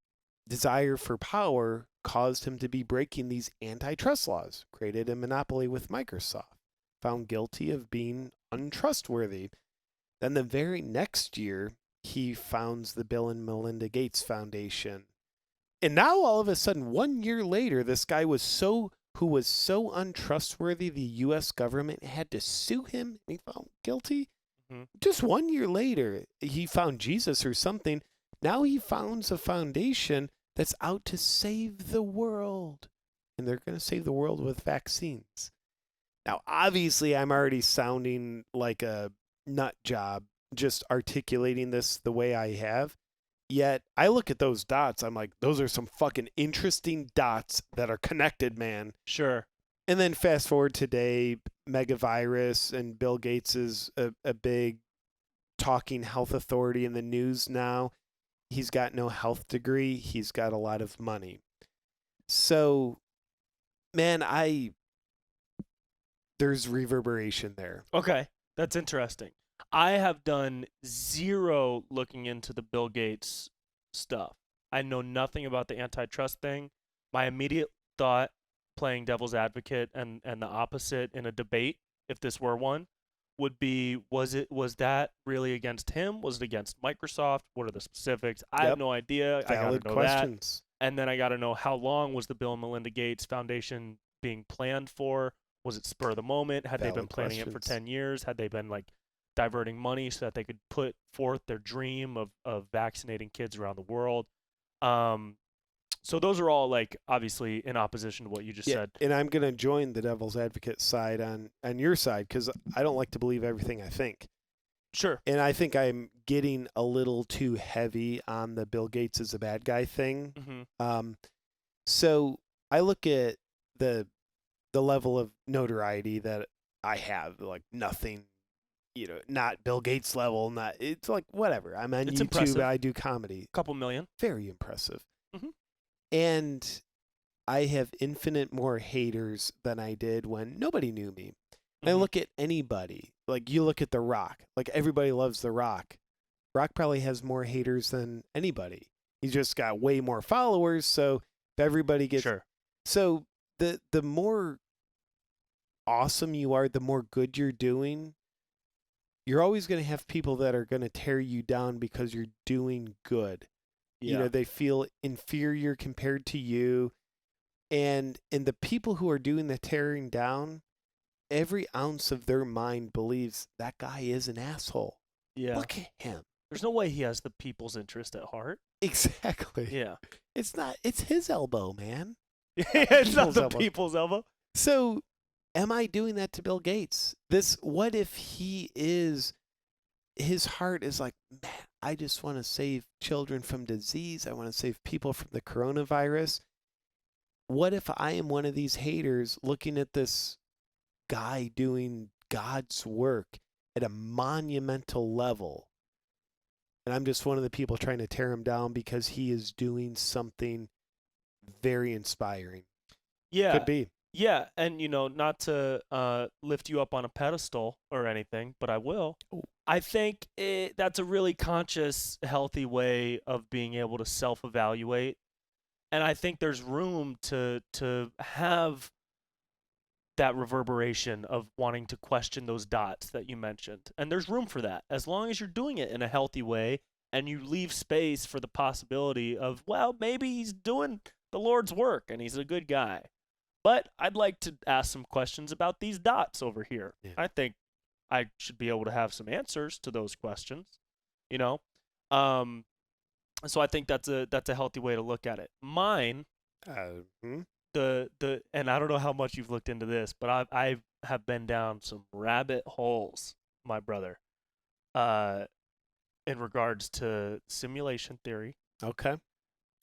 desire for power caused him to be breaking these antitrust laws, created a monopoly with Microsoft, found guilty of being untrustworthy. Then the very next year, he founds the Bill and Melinda Gates Foundation. And now all of a sudden, 1 year later, this guy who was so untrustworthy, the U.S. government had to sue him and he found guilty. Just 1 year later, he found Jesus or something. Now he founds a foundation that's out to save the world. And they're going to save the world with vaccines. Now, obviously, I'm already sounding like a nut job just articulating this the way I have. Yet, I look at those dots, I'm like, those are some fucking interesting dots that are connected, man. Sure. And then fast forward today, megavirus, and Bill Gates is a big talking health authority in the news now. He's got no health degree. He's got a lot of money. So, man, there's reverberation there. Okay, that's interesting. I have done zero looking into the Bill Gates stuff. I know nothing about the antitrust thing. My immediate thought, playing devil's advocate and the opposite in a debate, if this were one, would be, was that really against him? Was it against Microsoft? What are the specifics? I have no idea. Valid I got to know questions. that. And then I got to know, how long was the Bill and Melinda Gates Foundation being planned for? Was it spur of the moment? Had they been planning it for 10 years? Had they been like diverting money so that they could put forth their dream of vaccinating kids around the world? So those are all like obviously in opposition to what you just said. And I'm going to join the devil's advocate side on your side because I don't like to believe everything I think. Sure. And I think I'm getting a little too heavy on the Bill Gates is a bad guy thing. Mm-hmm. So I look at the level of notoriety that I have, like nothing, not Bill Gates level, it's like whatever. I'm on It's YouTube, impressive. I do comedy. Couple million. Very impressive. Mm-hmm. And I have infinite more haters than I did when nobody knew me. I look at anybody, like you look at The Rock, like everybody loves The Rock. Rock probably has more haters than anybody. He's just got way more followers, so if everybody gets Sure. So the more awesome you are, the more good you're doing, you're always going to have people that are going to tear you down because you're doing good. Yeah. They feel inferior compared to you. And the people who are doing the tearing down, every ounce of their mind believes that guy is an asshole. Yeah. Look at him. There's no way he has the people's interest at heart. Exactly. Yeah. It's his elbow, man. It's not People's the elbow. people's elbow. So am I doing that to Bill Gates? What if his heart is like, man, I just want to save children from disease. I want to save people from the coronavirus. What if I am one of these haters looking at this guy doing God's work at a monumental level, and I'm just one of the people trying to tear him down because he is doing something very inspiring? Yeah. Could be. Yeah, and not to lift you up on a pedestal or anything, but I will. Ooh. I think that's a really conscious, healthy way of being able to self-evaluate, and I think there's room to have that reverberation of wanting to question those dots that you mentioned, and there's room for that as long as you're doing it in a healthy way and you leave space for the possibility of, well, maybe he's doing the Lord's work and he's a good guy. But I'd like to ask some questions about these dots over here. Yeah. I think I should be able to have some answers to those questions, So I think that's a healthy way to look at it. Mine, and I don't know how much you've looked into this, but I have been down some rabbit holes, my brother, in regards to simulation theory, Okay.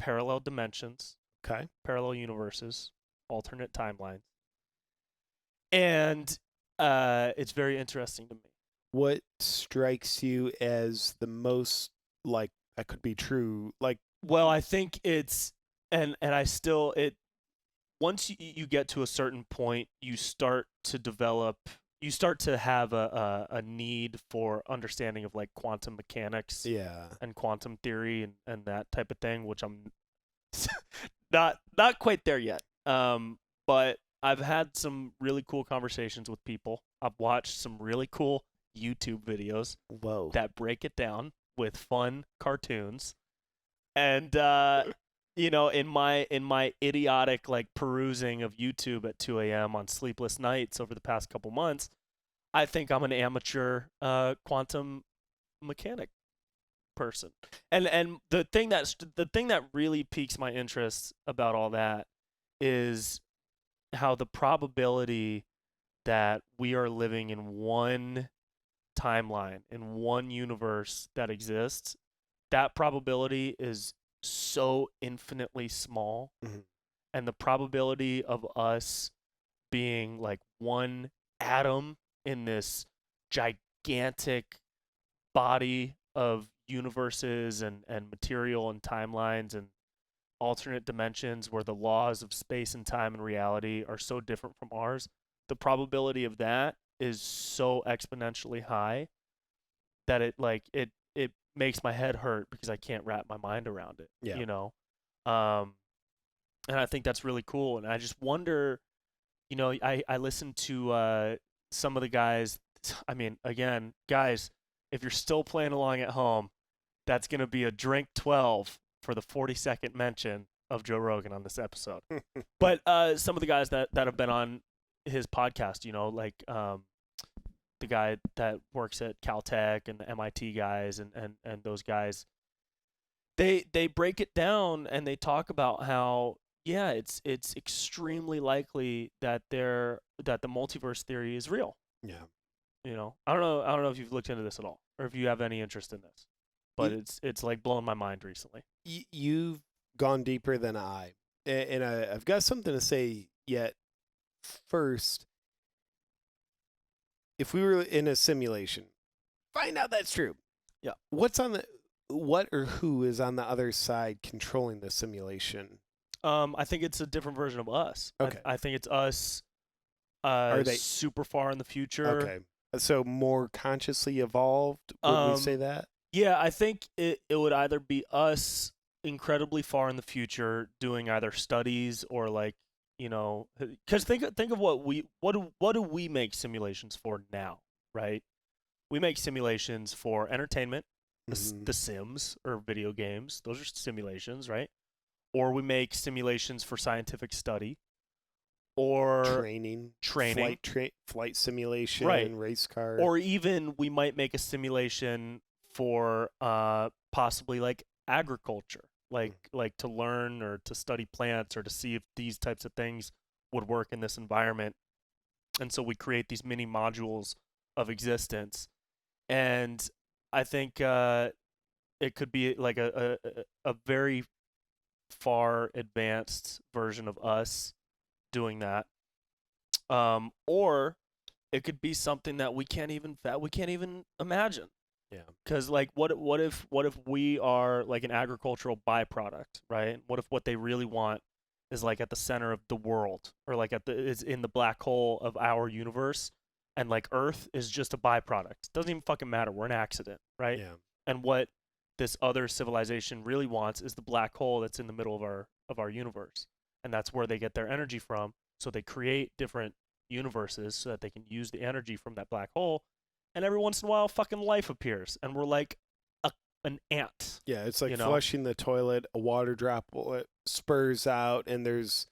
parallel dimensions, Okay. parallel universes, alternate timelines, and it's very interesting to me. What strikes you as the most, like, that could be true? Like, Well, I think it's and I still once you get to a certain point, you start to have a need for understanding of like quantum mechanics yeah. and quantum theory and that type of thing, which I'm not quite there yet. But I've had some really cool conversations with people. I've watched some really cool YouTube videos Whoa. that break it down with fun cartoons. And in my idiotic like perusing of YouTube at 2 a.m. on sleepless nights over the past couple months, I think I'm an amateur quantum mechanic person. And the thing that really piques my interest about all that is how the probability that we are living in one timeline, in one universe that exists, that probability is so infinitely small. Mm-hmm. And the probability of us being like one atom in this gigantic body of universes and material and timelines and alternate dimensions where the laws of space and time and reality are so different from ours, the probability of that is so exponentially high that it makes my head hurt because I can't wrap my mind around it. Yeah. And I think that's really cool. And I just wonder, I listen to some of the guys. I mean, again, guys, if you're still playing along at home, that's going to be a drink 12 for the 42nd mention of Joe Rogan on this episode. But some of the guys that have been on his podcast, like the guy that works at Caltech and the MIT guys and those guys, they break it down and they talk about how, yeah, it's extremely likely that the multiverse theory is real. Yeah. You know, I don't know if you've looked into this at all, or if you have any interest in this, but it's like blown my mind recently. You've gone deeper than I, and I've got something to say. Yet, first, if we were in a simulation, find out that's true. Yeah. What or who is on the other side controlling the simulation? I think it's a different version of us. Okay. I think it's us. Are they super far in the future? Okay. So more consciously evolved, would we say that? Yeah, I think it would either be us incredibly far in the future doing either studies or like, you know, because think of what do we make simulations for now, right? We make simulations for entertainment, the Sims or video games. Those are simulations, right? Or we make simulations for scientific study. Or training, flight simulation, right. Race car, or even we might make a simulation for possibly like agriculture, like to learn or to study plants or to see if these types of things would work in this environment. And so we create these mini modules of existence, and I think it could be like a very far advanced version of us doing that, or it could be something that we can't even imagine. Yeah. Because like, what if we are like an agricultural byproduct, right? What if what they really want is like at the center of the world, or like is in the black hole of our universe, and like Earth is just a byproduct. Doesn't even fucking matter. We're an accident, right? Yeah. And what this other civilization really wants is the black hole that's in the middle of our universe. And that's where they get their energy from. So they create different universes so that they can use the energy from that black hole. And every once in a while, fucking life appears. And we're like an ant. Yeah, it's like flushing the toilet, a water droplet spurs out, and there's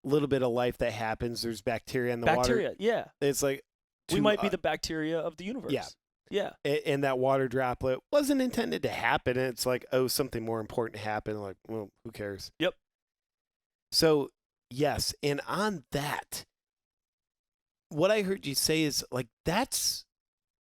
a little bit of life that happens. There's bacteria in the water. Bacteria, yeah. It's like... we might be the bacteria of the universe. Yeah. Yeah. And that water droplet wasn't intended to happen. And it's like, oh, something more important happened. Like, well, who cares? Yep. So, yes. And on that, what I heard you say is like, that's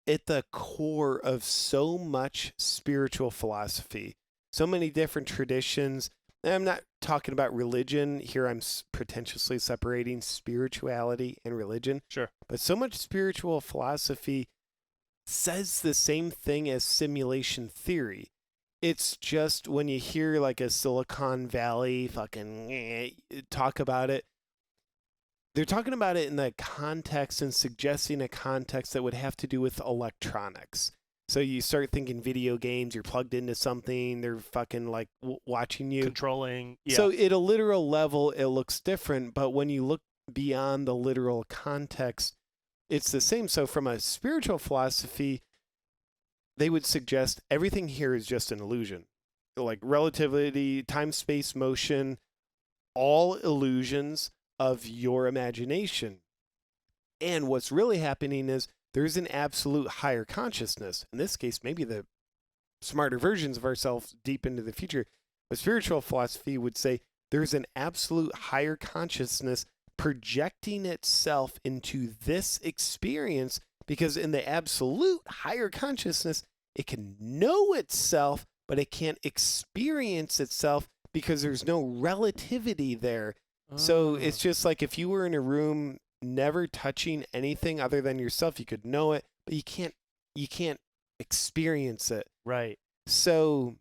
at the core of so much spiritual philosophy, so many different traditions. And I'm not talking about religion here. I'm pretentiously separating spirituality and religion. Sure. But so much spiritual philosophy says the same thing as simulation theory. It's just when you hear like a Silicon Valley fucking talk about it, they're talking about it in the context and suggesting a context that would have to do with electronics. So you start thinking video games, you're plugged into something, they're fucking like watching you. Controlling. Yeah. So at a literal level, it looks different. But when you look beyond the literal context, it's the same. So from a spiritual philosophy, they would suggest everything here is just an illusion. Like relativity, time, space, motion, all illusions of your imagination. And what's really happening is there's an absolute higher consciousness. In this case, maybe the smarter versions of ourselves deep into the future. But spiritual philosophy would say there's an absolute higher consciousness projecting itself into this experience, because in the absolute higher consciousness, it can know itself, but it can't experience itself because there's no relativity there. So it's just like if you were in a room never touching anything other than yourself, you could know it, but you can't experience it. Right. So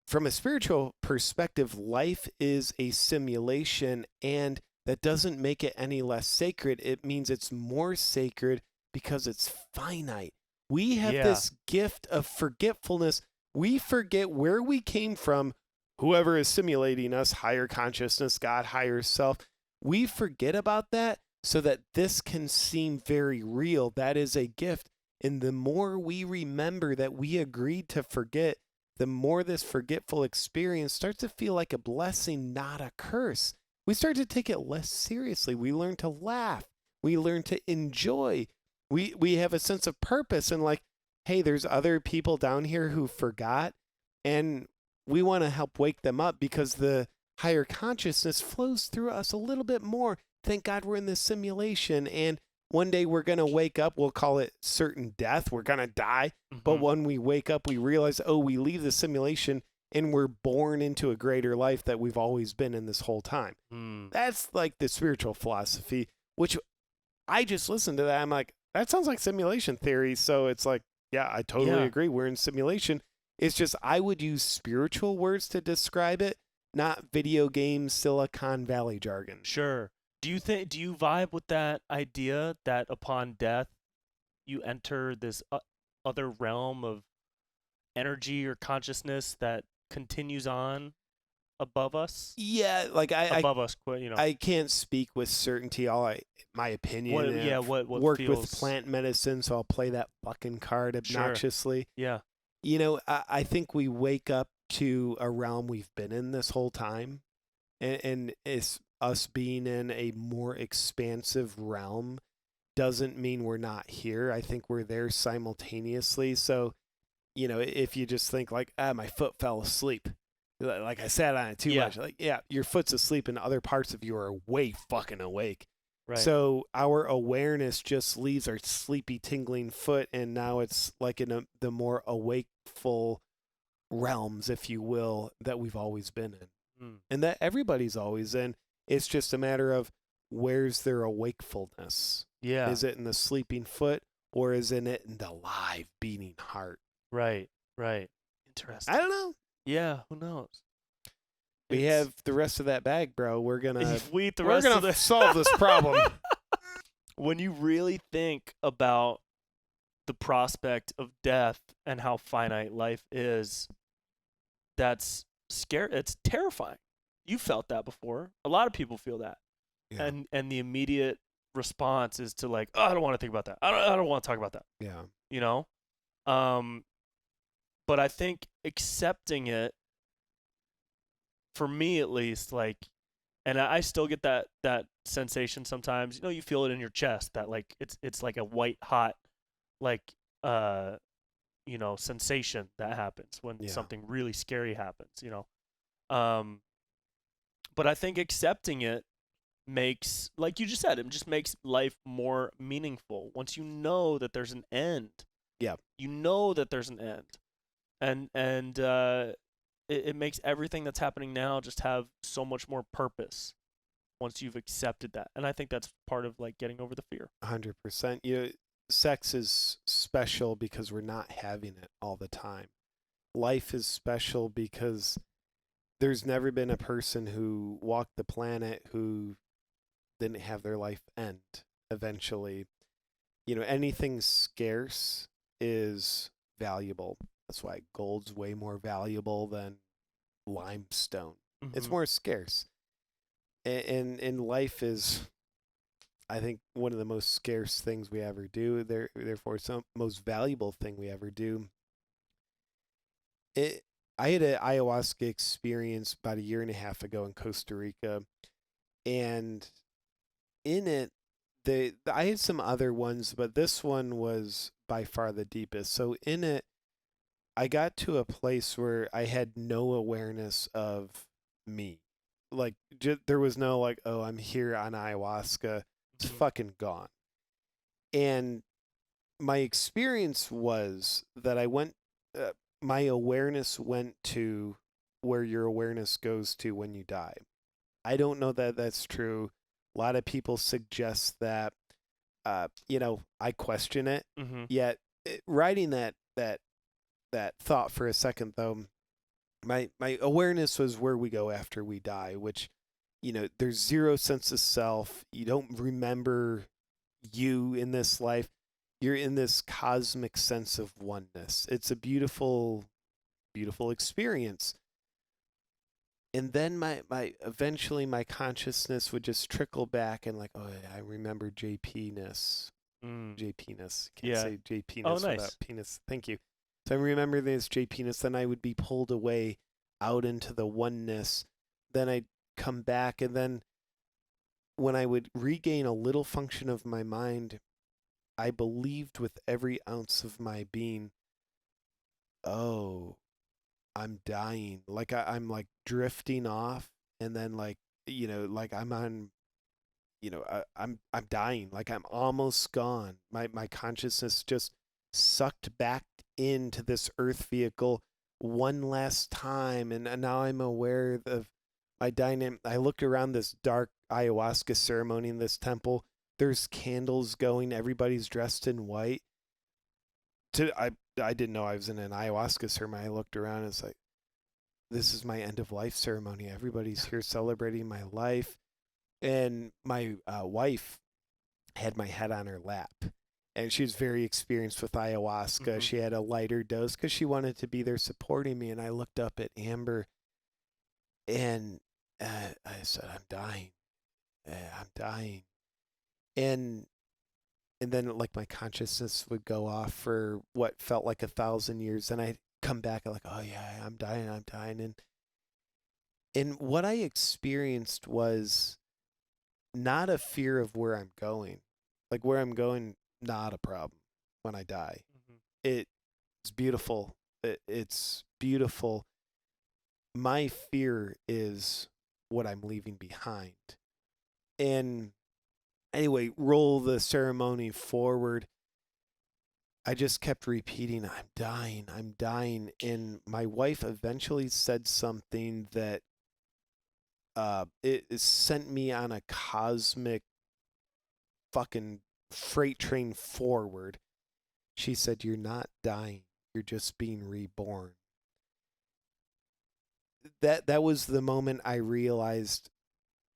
from a spiritual perspective, life is a simulation, and that doesn't make it any less sacred. It means it's more sacred because it's finite. We have this gift of forgetfulness. We forget where we came from. Whoever is simulating us, higher consciousness, God, higher self, we forget about that so that this can seem very real. That is a gift. And the more we remember that we agreed to forget, the more this forgetful experience starts to feel like a blessing, not a curse. We start to take it less seriously. We learn to laugh. We learn to enjoy. We have a sense of purpose, and like, hey, there's other people down here who forgot, and we want to help wake them up because the higher consciousness flows through us a little bit more. Thank God we're in this simulation, and one day we're going to wake up, we'll call it certain death, we're going to die, but when we wake up, we realize, oh, we leave the simulation and we're born into a greater life that we've always been in this whole time. That's like the spiritual philosophy, which I just listened to that. I'm like, that sounds like simulation theory. So it's like, yeah, I totally agree. We're in simulation. It's just I would use spiritual words to describe it, not video game Silicon Valley jargon. Sure. Do you vibe with that idea that upon death you enter this other realm of energy or consciousness that continues on above us? Yeah, like above us, you know. I can't speak with certainty. My opinion. What worked feels... with plant medicine, so I'll play that fucking card obnoxiously. Sure. Yeah. You know, I think we wake up to a realm we've been in this whole time, and it's us being in a more expansive realm doesn't mean we're not here. I think we're there simultaneously. So, you know, if you just think like, my foot fell asleep, like I sat on it too much, like, yeah, your foot's asleep and other parts of you are way fucking awake. Right. So our awareness just leaves our sleepy, tingling foot, and now it's like in the more awakeful realms, if you will, that we've always been in, and that everybody's always in. It's just a matter of where's their awakefulness. Yeah. Is it in the sleeping foot, or is it in the live beating heart? Right. Interesting. I don't know. Yeah, who knows? We have the rest of that bag, bro. We're gonna solve this problem. When you really think about the prospect of death and how finite life is, that's scary. It's terrifying. You felt that before. A lot of people feel that. Yeah. And the immediate response is to like, oh, I don't want to think about that. I don't want to talk about that. Yeah. You know? But I think accepting it, for me at least, like, and I still get that sensation sometimes. You know, you feel it in your chest, that like it's like a white hot, like you know, sensation that happens when something really scary happens. You know, but I think accepting it makes, like you just said, it just makes life more meaningful. Once you know that there's an end. Yeah. You know that there's an end, and it makes everything that's happening now just have so much more purpose once you've accepted that. And I think that's part of like getting over the fear. 100%. You know, sex is special because we're not having it all the time. Life is special because there's never been a person who walked the planet who didn't have their life end eventually. You know, anything scarce is valuable. That's why gold's way more valuable than limestone. It's more scarce. And life is, I think, one of the most scarce things we ever do. Therefore, it's the most valuable thing we ever do. I had an ayahuasca experience about 1.5 years ago in Costa Rica. And in it, I had some other ones, but this one was by far the deepest. So in it, I got to a place where I had no awareness of me. Like, there was no like, oh, I'm here on ayahuasca. It's fucking gone. And my experience was that I went, my awareness went to where your awareness goes to when you die. I don't know that that's true. A lot of people suggest that, you know, I question it. Yet, writing that thought for a second, though, my awareness was where we go after we die, which, you know, there's zero sense of self. You don't remember you in this life. You're in this cosmic sense of oneness. It's a beautiful, beautiful experience. And then eventually my consciousness would just trickle back and like, oh, I remember JP-ness. JP-ness. Can't say JP-ness without penis. Thank you. So I remember this JP-ness. Then I would be pulled away out into the oneness. Then I'd come back. And then when I would regain a little function of my mind, I believed with every ounce of my being, oh, I'm dying. Like I'm like drifting off, and then like, you know, like I'm on, I'm dying. Like I'm almost gone. My consciousness just sucked back into this earth vehicle one last time, and now I'm aware of my dying. I looked around this dark ayahuasca ceremony in this temple. There's candles going. Everybody's dressed in white. I didn't know I was in an ayahuasca ceremony. I looked around and it's like, this is my end of life ceremony. Everybody's here celebrating my life. And my wife had my head on her lap. And she was very experienced with ayahuasca. Mm-hmm. She had a lighter dose because she wanted to be there supporting me. And I looked up at Amber and I said, I'm dying. I'm dying. And then like my consciousness would go off for what felt like 1,000 years. And I'd come back and like, oh yeah, I'm dying. And what I experienced was not a fear of where I'm going. Like where I'm going, not a problem when I die. Mm-hmm. It's beautiful. It's beautiful. My fear is what I'm leaving behind. And anyway, roll the ceremony forward. I just kept repeating, I'm dying. And my wife eventually said something that it sent me on a cosmic fucking freight train forward. She said, you're not dying. You're just being reborn. That was the moment I realized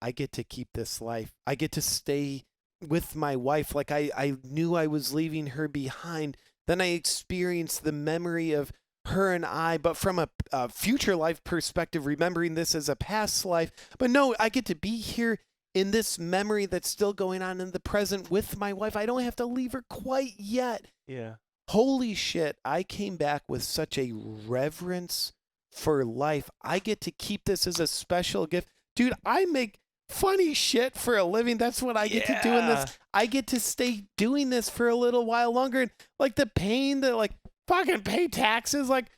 I get to keep this life. I get to stay with my wife. Like I knew I was leaving her behind. Then I experienced the memory of her and I, but from a future life perspective, remembering this as a past life. But no, I get to be here in this memory that's still going on in the present with my wife. I don't have to leave her quite yet. Yeah. Holy shit, I came back with such a reverence for life. I get to keep this as a special gift. Dude, I make funny shit for a living. That's what I get to do in this. I get to stay doing this for a little while longer. And like the pain that like fucking pay taxes, like,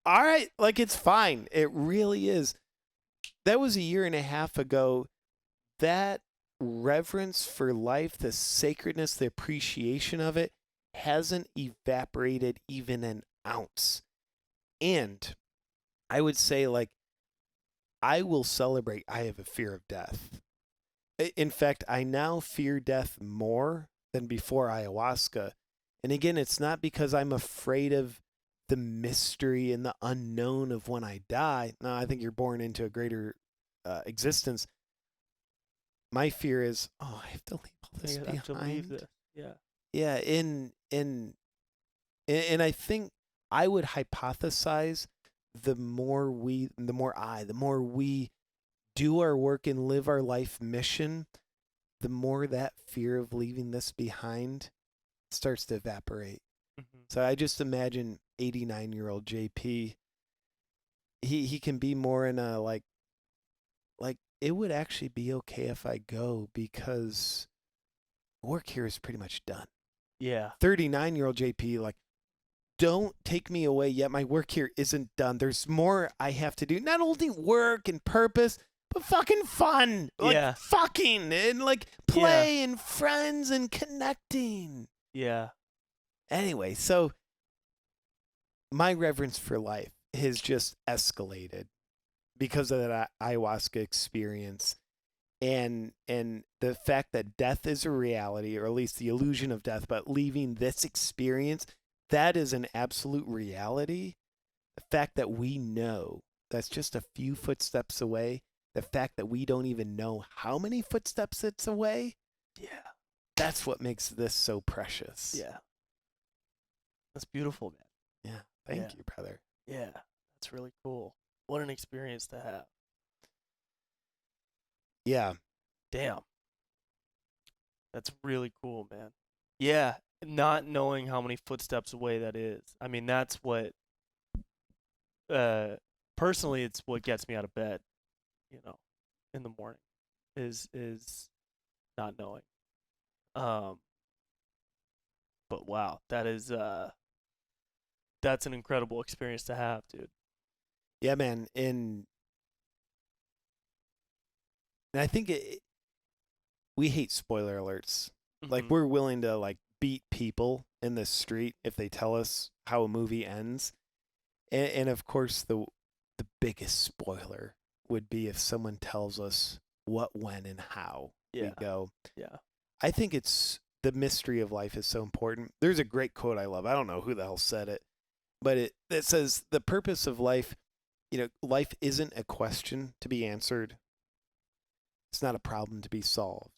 all right, like it's fine. It really is. That was 1.5 years ago. That reverence for life, the sacredness, the appreciation of it hasn't evaporated even an ounce. And I would say, like, I will celebrate. I have a fear of death. In fact, I now fear death more than before ayahuasca. And again, it's not because I'm afraid of the mystery and the unknown of when I die. No, I think you're born into a greater existence. My fear is, I have to leave all this behind. To leave this. Yeah. Yeah, and I think I would hypothesize the more we do our work and live our life mission, the more that fear of leaving this behind starts to evaporate. Mm-hmm. So I just imagine 89-year-old JP. He can be more in a like it would actually be okay if I go because work here is pretty much done. Yeah. 39-year-old JP, like, don't take me away yet. My work here isn't done. There's more I have to do. Not only work and purpose, but fucking fun. Like, fucking and like play and friends and connecting. Yeah. Anyway, so my reverence for life has just escalated because of that ayahuasca experience. And the fact that death is a reality, or at least the illusion of death, but leaving this experience, that is an absolute reality. The fact that we know that's just a few footsteps away, the fact that we don't even know how many footsteps it's away, that's what makes this so precious. Yeah. That's beautiful, man. Yeah. Thank you, brother. Yeah. That's really cool. What an experience to have. Yeah. Damn. That's really cool, man. Yeah. Not knowing how many footsteps away that is. I mean, that's what, personally, it's what gets me out of bed, in the morning is not knowing. But wow, that is, that's an incredible experience to have, dude. Yeah, man. And I think we hate spoiler alerts. Like, Mhm. we're willing to, like, beat people in the street if they tell us how a movie ends. And of course, the biggest spoiler would be if someone tells us what, when, and how we Yeah. go. Yeah. I think it's the mystery of life is so important. There's a great quote I love. I don't know who the hell said it, but it says the purpose of life, life isn't a question to be answered. It's not a problem to be solved.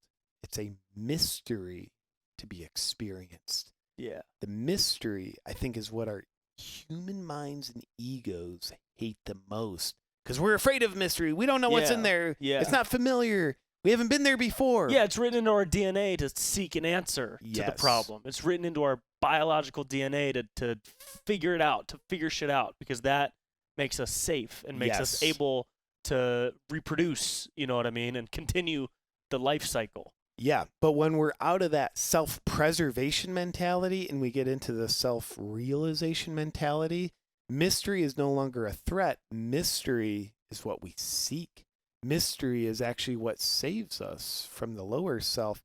It's a mystery to be experienced. Yeah. The mystery, I think, is what our human minds and egos hate the most because we're afraid of mystery. We don't know what's in there. Yeah. It's not familiar. We haven't been there before. Yeah, it's written into our DNA to seek an answer to the Yes. problem. It's written into our biological DNA to figure it out, to figure shit out, because that makes us safe and makes us Yes. able to reproduce, you know what I mean, and continue the life cycle. Yeah, but when we're out of that self-preservation mentality and we get into the self-realization mentality, mystery is no longer a threat. Mystery is what we seek. Mystery is actually what saves us from the lower self.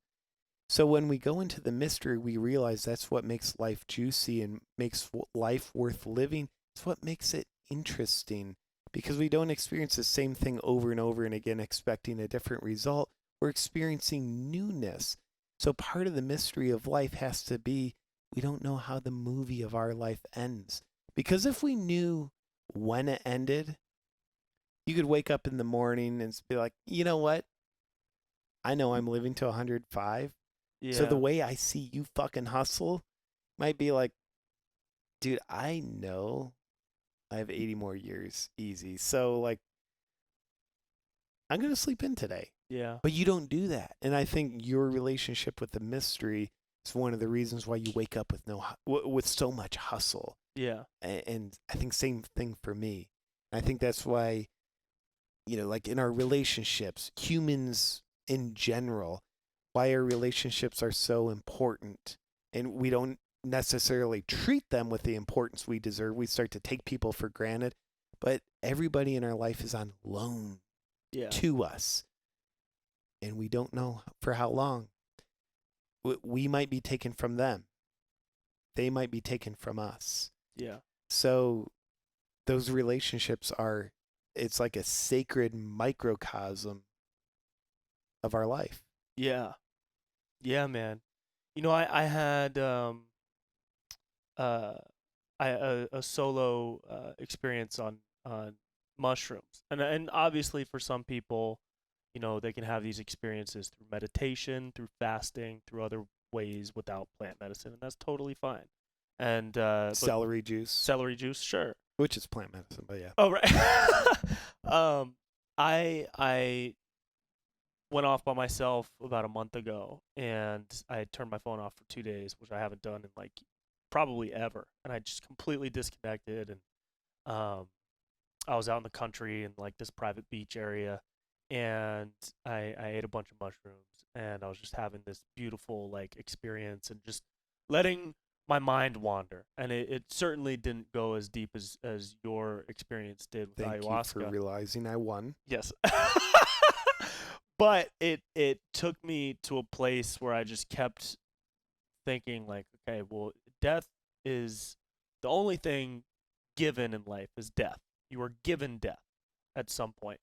So when we go into the mystery, we realize that's what makes life juicy and makes life worth living. It's what makes it interesting because we don't experience the same thing over and over and again expecting a different result. We're experiencing newness. So part of the mystery of life has to be we don't know how the movie of our life ends. Because if we knew when it ended, you could wake up in the morning and be like, you know what? I know I'm living to 105. Yeah. So the way I see you fucking hustle might be like, dude, I know I have 80 more years easy. So, like, I'm going to sleep in today. Yeah. But you don't do that. And I think your relationship with the mystery is one of the reasons why you wake up with so much hustle. Yeah. And I think same thing for me. I think that's why, like in our relationships, humans in general, why our relationships are so important. And we don't necessarily treat them with the importance we deserve. We start to take people for granted. But everybody in our life is on loan to us. And we don't know for how long. We might be taken from them. They might be taken from us. Yeah. So those relationships it's like a sacred microcosm of our life. Yeah. Yeah, man. I had a solo experience on mushrooms. And obviously for some people, they can have these experiences through meditation, through fasting, through other ways without plant medicine, and that's totally fine. And Celery juice. Celery juice, sure. Which is plant medicine, but yeah. Oh, right. I went off by myself about a month ago, and I had turned my phone off for 2 days, which I haven't done in like probably ever. And I just completely disconnected, and I was out in the country in like this private beach area, and I ate a bunch of mushrooms, and I was just having this beautiful like experience and just letting my mind wander. And it certainly didn't go as deep as your experience did with Thank ayahuasca. you for realizing I won. Yes. But it took me to a place where I just kept thinking like, okay, well, death is the only thing given in life is death. You are given death at some point.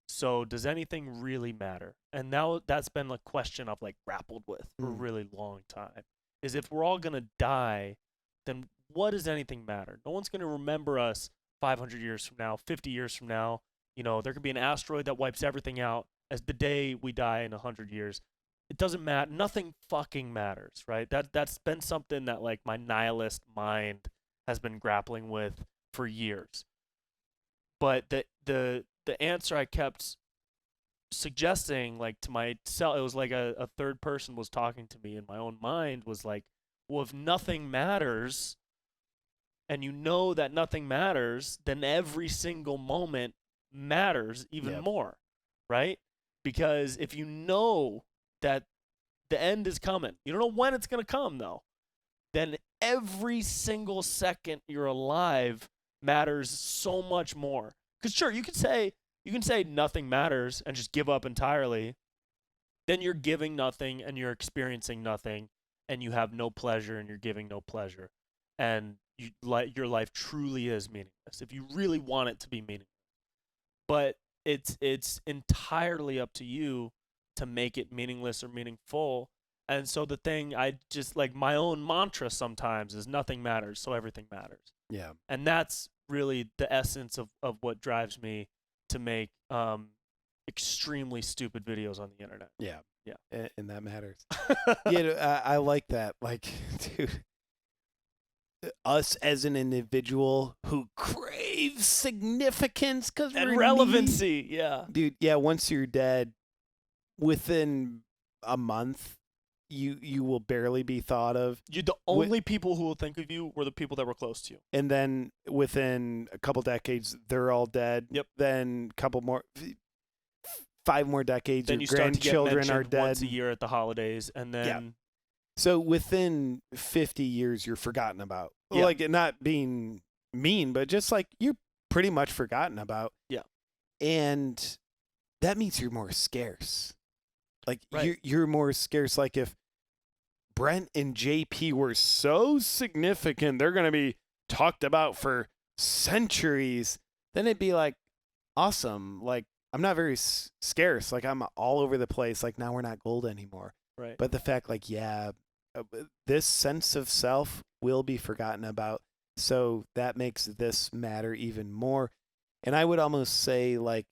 So does anything really matter? And now that's been a question I've like grappled with for a really long time. Is if we're all going to die, then what does anything matter? No one's going to remember us 500 years from now, 50 years from now. There could be an asteroid that wipes everything out as the day we die in 100 years. It doesn't matter. Nothing fucking matters, right? That's been something that like my nihilist mind has been grappling with for years. But the answer I kept suggesting like to myself, it was like a third person was talking to me in my own mind, was like, well, if nothing matters and that nothing matters, then every single moment matters even more, right? Because if you know that the end is coming, you don't know when it's going to come though, then every single second you're alive matters so much more. Because sure, you can say nothing matters and just give up entirely. then you're giving nothing and you're experiencing nothing, and you have no pleasure and you're giving no pleasure, and your life truly is meaningless if you really want it to be meaningless. But it's entirely up to you to make it meaningless or meaningful. And so the thing I just like, my own mantra sometimes is nothing matters, so everything matters. Yeah. And that's really the essence of what drives me to make extremely stupid videos on the internet. Yeah. Yeah. And that matters. Yeah, I like that. Like, dude, us as an individual who craves significance and relevancy. Yeah. Dude, yeah, once you're dead, within a month, you will barely be thought of. The only people who will think of you were the people that were close to you. And then within a couple decades, they're all dead. Yep. Then couple more, 5 more decades, then your you start to get grandchildren are mentioned dead. once a year at the holidays, and then Yeah. So within 50 years, you're forgotten about. Yeah. Like, not being mean, but just like you're pretty much forgotten about. Yeah. And that means you're more scarce. Like, Right. you're more scarce. Like, if Brent and JP were so significant, they're going to be talked about for centuries, then it'd be like, awesome. Like, I'm not very scarce. Like, I'm all over the place. Like, now we're not gold anymore. right. But the fact, like, yeah, this sense of self will be forgotten about. So that makes this matter even more. And I would almost say, like,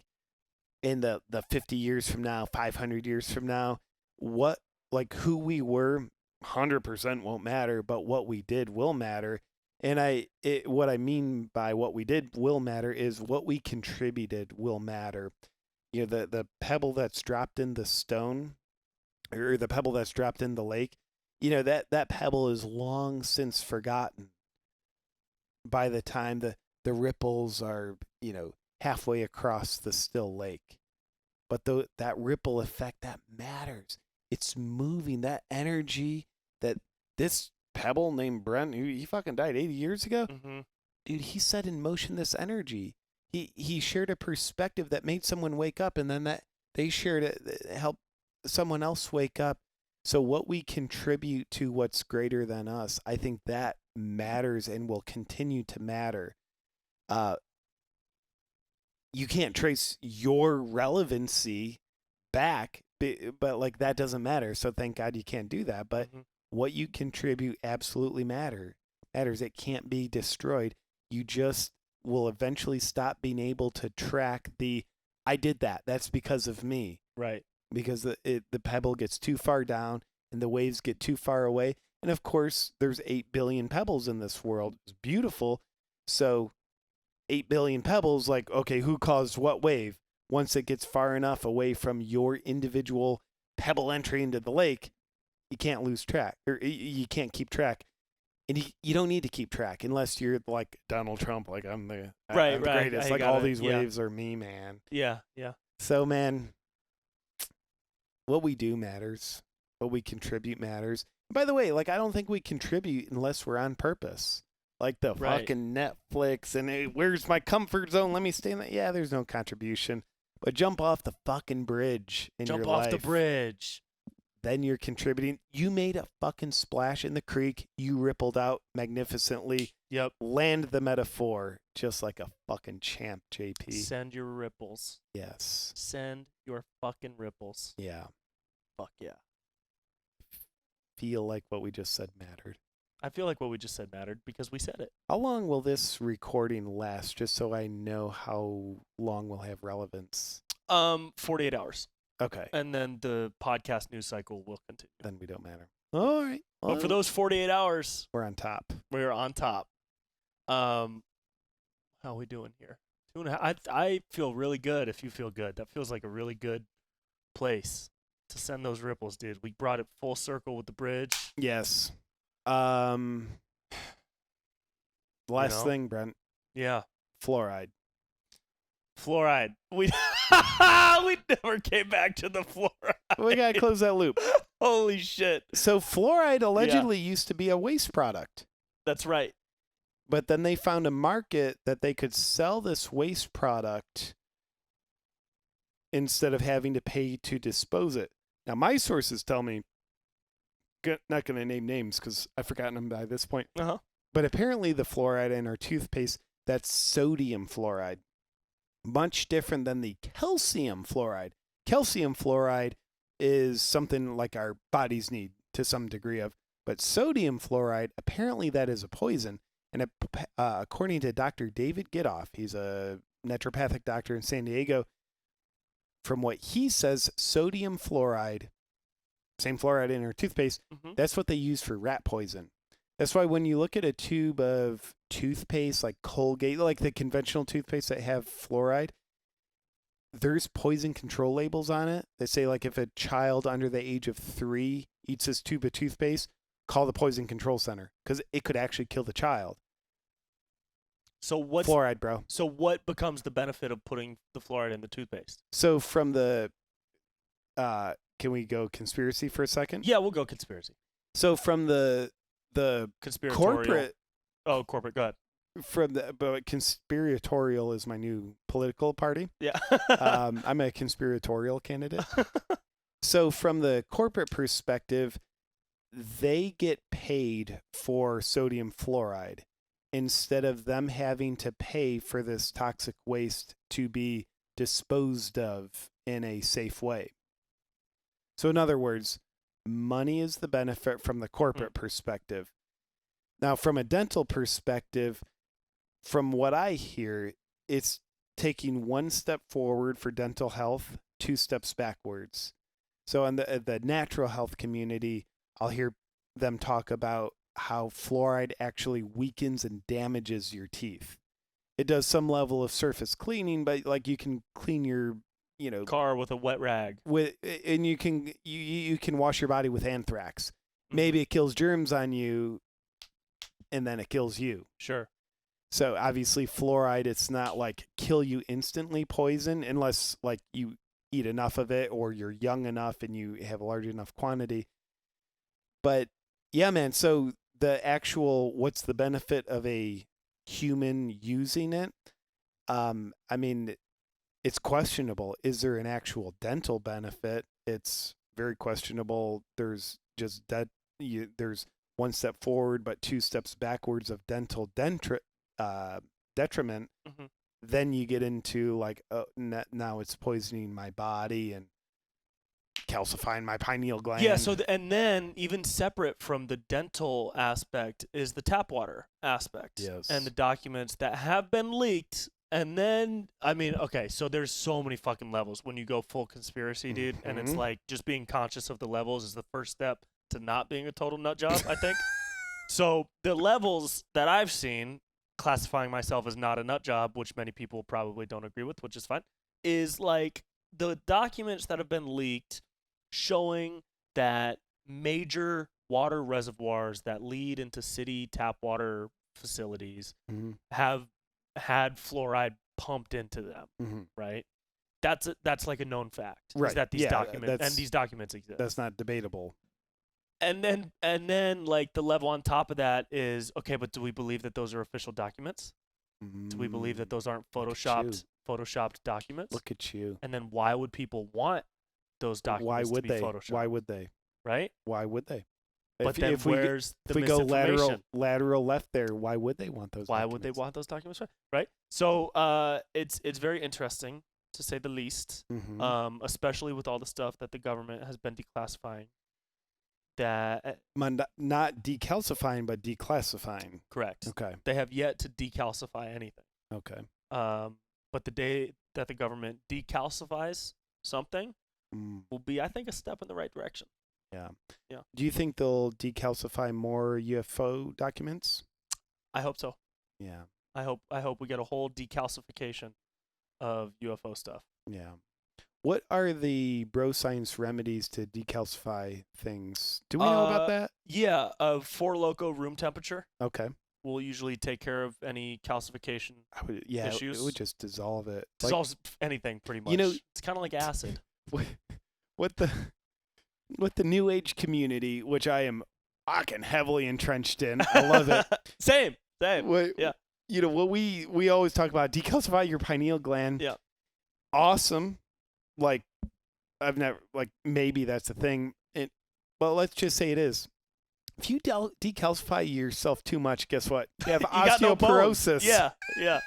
in the 50 years from now, 500 years from now, who we were 100% won't matter, but what we did will matter. And what I mean by what we did will matter is what we contributed will matter. You know, the pebble that's dropped in the stone, or the pebble that's dropped in the lake, you know, that pebble is long since forgotten by the time the ripples are, you know, halfway across the still lake. But that ripple effect, that matters. It's moving, that energy that this pebble named Brent, who he fucking died 80 years ago, Mm-hmm. dude, he set in motion this energy. He shared a perspective that made someone wake up, and then that they shared it, helped someone else wake up. So what we contribute to what's greater than us, I think that matters and will continue to matter. You can't trace your relevancy back, but like, that doesn't matter. So thank God you can't do that. But what you contribute absolutely matters. It can't be destroyed. You just will eventually stop being able to track I did that. That's because of me. Right. Because the pebble gets too far down and the waves get too far away. And of course, there's 8 billion pebbles in this world. It's beautiful. So 8 billion pebbles, like, okay, who caused what wave? Once it gets far enough away from your individual pebble entry into the lake, you can't lose track, or you can't keep track. And you don't need to keep track unless you're like Donald Trump, like, I'm the greatest. Like, all these waves are me, man. Yeah, yeah. So, man, what we do matters. What we contribute matters. By the way, like, I don't think we contribute unless we're on purpose. Like the fucking Netflix and hey, where's my comfort zone? Let me stay in that. Yeah, there's no contribution. But jump off the fucking bridge in your life. Jump off the bridge. Then you're contributing. You made a fucking splash in the creek. You rippled out magnificently. Yep. Land the metaphor just like a fucking champ, JP. Send your ripples. Yes. Send your fucking ripples. Yeah. Fuck yeah. Feel like what we just said mattered. I feel like what we just said mattered because we said it. How long will this recording last, just so I know how long we'll have relevance? 48 hours. Okay. And then the podcast news cycle will continue. Then we don't matter. All right. But for those 48 hours, we're on top. we're on top. How are we doing here? 2.5. I feel really good if you feel good. That feels like a really good place to send those ripples, dude. We brought it full circle with the bridge. Yes. Last thing, Brent. Yeah. Fluoride. Fluoride. We we never came back to the fluoride. We gotta close that loop. Holy shit. So fluoride allegedly used to be a waste product. That's right. But then they found a market that they could sell this waste product instead of having to pay to dispose it. Now, my sources tell me, not going to name names because I've forgotten them by this point, Uh-huh. but apparently the fluoride in our toothpaste, that's sodium fluoride, much different than the calcium fluoride. Calcium fluoride is something like our bodies need to some degree of, but sodium fluoride, apparently that is a poison. And according to Dr. David Gidoff, he's a naturopathic doctor in San Diego, from what he says, sodium fluoride, same fluoride in our toothpaste, that's what they use for rat poison. That's why when you look at a tube of toothpaste, like Colgate, like the conventional toothpaste that have fluoride, there's poison control labels on it. They say, like, if a child under the age of 3 eats this tube of toothpaste, call the poison control center because it could actually kill the child. So what's fluoride, bro? So what becomes the benefit of putting the fluoride in the toothpaste? So from the, can we go conspiracy for a second? Yeah, we'll go conspiracy. So from the Conspiratorial. corporate, Corporate. Go ahead. but conspiratorial is my new political party. Yeah. I'm a conspiratorial candidate. So from the corporate perspective, they get paid for sodium fluoride instead of them having to pay for this toxic waste to be disposed of in a safe way. So in other words, money is the benefit from the corporate perspective. Now, from a dental perspective, from what I hear, it's taking one step forward for dental health, 2 steps backwards. So in the natural health community, I'll hear them talk about how fluoride actually weakens and damages your teeth. It does some level of surface cleaning, but like you can clean your, car with a wet rag. And you can wash your body with anthrax. Maybe it kills germs on you, and then it kills you. Sure. So obviously fluoride, it's not like kill you instantly poison unless like you eat enough of it or you're young enough and you have a large enough quantity. But yeah, man, so the actual, what's the benefit of a human using it? I mean, it's questionable. Is there an actual dental benefit? It's very questionable. There's just there's 1 step forward, but 2 steps backwards of dental detriment. Then you get into like, now it's poisoning my body and calcifying my pineal gland. Yeah. So and then even separate from the dental aspect is the tap water aspect. Yes. And the documents that have been leaked. And then, I mean, okay, so there's so many fucking levels when you go full conspiracy, dude. And it's like just being conscious of the levels is the first step to not being a total nut job, I think. So the levels that I've seen, classifying myself as not a nut job, which many people probably don't agree with, which is fine, is like the documents that have been leaked showing that major water reservoirs that lead into city tap water facilities have had fluoride pumped into them, right? That's like a known fact. Right. Is that these documents exist. That's not debatable. And then like the level on top of that is, okay, but do we believe that those are official documents? Do we believe that those aren't photoshopped documents? Look at you. And then why would people want those documents to be photoshopped? Why would they? Right? Why would they? But then where's the misinformation? If we go lateral left there, why would they want those documents? Why would they want those documents? Right? So it's very interesting, to say the least, especially with all the stuff that the government has been declassifying. Not decalcifying, but declassifying. Correct. Okay. They have yet to decalcify anything. Okay. But the day that the government decalcifies something will be, I think, a step in the right direction. Yeah. Yeah. Do you think they'll decalcify more UFO documents? I hope so. Yeah. I hope we get a whole decalcification of UFO stuff. Yeah. What are the bro science remedies to decalcify things? Do we know about that? Yeah, 4 loco room temperature. Okay. Will usually take care of any calcification issues. It would just dissolve it. Dissolves anything pretty much. It's kind of like acid. What the New Age community, which I am fucking heavily entrenched in. I love it. Same. Yeah. What we always talk about, decalcify your pineal gland. Yeah. Awesome. Like, I've never, like, maybe that's a thing. Well, let's just say it is. If you decalcify yourself too much, guess what? You have got no bones. osteoporosis. Yeah.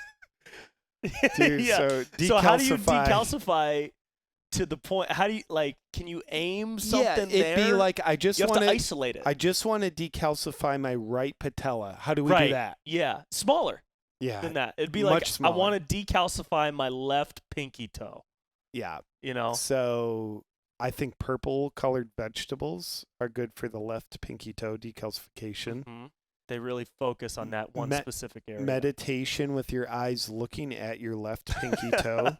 Dude, Yeah. so decalcify. So how do you decalcify to the point? How do you, like, can you aim something it'd be like, you have to isolate it. I just want to decalcify my right patella. How do we do that? Yeah. Smaller Yeah. than that. It'd be Much like, smaller. I want to decalcify my left pinky toe. Yeah. You know? So I think purple colored vegetables are good for the left pinky toe decalcification. Mm-hmm. They really focus on that one specific area. Meditation with your eyes looking at your left pinky toe.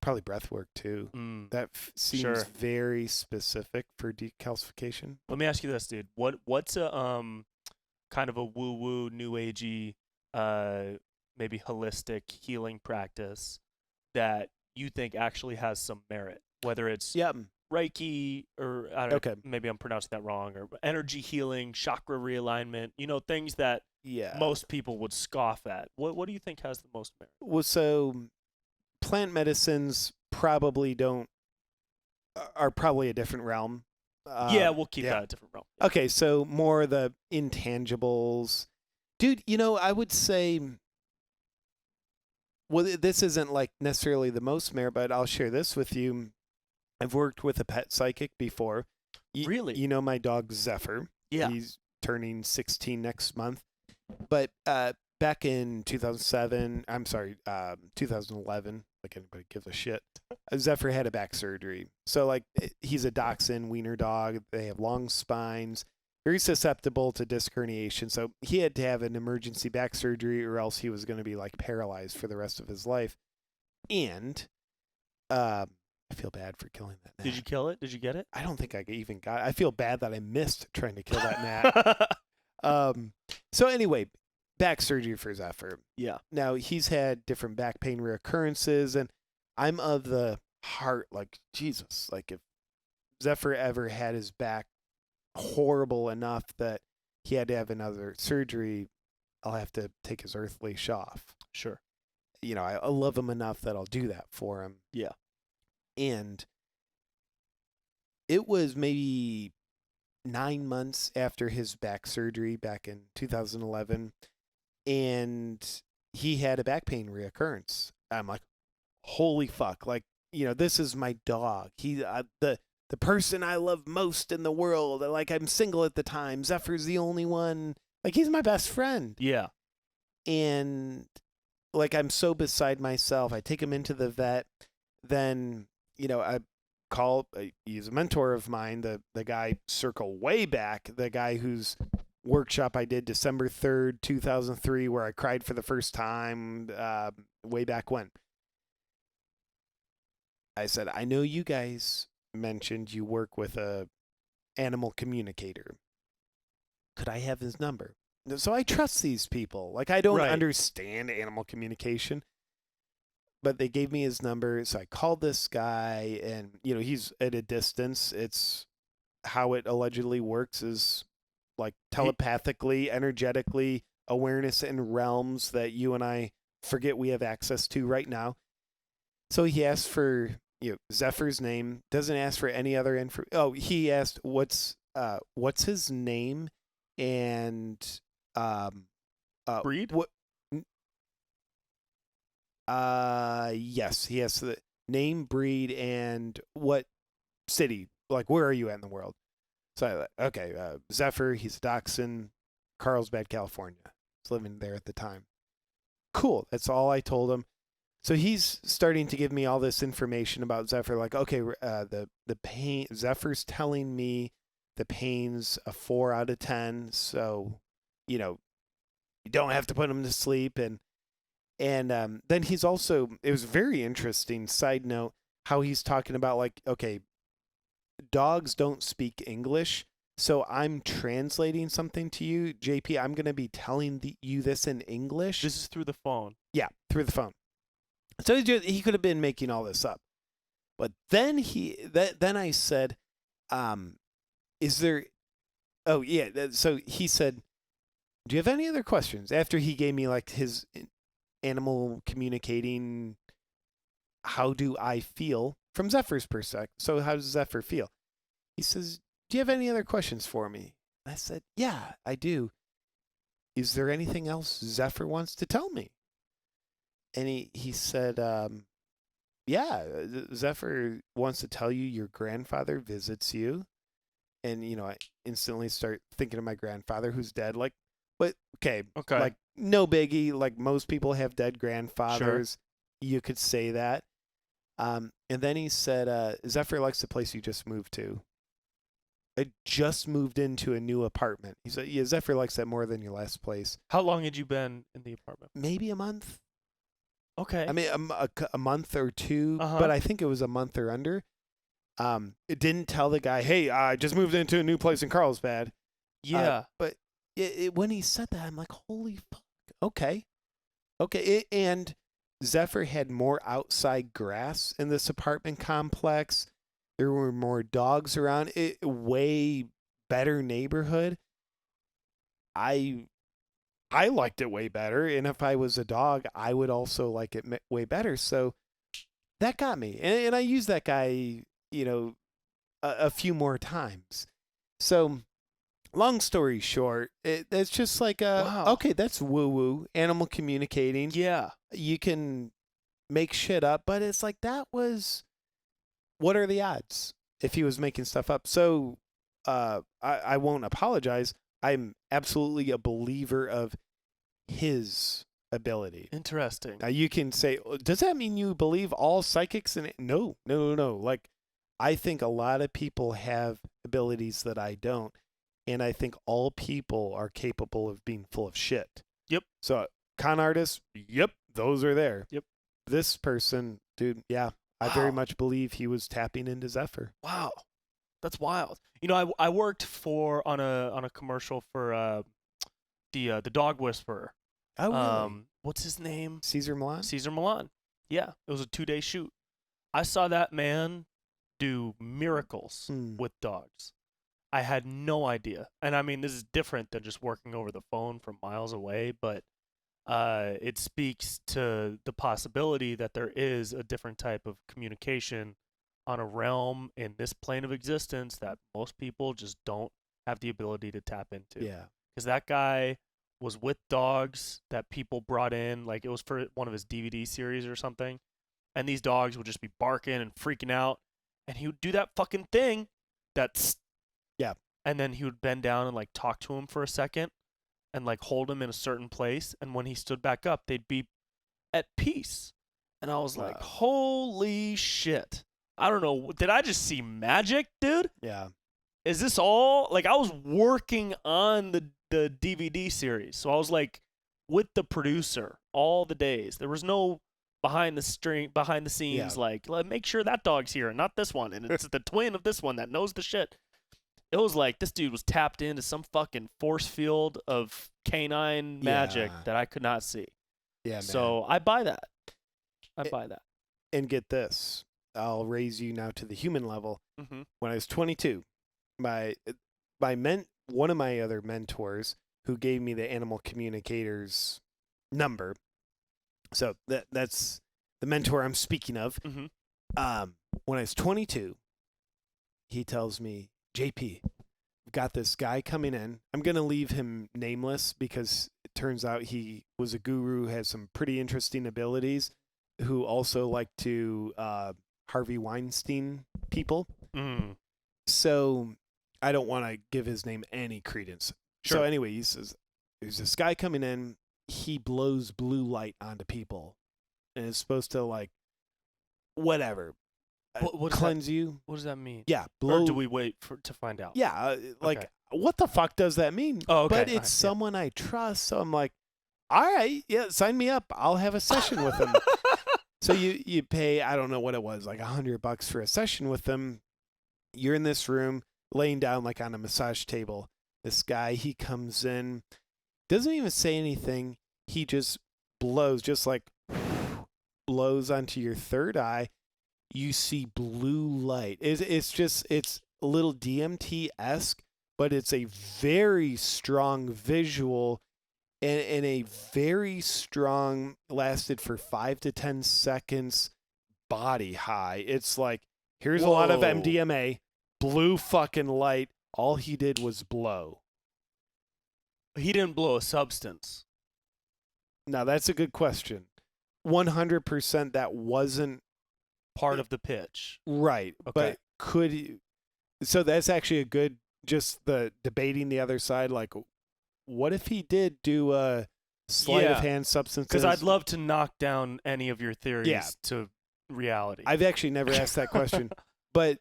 Probably breath work too. That seems very specific for decalcification. Let me ask you this, dude. What's a kind of a woo-woo, new agey, maybe holistic healing practice that you think actually has some merit? Whether it's Reiki or I don't know, maybe I'm pronouncing that wrong, or energy healing, chakra realignment, things that most people would scoff at. What do you think has the most merit? Well, so plant medicines are probably a different realm. We'll keep that a different realm. Okay, so more the intangibles. Dude, I would say, well, this isn't like necessarily the most merit, but I'll share this with you. I've worked with a pet psychic before. Really? You know my dog Zephyr. Yeah. He's turning 16 next month. But back in 2011, like anybody gives a shit, Zephyr had a back surgery. So, like, he's a dachshund, wiener dog. They have long spines, very susceptible to disc herniation. So he had to have an emergency back surgery or else he was going to be, like, paralyzed for the rest of his life. And I feel bad for killing that gnat. Did you kill it? Did you get it? I don't think I even got it. I feel bad that I missed trying to kill that gnat. So anyway, back surgery for Zephyr. Yeah. Now, he's had different back pain reoccurrences, and I'm of the heart, like, Jesus, like, if Zephyr ever had his back horrible enough that he had to have another surgery, I'll have to take his earth leash off. Sure. I love him enough that I'll do that for him. Yeah. And it was maybe 9 months after his back surgery back in 2011, and he had a back pain reoccurrence. I'm like, holy fuck. Like, this is my dog. He, the person I love most in the world. Like, I'm single at the time. Zephyr's the only one. Like, he's my best friend. Yeah. And, like, I'm so beside myself. I take him into the vet. Then, I he's a mentor of mine, the guy circle way back, the guy whose workshop I did December 3rd, 2003, where I cried for the first time, way back when. I said, I know you guys mentioned you work with a animal communicator. Could I have his number? So I trust these people. Like, I don't understand animal communication. But they gave me his number, so I called this guy, and, he's at a distance. It's how it allegedly works is, like, telepathically, energetically, awareness in realms that you and I forget we have access to right now. So he asked for, Zephyr's name, doesn't ask for any other info. Oh, he asked what's his name and breed? What? Yes, he has the name, breed, and what city. Like, where are you at in the world? So, Zephyr, he's a dachshund, Carlsbad, California. He's living there at the time. Cool. That's all I told him. So he's starting to give me all this information about Zephyr. Like, okay, the pain. Zephyr's telling me the pain's a 4 out of 10. So, you don't have to put him to sleep. And then he's also, it was very interesting, side note, how he's talking about, like, okay, dogs don't speak English, so I'm translating something to you. JP, I'm going to be telling you this in English. This is through the phone. Yeah, through the phone. So he could have been making all this up. But then then I said, is there, oh, yeah, so he said, do you have any other questions? After he gave me, like, his animal communicating, how do I feel from Zephyr's perspective. So how does Zephyr feel? He says, do you have any other questions for me? I said, yeah, I do. Is there anything else Zephyr wants to tell me? And he said, yeah, Zephyr wants to tell you your grandfather visits you. And, I instantly start thinking of my grandfather who's dead. Like, but, okay. Like, no biggie. Like, most people have dead grandfathers. Sure. You could say that. And then he said, Zephyr likes the place you just moved to. I just moved into a new apartment. He said, yeah, Zephyr likes that more than your last place. How long had you been in the apartment? Maybe a month. Okay. I mean, a month or two, but I think it was a month or under. It didn't tell the guy, hey, I just moved into a new place in Carlsbad. Yeah. But when he said that, I'm like, holy fuck. Okay. And Zephyr had more outside grass in this apartment complex. There were more dogs around. Way better neighborhood. I liked it way better. And if I was a dog, I would also like it way better. So that got me. And I used that guy, a few more times. So long story short, it's just like, wow. Okay, that's woo-woo. Animal communicating. Yeah. You can make shit up, but it's like what are the odds if he was making stuff up? So I won't apologize. I'm absolutely a believer of his ability. Interesting. Now you can say, does that mean you believe all psychics? No. Like, I think a lot of people have abilities that I don't. And I think all people are capable of being full of shit. Yep. So con artists, yep, those are there. Yep. This person, dude, yeah. I very much believe he was tapping into Zephyr. Wow, that's wild. I worked on a commercial for the Dog Whisperer. Oh, really? What's his name? Cesar Millan? Cesar Millan. Yeah, it was a 2-day shoot. I saw that man do miracles with dogs. I had no idea. And I mean, this is different than just working over the phone from miles away, but it speaks to the possibility that there is a different type of communication on a realm in this plane of existence that most people just don't have the ability to tap into. Yeah. Because that guy was with dogs that people brought in, like it was for one of his DVD series or something, and these dogs would just be barking and freaking out, and he would do that fucking thing that's... Yeah. And then he would bend down and like talk to him for a second and like hold him in a certain place. And when he stood back up, they'd be at peace. And I was like, holy shit. I don't know. Did I just see magic, dude? Yeah. Is this all? Like, I was working on the DVD series. So I was like with the producer all the days. There was no behind the scenes, like, make sure that dog's here and not this one. And it's the twin of this one that knows the shit. It was like this dude was tapped into some fucking force field of canine magic that I could not see. Yeah, man. So I buy that. Buy that. And get this. I'll raise you now to the human level. Mm-hmm. When I was 22, one of my other mentors who gave me the animal communicator's number. So that's the mentor I'm speaking of. Mm-hmm. When I was 22, he tells me, JP, I've got this guy coming in. I'm going to leave him nameless because it turns out he was a guru, has some pretty interesting abilities, who also like to Harvey Weinstein people. Mm. So I don't want to give his name any credence. Sure. So anyway, he says, there's this guy coming in. He blows blue light onto people. And it's supposed to, like, whatever. What cleanse you. What does that mean? Yeah. Or do we wait to find out? Yeah. Like, okay. What the fuck does that mean? Oh, okay. But it's someone I trust. So I'm like, all right, yeah, sign me up. I'll have a session with him. So you pay, I don't know what it was, like $100 for a session with them. You're in this room, laying down like on a massage table. This guy, he comes in, doesn't even say anything. He just blows, just like blows onto your third eye. You see blue light. It's a little DMT-esque, but it's a very strong visual and a very strong, lasted for 5 to 10 seconds, body high. It's like, here's a lot of Whoa. MDMA, blue fucking light. All he did was blow. He didn't blow a substance. Now, that's a good question. 100% that wasn't Part of the pitch. right. Okay. But could he, so that's actually a good, just the debating the other side. Like, what if he did do a sleight of hand substances? Because I'd love to knock down any of your theories to reality. I've actually never asked that question. But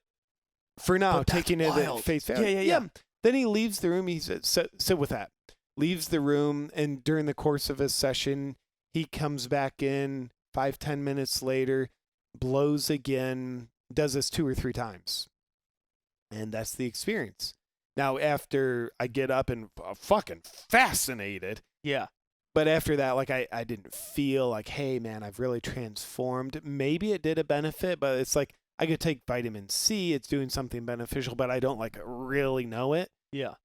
for now, But that's taking it at wild. face value. Yeah. Then he leaves the room. He said, sit with that. Leaves the room. And during the course of his session, he comes back in 5-10 minutes later, blows again, does this 2 or 3 times. And that's the experience. Now, after I get up and fucking fascinated. Yeah. But after that, like, I didn't feel like, hey, man, I've really transformed. Maybe it did a benefit, but it's like I could take vitamin C. It's doing something beneficial, but I don't, like, really know it. Yeah.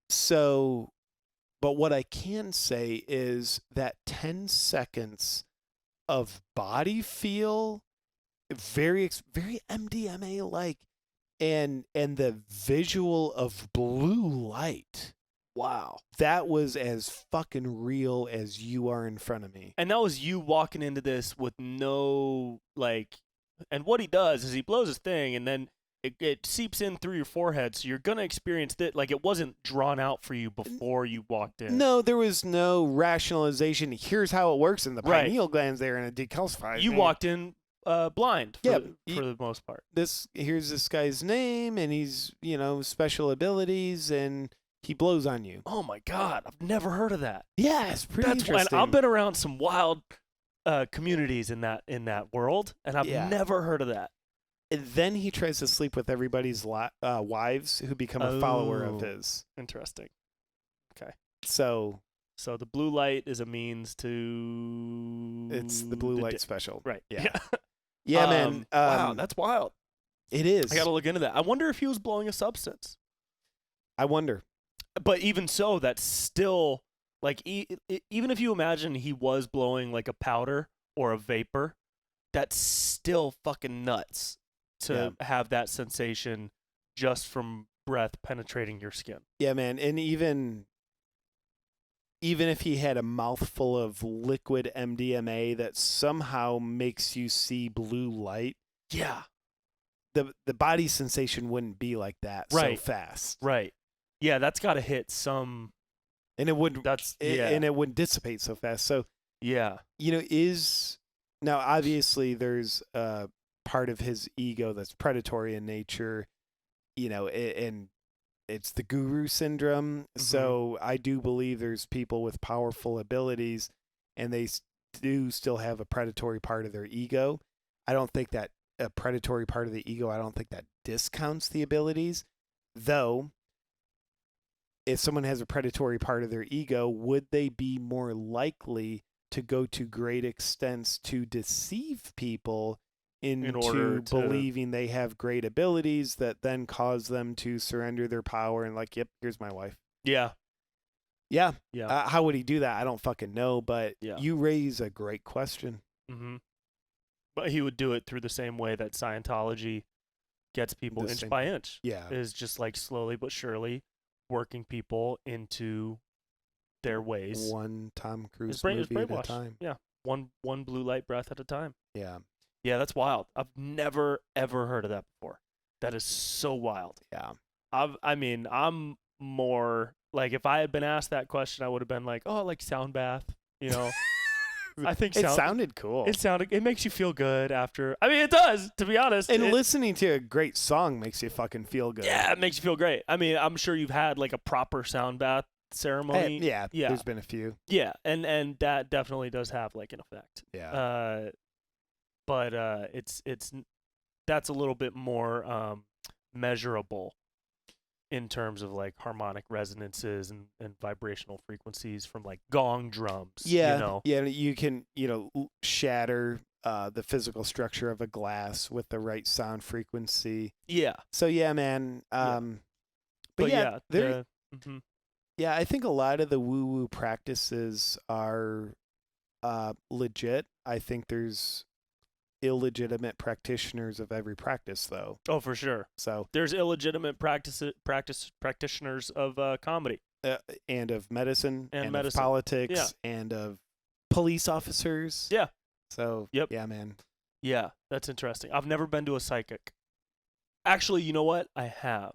So, but what I can say is that 10 seconds of body feel, very MDMA-like, and the visual of blue light. Wow. That was as fucking real as you are in front of me. And that was you walking into this with no, like, and what he does is he blows his thing and then it seeps in through your forehead. So you're going to experience it. Like, it wasn't drawn out for you before you walked in. No, there was no rationalization. Here's how it works in the Right. pineal glands there, and it decalcifies. You me. walked in blind for, Yeah, for the most part. Here's this guy's name, and he's, special abilities, and he blows on you. Oh, my God. I've never heard of that. Yeah, it's pretty That's interesting. I've been around some wild communities in that world, and I've never heard of that. And then he tries to sleep with everybody's wives who become a follower of his. Interesting. Okay. So the blue light is a means to... it's the blue light special. Right. Yeah. Yeah, man. Wow, that's wild. It is. I got to look into that. I wonder if he was blowing a substance. I wonder. But even so, that's still, like, even if you imagine he was blowing, like, a powder or a vapor, that's still fucking nuts to have that sensation just from breath penetrating your skin. Yeah, man. And even if he had a mouthful of liquid MDMA that somehow makes you see blue light, yeah, the body sensation wouldn't be like that so fast. Right. Yeah, that's got to hit some, and it wouldn't. And it wouldn't dissipate so fast. So yeah, now obviously there's part of his ego that's predatory in nature, and it's the guru syndrome. Mm-hmm. So I do believe there's people with powerful abilities, and they do still have a predatory part of their ego. I don't think that a predatory part of the ego, I don't think that discounts the abilities, though. If someone has a predatory part of their ego, would they be more likely to go to great extents to deceive people into believing they have great abilities that then cause them to surrender their power and like, yep, here's my wife. Yeah. How would he do that? I don't fucking know, but yeah. You raise a great question. Mm-hmm. But he would do it through the same way that Scientology gets people inch by inch. Yeah. Is just like slowly but surely working people into their ways. One Tom Cruise movie at a time. Yeah. One blue light breath at a time. Yeah. Yeah, that's wild. I've never, ever heard of that before. That is so wild. Yeah. I'm more, like, if I had been asked that question, I would have been like, oh, like sound bath, I think it sounded cool. It makes you feel good after. I mean, it does, to be honest. And listening to a great song makes you fucking feel good. Yeah, it makes you feel great. I mean, I'm sure you've had like a proper sound bath ceremony. Yeah. There's been a few. Yeah, and that definitely does have like an effect. Yeah. But it's that's a little bit more measurable in terms of like harmonic resonances and vibrational frequencies from like gong drums. Yeah. Yeah, you can, shatter the physical structure of a glass with the right sound frequency. Yeah. So yeah, man. But yeah, yeah, I think a lot of the woo-woo practices are legit. I think there's illegitimate practitioners of every practice, though. Oh, for sure. So There's illegitimate practitioners of comedy. And of medicine, And of medicine. politics, and of police officers. Yeah. So Yep. yeah, man. Yeah, that's interesting. I've never been to a psychic. Actually, you know what? I have.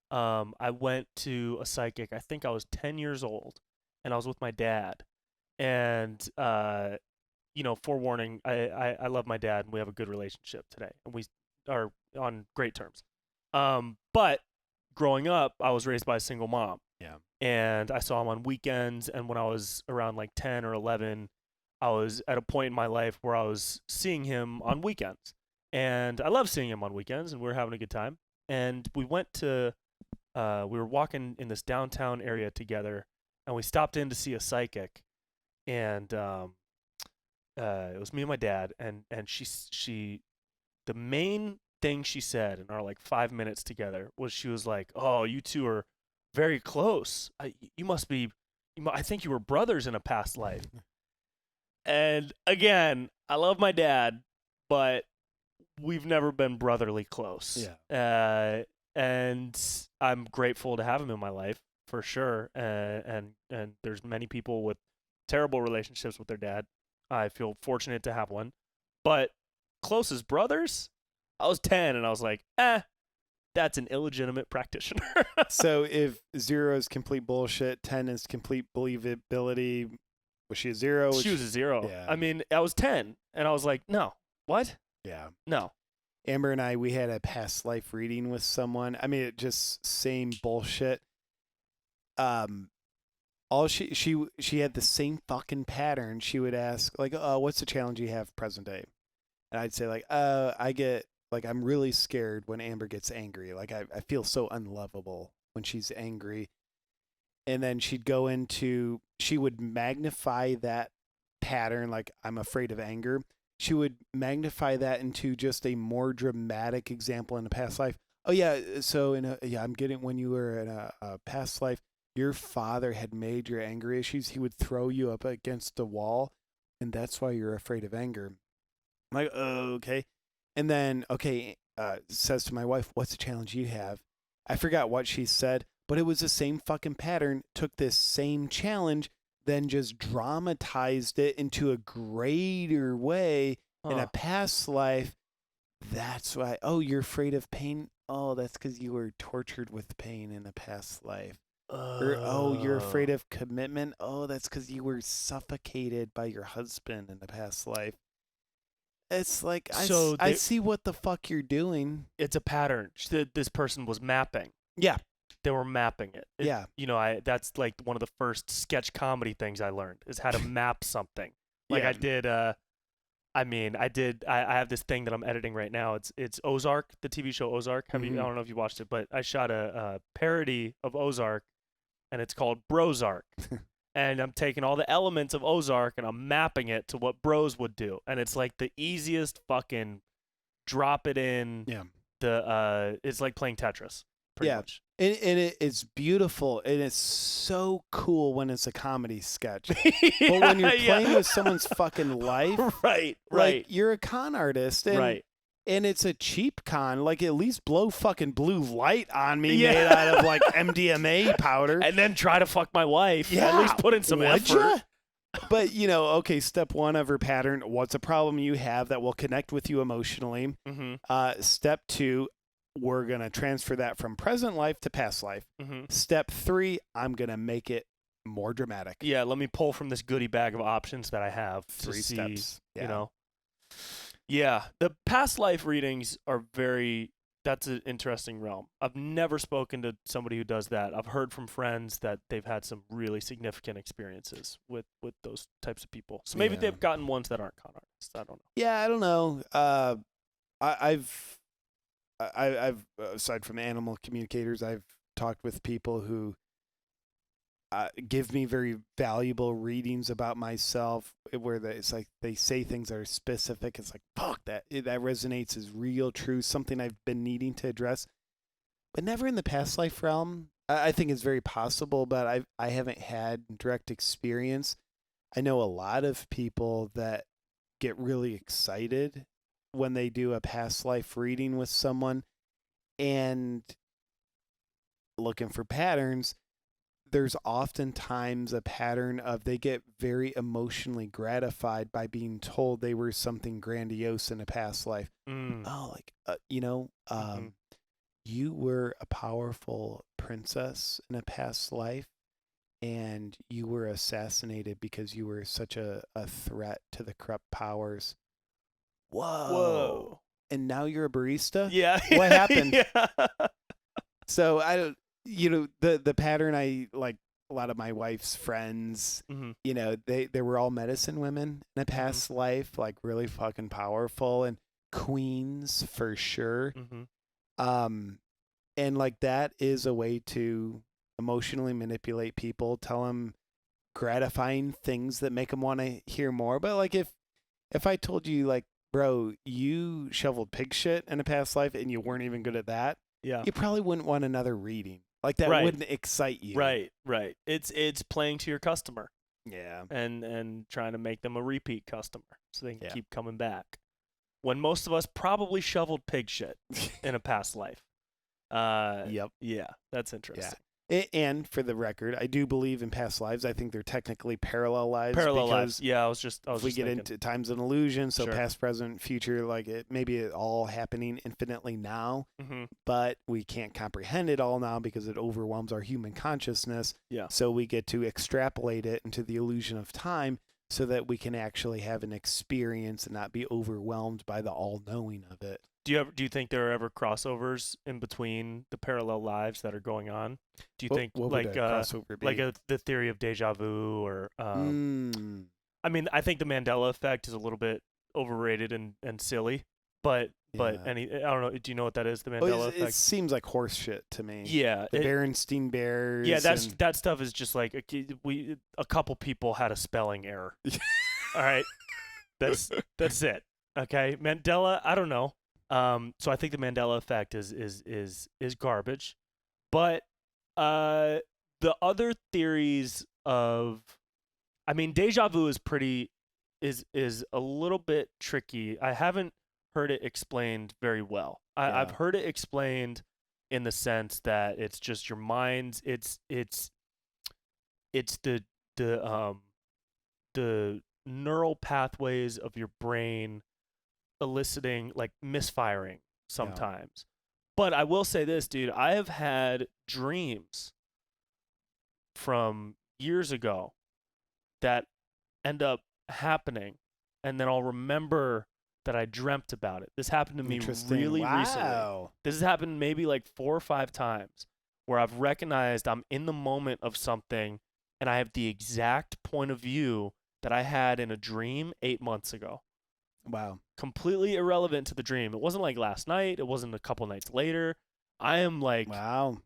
I went to a psychic. I think I was 10 years old, and I was with my dad. And forewarning, I love my dad, and we have a good relationship today, and we are on great terms. But growing up, I was raised by a single mom. Yeah. And I saw him on weekends, and when I was around like 10 or 11, I was at a point in my life where I was seeing him on weekends. And I love seeing him on weekends, and we were having a good time. And we went to, we were walking in this downtown area together, and we stopped in to see a psychic. And it was me and my dad, and she, the main thing she said in our like 5 minutes together was she was like, "Oh, you two are very close. I think you were brothers in a past life." And again, I love my dad, but we've never been brotherly close. Yeah. And I'm grateful to have him in my life for sure. And there's many people with terrible relationships with their dad. I feel fortunate to have one. But close as brothers, I was 10 and I was like, that's an illegitimate practitioner. So if 0 is complete bullshit, 10 is complete believability, was she a 0? She was a 0. Yeah. I mean, I was 10 and I was like, no, what? Yeah. No. Amber and we had a past life reading with someone. I mean, it just same bullshit. All she had the same fucking pattern. She would ask like, what's the challenge you have present day? And I'd say like, I get like, I'm really scared when Amber gets angry. Like I feel so unlovable when she's angry. And then she'd go into, she would magnify that pattern. Like, I'm afraid of anger. She would magnify that into just a more dramatic example in a past life. Oh yeah. So I'm getting, when you were in a past life, your father had major anger issues. He would throw you up against the wall, and that's why you're afraid of anger. I'm like, oh, okay. And then, says to my wife, what's the challenge you have? I forgot what she said, but it was the same fucking pattern. Took this same challenge, then just dramatized it into a greater way in a past life. That's why, you're afraid of pain? Oh, that's because you were tortured with pain in a past life. Or, you're afraid of commitment? Oh, that's because you were suffocated by your husband in the past life. It's like, I see what the fuck you're doing. It's a pattern this person was mapping. Yeah. They were mapping it. Yeah. That's like one of the first sketch comedy things I learned is how to map something. Like Yeah. I have this thing that I'm editing right now. It's Ozark, the TV show Ozark. I don't know if you watched it, but I shot a parody of Ozark, and it's called Brozark. And I'm taking all the elements of Ozark and I'm mapping it to what bros would do. And it's like the easiest fucking drop it in. Yeah. It's like playing Tetris, pretty much. And it's beautiful, and it's so cool when it's a comedy sketch. But when you're playing with someone's fucking life, right, like, you're a con artist, and, right. And it's a cheap con. Like, at least blow fucking blue light on me made out of like MDMA powder, and then try to fuck my wife. Yeah, at least put in some effort. But step 1 of her pattern. What's a problem you have that will connect with you emotionally? Mm-hmm. Step 2. We're going to transfer that from present life to past life. Mm-hmm. Step 3, I'm going to make it more dramatic. Yeah, let me pull from this goodie bag of options that I have 3 to see, steps. Yeah. Yeah, the past life readings are that's an interesting realm. I've never spoken to somebody who does that. I've heard from friends that they've had some really significant experiences with those types of people. So maybe they've gotten ones that aren't con artists. I don't know. Yeah, I don't know. I've aside from animal communicators, I've talked with people who give me very valuable readings about myself, where it's like they say things that are specific. It's like, fuck, that resonates as real, true, something I've been needing to address, but never in the past life realm. I think it's very possible, but I haven't had direct experience. I know a lot of people that get really excited when they do a past life reading with someone and looking for patterns, there's oftentimes a pattern of they get very emotionally gratified by being told they were something grandiose in a past life. Oh, like, you were a powerful princess in a past life, and you were assassinated because you were such a threat to the corrupt powers. Whoa. And now you're a barista? Yeah. What happened? Yeah. So I don't, the pattern, I like a lot of my wife's friends, they were all medicine women in a past life, like really fucking powerful and queens for sure. And like that is a way to emotionally manipulate people, tell them gratifying things that make them want to hear more. But like if I told you, like, bro, you shoveled pig shit in a past life and you weren't even good at that, you probably wouldn't want another reading. Like that wouldn't excite you. Right. It's playing to your customer. Yeah. And trying to make them a repeat customer so they can keep coming back. When most of us probably shoveled pig shit in a past life. Yep. Yeah, that's interesting. Yeah. And for the record, I do believe in past lives. I think they're technically parallel lives. Parallel lives. Yeah, I was we get thinking. into time's an illusion, so Sure. past, present, future, like maybe it all happening infinitely now, but we can't comprehend it all now because it overwhelms our human consciousness. Yeah. So we get to extrapolate it into the illusion of time so that we can actually have an experience and not be overwhelmed by the all-knowing of it. Do you think there are ever crossovers in between the parallel lives that are going on? Do you think what like would a crossover be? the theory of deja vu or I mean, I think the Mandela effect is a little bit overrated and silly, but I don't know. Do you know what that is? The Mandela effect. It seems like horse shit to me. Yeah, the Berenstein Bears. Yeah, that stuff is just like a couple people had a spelling error. All right, that's it. Okay, Mandela. I don't know. So I think the Mandela effect is garbage, but the other theories of, I mean, deja vu is a little bit tricky. I haven't heard it explained very well. I've heard it explained in the sense that it's just your mind's it's the neural pathways of your brain eliciting, like, misfiring sometimes. But I will say this, dude, I have had dreams from years ago that end up happening, and then I'll remember that I dreamt about it. This happened to me really recently. This has happened maybe like 4 or 5 times where I've recognized I'm in the moment of something and I have the exact point of view that I had in a dream 8 months ago. Wow. Completely irrelevant to the dream. It wasn't like last night. It wasn't a couple nights later. I am like,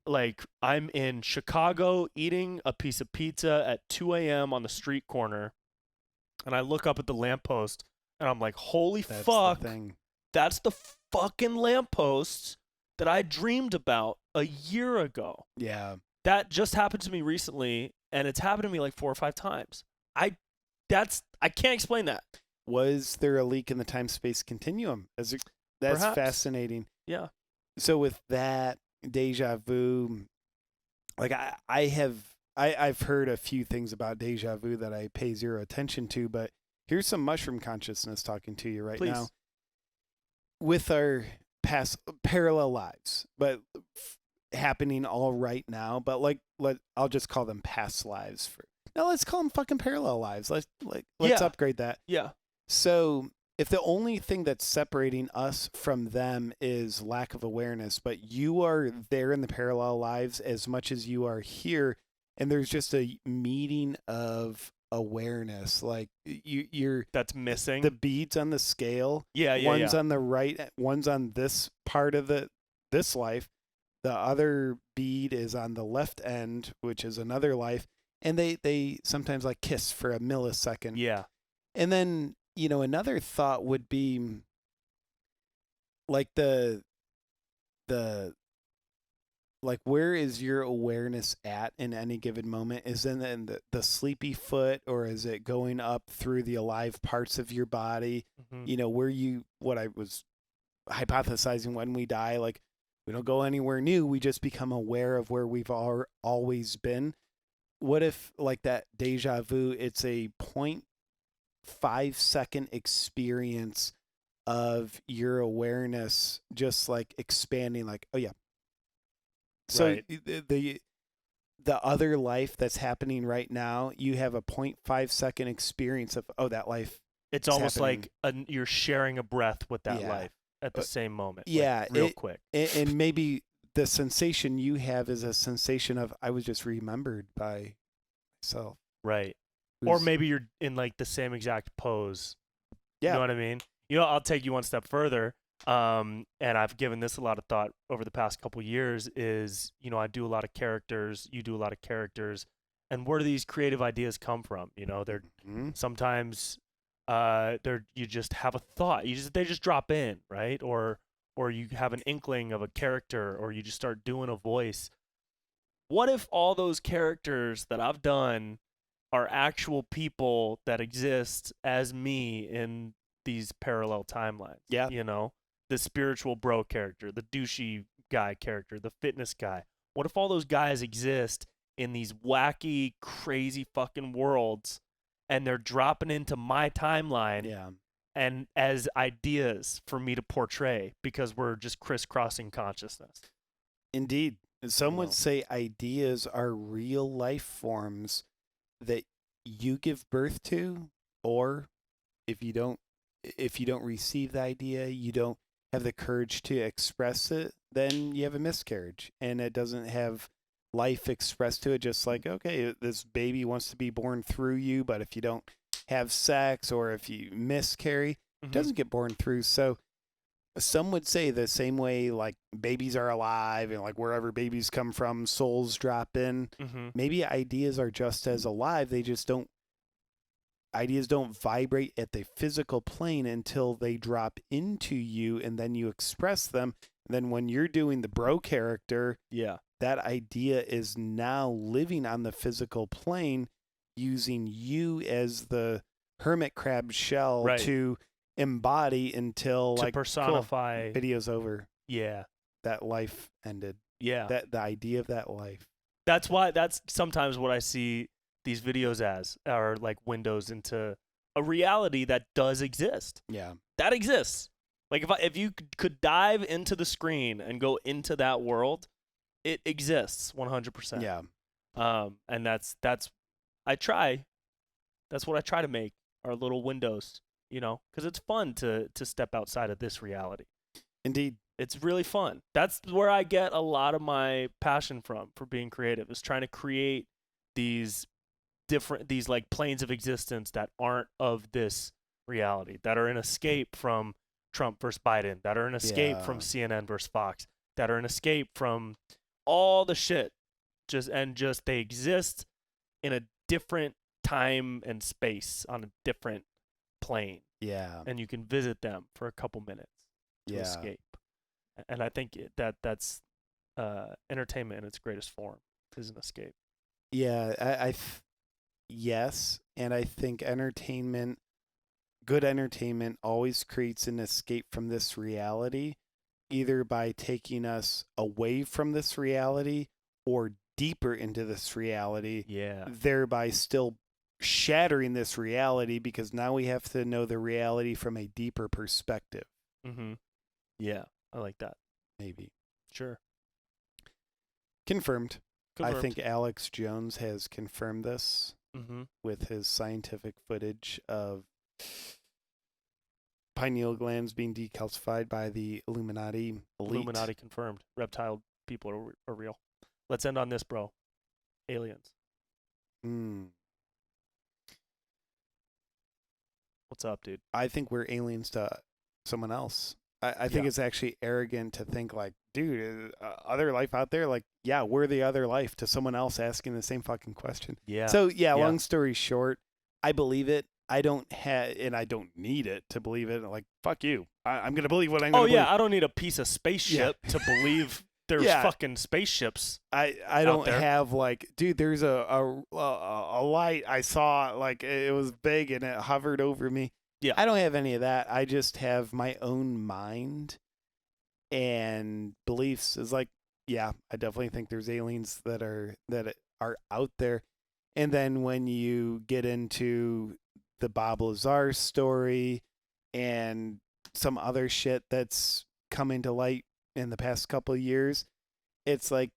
like I'm in Chicago eating a piece of pizza at 2 a.m. on the street corner, and I look up at the lamppost, and I'm like, holy fuck, that's the fucking lamppost that I dreamed about a year ago. Yeah. That just happened to me recently, and it's happened to me like 4 or 5 times. I can't explain that. Was there a leak in the time-space continuum? That's Perhaps. Fascinating. Yeah. So with that deja vu, like I've heard a few things about deja vu that I pay zero attention to, but here's some mushroom consciousness talking to you right now. With our past parallel lives, but happening all right now, but I'll just call them past lives. Let's call them fucking parallel lives. Let's upgrade that. Yeah. So if the only thing that's separating us from them is lack of awareness, but you are there in the parallel lives as much as you are here, and there's just a meeting of awareness, like you're that's missing the beads on the scale. One's on the right, one's on this part of this life, the other bead is on the left end, which is another life, and they sometimes like kiss for a millisecond. Yeah. And then another thought would be like the like, where is your awareness at in any given moment? Is it in the sleepy foot, or is it going up through the alive parts of your body? Mm-hmm. What I was hypothesizing, when we die, like, we don't go anywhere new. We just become aware of where we've always been. What if, like, that deja vu, it's a 0.5 second experience of your awareness just like expanding, like, oh yeah. So Right. the other life that's happening right now, you have a 0.5 second experience of, oh, that life. It's is almost happening. like you're sharing a breath with that Yeah. life at the same moment. Yeah, like, real quick. And maybe the sensation you have is a sensation of, I was just remembered by myself. Right. Or Who's- maybe you're in like the same exact pose. You Yeah. know what I mean? You know, I'll take you one step further. And I've given this a lot of thought over the past couple years. Is, you know, I do a lot of characters. You do a lot of characters. And where do these creative ideas come from? You know, they're Mhm. sometimes you just have a thought. They just drop in, right? Or you have an inkling of a character, or you just start doing a voice. What if all those characters that I've done are actual people that exist as me in these parallel timelines? Yeah. You know, the spiritual bro character, the douchey guy character, the fitness guy. What if all those guys exist in these wacky, crazy fucking worlds, and they're dropping into my timeline Yeah. and as ideas for me to portray, because we're just crisscrossing consciousness? Indeed. Some would Wow. say ideas are real life forms that you give birth to, or if you don't receive the idea, you don't have the courage to express it, then you have a miscarriage, and it doesn't have life expressed to it. Just like, okay, this baby wants to be born through you, but if you don't have sex, or if you miscarry, it doesn't get born through. So some would say the same way, like, babies are alive, and like wherever babies come from, souls drop in. Mm-hmm. Maybe ideas are just as alive. They just don't. Ideas don't vibrate at the physical plane until they drop into you, and then you express them. And then when you're doing the bro character, Yeah. that idea is now living on the physical plane, using you as the hermit crab shell Right. to embody until, To like, personify. cool, video's over. Yeah. That life ended. Yeah. That the idea of that life. That's sometimes what I see these videos as, are like windows into a reality that does exist. Yeah. That exists. Like, if you could dive into the screen and go into that world, it exists 100%. Yeah. And that's I try. That's what I try to make, are little windows, you know, because it's fun to step outside of this reality. Indeed. It's really fun. That's where I get a lot of my passion from, for being creative, is trying to create these like planes of existence that aren't of this reality, that are an escape from Trump versus Biden, that are an escape from CNN versus Fox, that are an escape from all the shit. Just they exist in a different time and space, on a different plane, Yeah. and you can visit them for a couple minutes to escape. And I think that's entertainment in its greatest form, is an escape. Yeah, yes, and I think good entertainment always creates an escape from this reality, either by taking us away from this reality or deeper into this reality, Yeah. thereby still shattering this reality, because now we have to know the reality from a deeper perspective. Mm-hmm. Yeah, I like that. Maybe. Sure. Confirmed. Confirmed. I think Alex Jones has confirmed this Mm-hmm. with his scientific footage of pineal glands being decalcified by the Illuminati elite. Illuminati confirmed. Reptile people are real. Let's end on this, bro. Aliens. What's up, dude? I think we're aliens to someone else. I think it's actually arrogant to think, like, dude, other life out there, like, yeah, we're the other life, to someone else asking the same fucking question. Yeah. So, long story short, I believe it. I don't need it to believe it. Like, fuck you. I'm going to believe what I'm going to believe. I don't need a piece of spaceship to believe there's Yeah. fucking spaceships. I don't there. have like, dude. There's a light I saw, like it was big and it hovered over me. Yeah. I don't have any of that. I just have my own mind and beliefs. Is like, yeah, I definitely think there's aliens that are out there. And then when you get into the Bob Lazar story and some other shit that's coming to light in the past couple of years, it's like,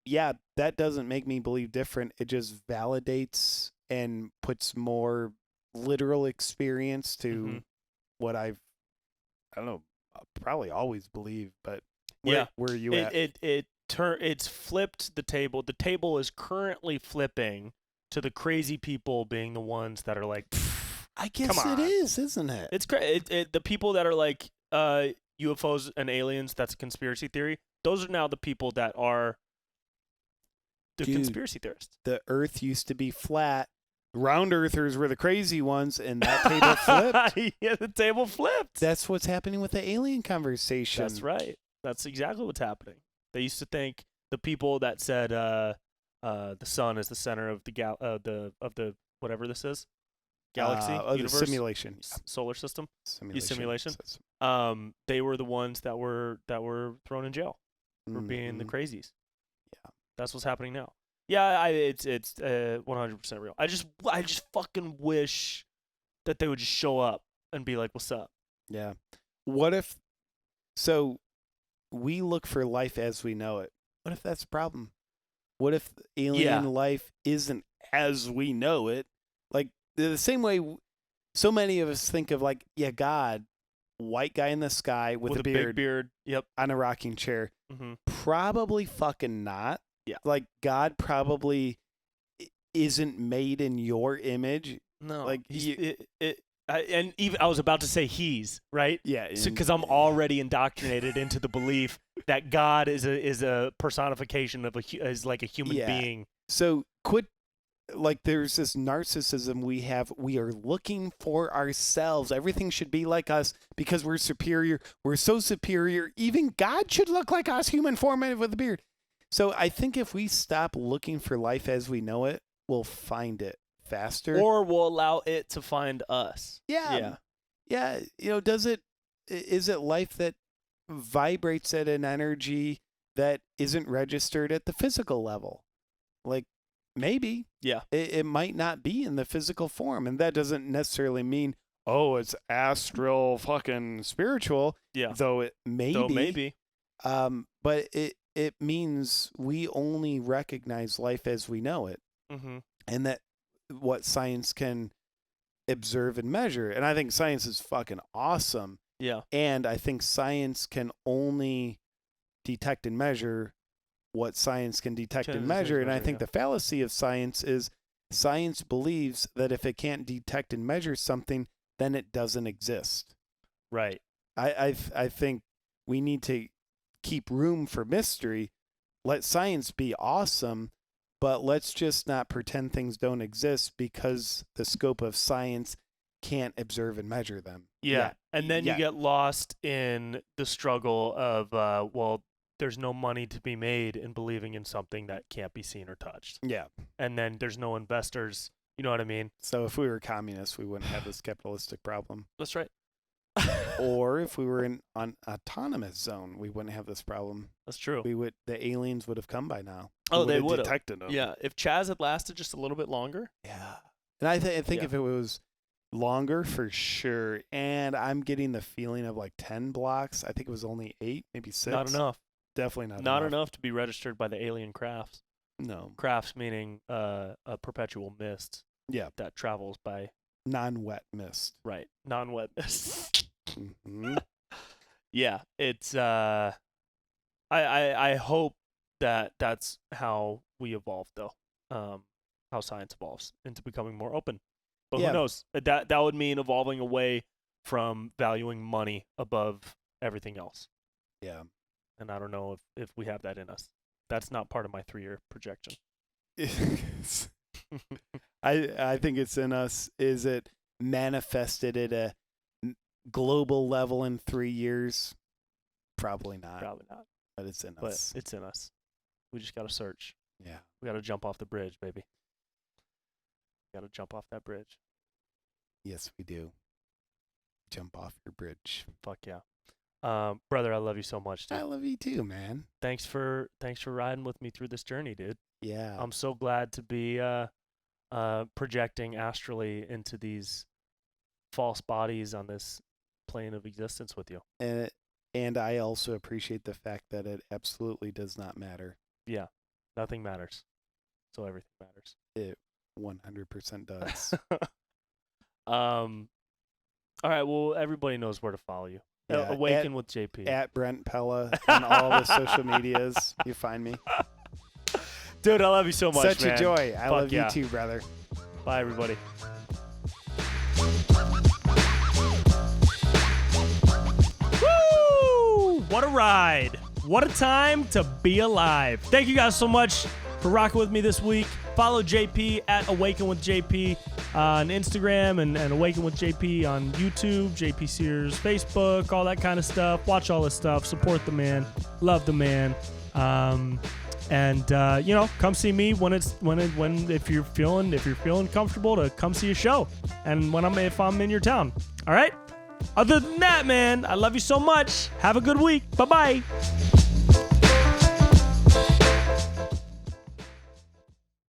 yeah, that doesn't make me believe different. It just validates and puts more literal experience to what I don't know, probably always believe. But where are you at? It's flipped the table. The table is currently flipping to the crazy people being the ones that are like, I guess it is, isn't it? It's the people that are like UFOs and aliens. That's a conspiracy theory. Those are now the people that are the conspiracy theorists. The Earth used to be flat. Round earthers were the crazy ones, and that table flipped. Yeah, the table flipped. That's what's happening with the alien conversation. That's right. That's exactly what's happening. They used to think the people that said the sun is the center of the whatever this is, galaxy, universe, the simulation, solar system, simulation. System. They were the ones that were thrown in jail for being the crazies. Yeah, that's what's happening now. Yeah, it's 100% real. I just fucking wish that they would just show up and be like, "What's up?" Yeah. What if? So, we look for life as we know it. What if that's a problem? What if alien life isn't as we know it? Like the same way, so many of us think of like, yeah, God, white guy in the sky with a beard, big beard, yep, on a rocking chair. Probably fucking not. Yeah. Like God probably isn't made in your image. No. Like and even I was about to say he's, right? Yeah. Because I'm already indoctrinated into the belief that God is a personification of is like a human being. So quit. Like there's this narcissism we have. We are looking for ourselves. Everything should be like us because we're superior. We're so superior. Even God should look like us, human form with a beard. So I think if we stop looking for life as we know it, we'll find it faster. Or we'll allow it to find us. Yeah. Yeah. You know, is it life that vibrates at an energy that isn't registered at the physical level? Like maybe. Yeah. It might not be in the physical form. And that doesn't necessarily mean, oh, it's astral fucking spiritual. Yeah. Though it may be. Maybe. But it means we only recognize life as we know it. And that what science can observe and measure. And I think science is fucking awesome. Yeah. And I think science can only detect and measure what science can detect and measure. And I think the fallacy of science is science believes that if it can't detect and measure something, then it doesn't exist. Right. I think we need to keep room for mystery. Let science be awesome, but let's just not pretend things don't exist because the scope of science can't observe and measure them. Yeah. And then you get lost in the struggle of, well, there's no money to be made in believing in something that can't be seen or touched. Yeah. And then there's no investors. You know what I mean? So if we were communists, we wouldn't have this capitalistic problem. That's right. Or if we were in an autonomous zone, we wouldn't have this problem. That's true. The aliens would have come by now. They would have detected them. Yeah, if Chaz had lasted just a little bit longer. Yeah. And I think if it was longer, for sure. And I'm getting the feeling of like 10 blocks. I think it was only 8, maybe 6. Not enough. Definitely not enough to be registered by the alien crafts. No. Crafts meaning a perpetual mist. Yeah. That travels by non-wet mist. Right. Non-wet mist. Yeah, it's I hope that that's how we evolve though. How science evolves into becoming more open. But who knows? That would mean evolving away from valuing money above everything else. Yeah. And I don't know if we have that in us. That's not part of my 3-year projection. I think it's in us. Is it manifested at a global level in 3 years? Probably not. Probably not. But it's in but us. it's in us. We just got to search. Yeah. We got to jump off the bridge, baby. Got to jump off that bridge. Yes, we do. Jump off your bridge. Fuck yeah. Brother, I love you so much, dude. I love you too, man. Thanks for riding with me through this journey, dude. Yeah. I'm so glad to be projecting astrally into these false bodies on this plane of existence with you. And I also appreciate the fact that it absolutely does not matter. Yeah. Nothing matters. So everything matters. It 100% does. All right, well, everybody knows where to follow you. Yeah, Awaken with JP. At Brent Pella on all the social medias. You find me. Dude, I love you so much, Such man. a joy. I love yeah. you too, brother. Bye, everybody. Woo! What a ride. What a time to be alive. Thank you guys so much for rocking with me this week. Follow JP at Awaken with JP on Instagram and Awaken with JP on YouTube, JP Sears Facebook, all that kind of stuff. Watch all this stuff. Support the man. Love the man. Come see me if you're feeling comfortable to come see a show, and if I'm in your town. All right. Other than that, man, I love you so much. Have a good week. Bye-bye.